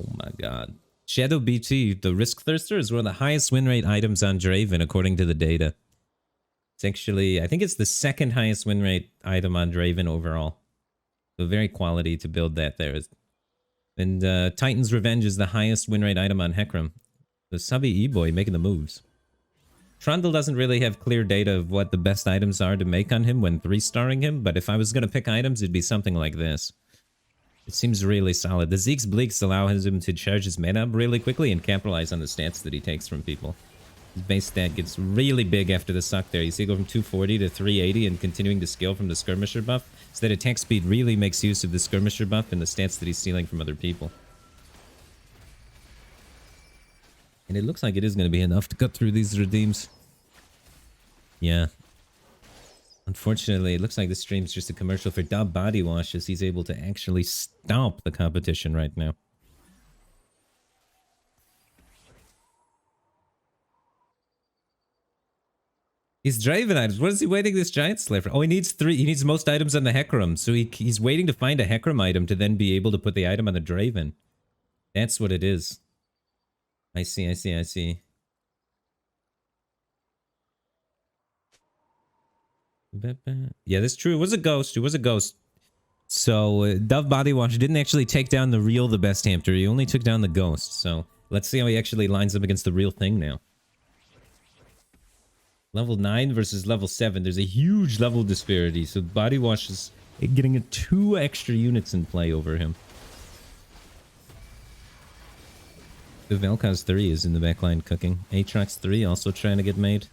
Oh my god. Shadow BT, the Risk Thirster, is one of the highest win rate items on Draven according to the data. It's actually, I think it's the second highest win rate item on Draven overall. So very quality to build that there. And Titan's Revenge is the highest win rate item on Hecarim. The Subby E-Boy making the moves. Trundle doesn't really have clear data of what the best items are to make on him when 3-starring him, but if I was going to pick items, it'd be something like this. It seems really solid. The Zeke's Bleaks allow him to charge his mana up really quickly and capitalize on the stats that he takes from people. His base stat gets really big after the suck there. You see it go from 240 to 380 and continuing to scale from the Skirmisher buff, so that attack speed really makes use of the Skirmisher buff and the stats that he's stealing from other people. And it looks like it is going to be enough to cut through these redeems. Yeah. Unfortunately, it looks like this stream's just a commercial for Dub Body Wash, as he's able to actually stomp the competition right now. He's Draven items. What is he waiting this Giant Slayer for? Oh, he needs 3. He needs most items on the Hecarim, so he's waiting to find a Hecarim item to then be able to put the item on the Draven. That's what it is. I see. Yeah, that's true. It was a ghost. So, Dove Body Wash didn't actually take down the best hamster. He only took down the ghost. So, let's see how he actually lines up against the real thing now. Level 9 versus level 7. There's a huge level disparity. So, Body Wash is getting 2 extra units in play over him. The Vel'Koz 3 is in the backline cooking. Aatrox 3 also trying to get made.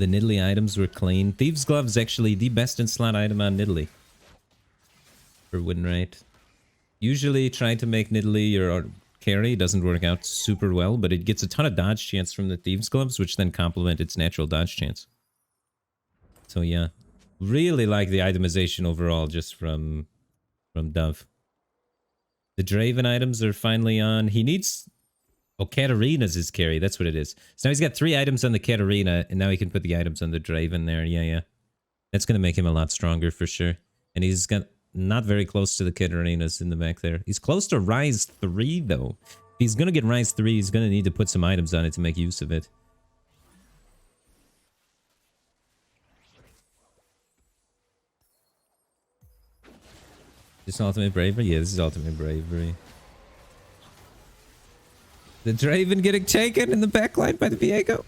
The Nidalee items were clean. Thieves' Glove's actually the best in slot item on Nidalee for win rate. Usually trying to make Nidalee your carry doesn't work out super well, but it gets a ton of dodge chance from the Thieves' Gloves, which then complement its natural dodge chance. So yeah, really like the itemization overall just from Dove. The Draven items are finally on. He needs... Oh, Katarina's his carry. That's what it is. So now he's got 3 items on the Katarina, and now he can put the items on the Draven there. Yeah. That's going to make him a lot stronger for sure. And he's got not very close to the Katarinas in the back there. He's close to Rise 3, though. If he's going to get Rise 3, he's going to need to put some items on it to make use of it. This Ultimate Bravery? Yeah, this is Ultimate Bravery. The Draven getting taken in the backline by the Viego.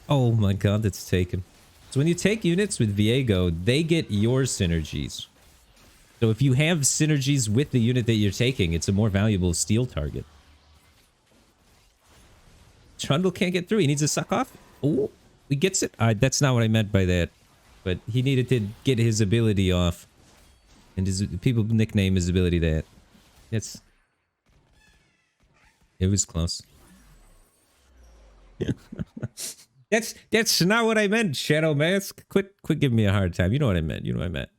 Oh my god, that's taken. So when you take units with Viego, they get your synergies. So if you have synergies with the unit that you're taking, it's a more valuable steal target. Trundle can't get through. He needs to suck off. Oh, he gets it. That's not what I meant by that. But he needed to get his ability off. And people nickname his ability that. It was close. That's not what I meant, Shadow Mask. Quit giving me a hard time. You know what I meant. You know what I meant.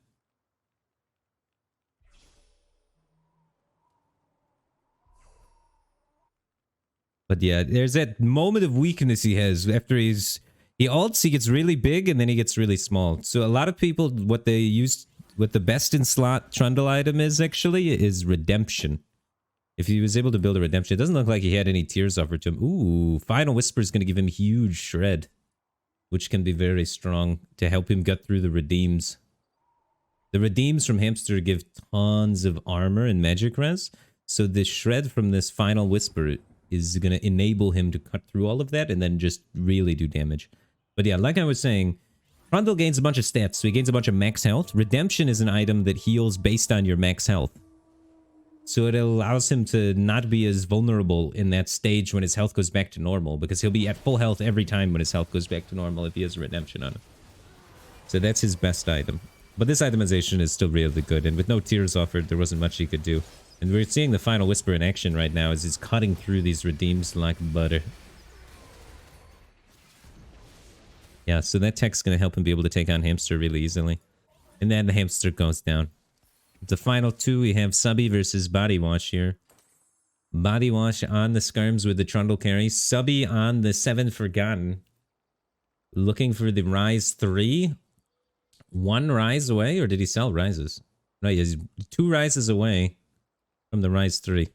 But yeah, there's that moment of weakness he has after he ults, he gets really big and then he gets really small. So a lot of people, what the best in slot Trundle item is Redemption. If he was able to build a Redemption, it doesn't look like he had any tears offered to him. Ooh, Final Whisper is going to give him huge shred, which can be very strong to help him get through the redeems. The redeems from Hamster give tons of armor and magic res, so the shred from this Final Whisper is going to enable him to cut through all of that and then just really do damage. But yeah, like I was saying, Trundle gains a bunch of stats, so he gains a bunch of max health. Redemption is an item that heals based on your max health. So it allows him to not be as vulnerable in that stage when his health goes back to normal, because he'll be at full health every time when his health goes back to normal if he has a Redemption on him. So that's his best item. But this itemization is still really good, and with no tears offered, there wasn't much he could do. And we're seeing the Final Whisper in action right now as he's cutting through these redeems like butter. Yeah, so that tech's going to help him be able to take on Hamster really easily. And then the Hamster goes down. The final 2, we have Subby versus Body Wash here. Body Wash on the Skirms with the Trundle carry. Subby on the 7 Forgotten. Looking for the Rise 3. 1 Rise away, or did he sell Rises? Right, he's 2 Rises away from the Rise 3.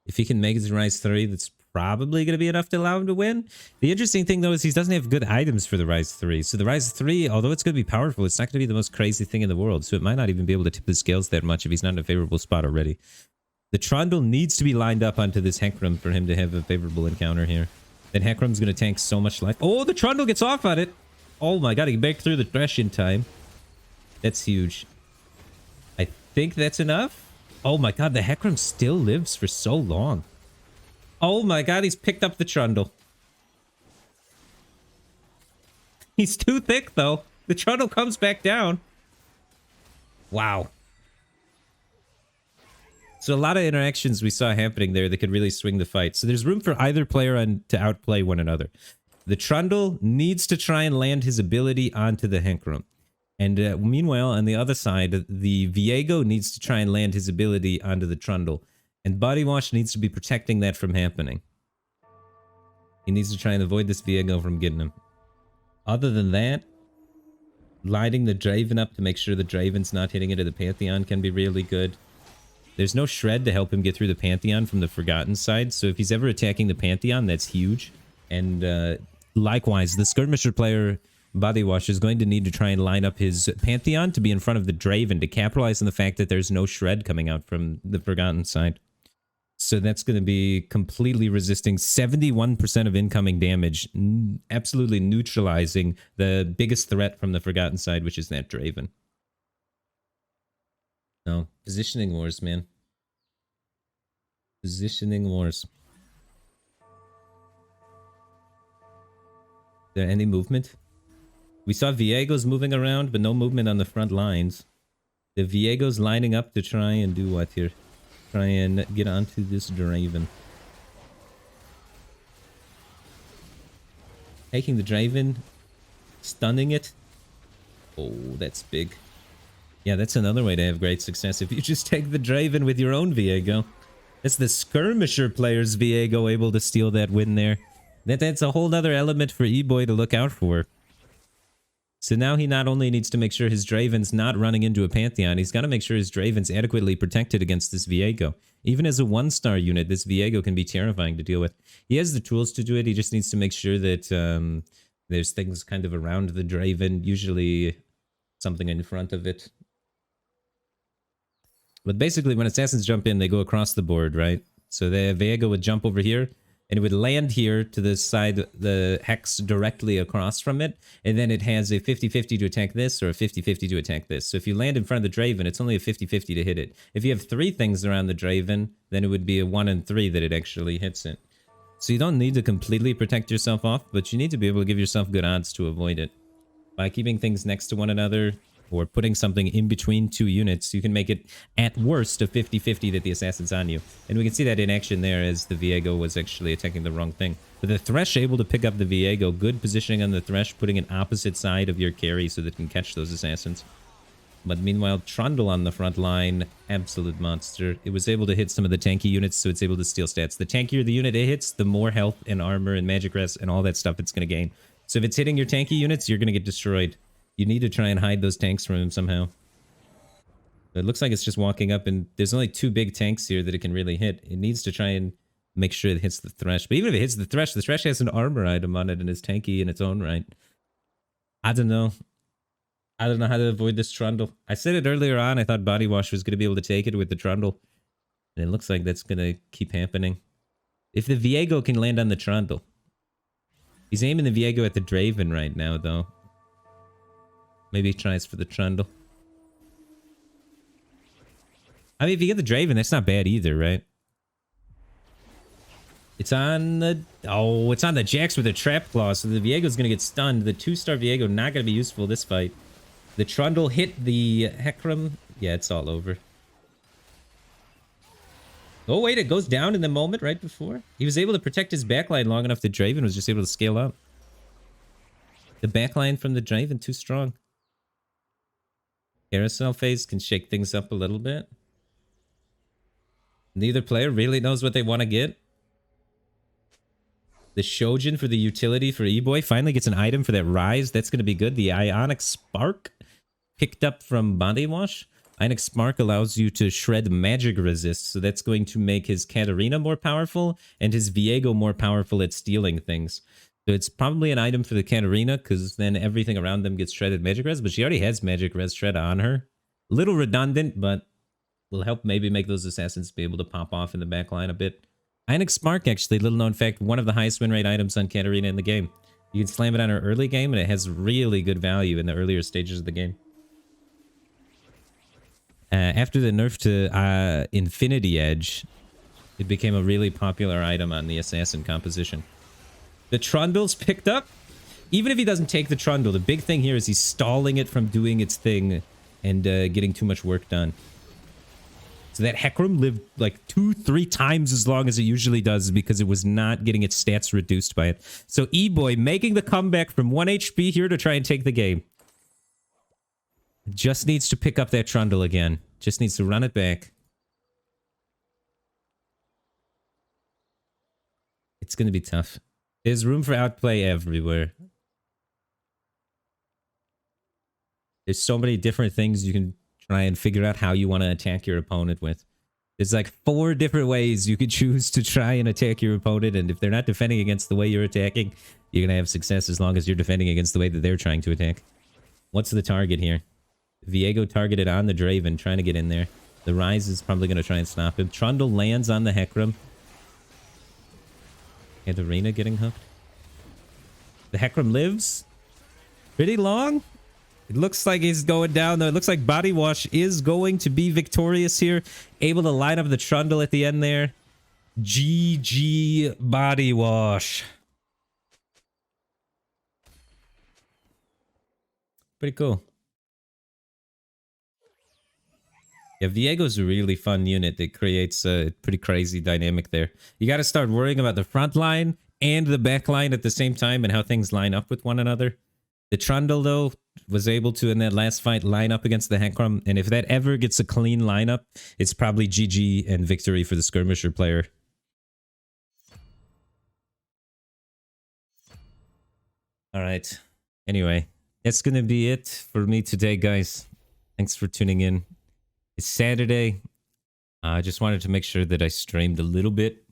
If he can make his Rise 3, that's probably going to be enough to allow him to win. The interesting thing, though, is he doesn't have good items for the Rise 3. So the Rise 3, although it's going to be powerful, it's not going to be the most crazy thing in the world. So it might not even be able to tip the scales that much if he's not in a favorable spot already. The Trundle needs to be lined up onto this Hecarim for him to have a favorable encounter here. Then Hecarim's going to tank so much life. Oh, the Trundle gets off on it. Oh my god, he backed through the Thresh in time. That's huge. I think that's enough. Oh my god, the Hecarim still lives for so long. Oh my god, he's picked up the Trundle. He's too thick, though. The Trundle comes back down. Wow. So a lot of interactions we saw happening there that could really swing the fight. So there's room for either player to outplay one another. The Trundle needs to try and land his ability onto the Hecarim. And meanwhile, on the other side, the Viego needs to try and land his ability onto the Trundle. And Body Wash needs to be protecting that from happening. He needs to try and avoid this Viego from getting him. Other than that, lighting the Draven up to make sure the Draven's not hitting into the Pantheon can be really good. There's no Shred to help him get through the Pantheon from the Forgotten side, so if he's ever attacking the Pantheon, that's huge. And likewise, the Skirmisher player, Body Wash, is going to need to try and line up his Pantheon to be in front of the Draven to capitalize on the fact that there's no Shred coming out from the Forgotten side. So that's going to be completely resisting 71% of incoming damage, absolutely neutralizing the biggest threat from the Forgotten side, which is that Draven. No, positioning wars, man. Positioning wars. there any movement? We saw Viego's moving around, but no movement on the front lines. The Viego's lining up to try and do what here? Try and get onto this Draven. Taking the Draven, stunning it. Oh, that's big. Yeah, that's another way to have great success. If you just take the Draven with your own Viego. It's the Skirmisher player's Viego able to steal that win there. That's a whole other element for E-Boy to look out for. So now he not only needs to make sure his Draven's not running into a Pantheon, he's got to make sure his Draven's adequately protected against this Viego. Even as a 1-star unit, this Viego can be terrifying to deal with. He has the tools to do it, he just needs to make sure that there's things kind of around the Draven, usually something in front of it. But basically, when assassins jump in, they go across the board, right? So the Viego would jump over here, and it would land here to the side, the hex directly across from it, and then it has a 50-50 to attack this, or a 50-50 to attack this. So if you land in front of the Draven, it's only a 50-50 to hit it. If you have 3 things around the Draven, then it would be a 1 in 3 that it actually hits it. So you don't need to completely protect yourself off, but you need to be able to give yourself good odds to avoid it. By keeping things next to one another, or putting something in between 2 units, you can make it, at worst, a 50-50 that the assassin's on you. And we can see that in action there as the Viego was actually attacking the wrong thing. But the Thresh able to pick up the Viego, good positioning on the Thresh, putting it opposite side of your carry so that it can catch those assassins. But meanwhile, Trundle on the front line, absolute monster. It was able to hit some of the tanky units, so it's able to steal stats. The tankier the unit it hits, the more health and armor and magic rest and all that stuff it's going to gain. So if it's hitting your tanky units, you're going to get destroyed. You need to try and hide those tanks from him somehow. It looks like it's just walking up, and there's only 2 big tanks here that it can really hit. It needs to try and make sure it hits the Thresh. But even if it hits the Thresh has an armor item on it and is tanky in its own right. I don't know. I don't know how to avoid this Trundle. I said it earlier on, I thought Body Wash was going to be able to take it with the Trundle. And it looks like that's going to keep happening. If the Viego can land on the Trundle. He's aiming the Viego at the Draven right now, though. Maybe he tries for the Trundle. I mean, if you get the Draven, that's not bad either, right? It's on the... Oh, it's on the Jax with a Trap Claw, so the Viego's going to get stunned. The 2-star Viego not going to be useful this fight. The Trundle hit the Hecarim. Yeah, it's all over. Oh, wait, it goes down in the moment right before. He was able to protect his backline long enough that Draven was just able to scale up. The backline from the Draven, too strong. Carousel phase can shake things up a little bit. Neither player really knows what they want to get. The Shojin for the utility for E-Boy finally gets an item for that Rise. That's going to be good. The Ionic Spark picked up from Body Wash. Ionic Spark allows you to shred magic resist. So that's going to make his Katarina more powerful and his Viego more powerful at stealing things. So it's probably an item for the Katarina, because then everything around them gets shredded magic res, but she already has magic res shred on her. A little redundant, but will help maybe make those assassins be able to pop off in the back line a bit. Ionic Spark, actually, little known fact, one of the highest win rate items on Katarina in the game. You can slam it on her early game, and it has really good value in the earlier stages of the game. After the nerf to Infinity Edge, it became a really popular item on the assassin composition. The Trundle's picked up. Even if he doesn't take the Trundle, the big thing here is he's stalling it from doing its thing and getting too much work done. So that Hecarim lived like 2-3 times as long as it usually does because it was not getting its stats reduced by it. So E-Boy making the comeback from 1 HP here to try and take the game. Just needs to pick up that Trundle again. Just needs to run it back. It's going to be tough. There's room for outplay everywhere. There's so many different things you can try and figure out how you want to attack your opponent with. There's like 4 different ways you could choose to try and attack your opponent, and if they're not defending against the way you're attacking, you're going to have success as long as you're defending against the way that they're trying to attack. What's the target here? Viego targeted on the Draven, trying to get in there. The Rise is probably going to try and stop him. Trundle lands on the Hecarim. Katarina getting hooked. The Hecarim lives pretty long. It looks like he's going down, though. It looks like Body Wash is going to be victorious here. Able to line up the Trundle at the end there. GG Body Wash. Pretty cool. Yeah, Viego's a really fun unit. It creates a pretty crazy dynamic there. You got to start worrying about the front line and the back line at the same time and how things line up with one another. The Trundle, though, was able to, in that last fight, line up against the Henkram. And if that ever gets a clean lineup, it's probably GG and victory for the Skirmisher player. All right. Anyway, that's going to be it for me today, guys. Thanks for tuning in. It's Saturday. I just wanted to make sure that I streamed a little bit.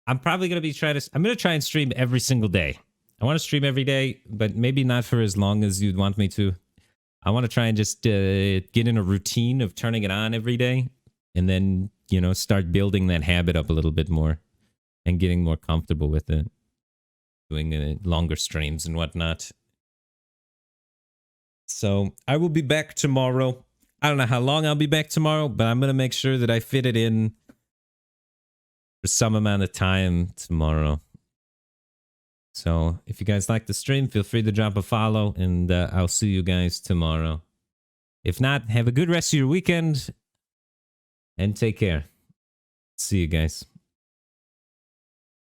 I'm probably going to be I'm going to try and stream every single day. I want to stream every day, but maybe not for as long as you'd want me to. I want to try and just get in a routine of turning it on every day and then, you know, start building that habit up a little bit more and getting more comfortable with it. Doing longer streams and whatnot. So I will be back tomorrow. I don't know how long I'll be back tomorrow, but I'm going to make sure that I fit it in for some amount of time tomorrow. So if you guys like the stream, feel free to drop a follow, and I'll see you guys tomorrow. If not, have a good rest of your weekend and take care. See you guys.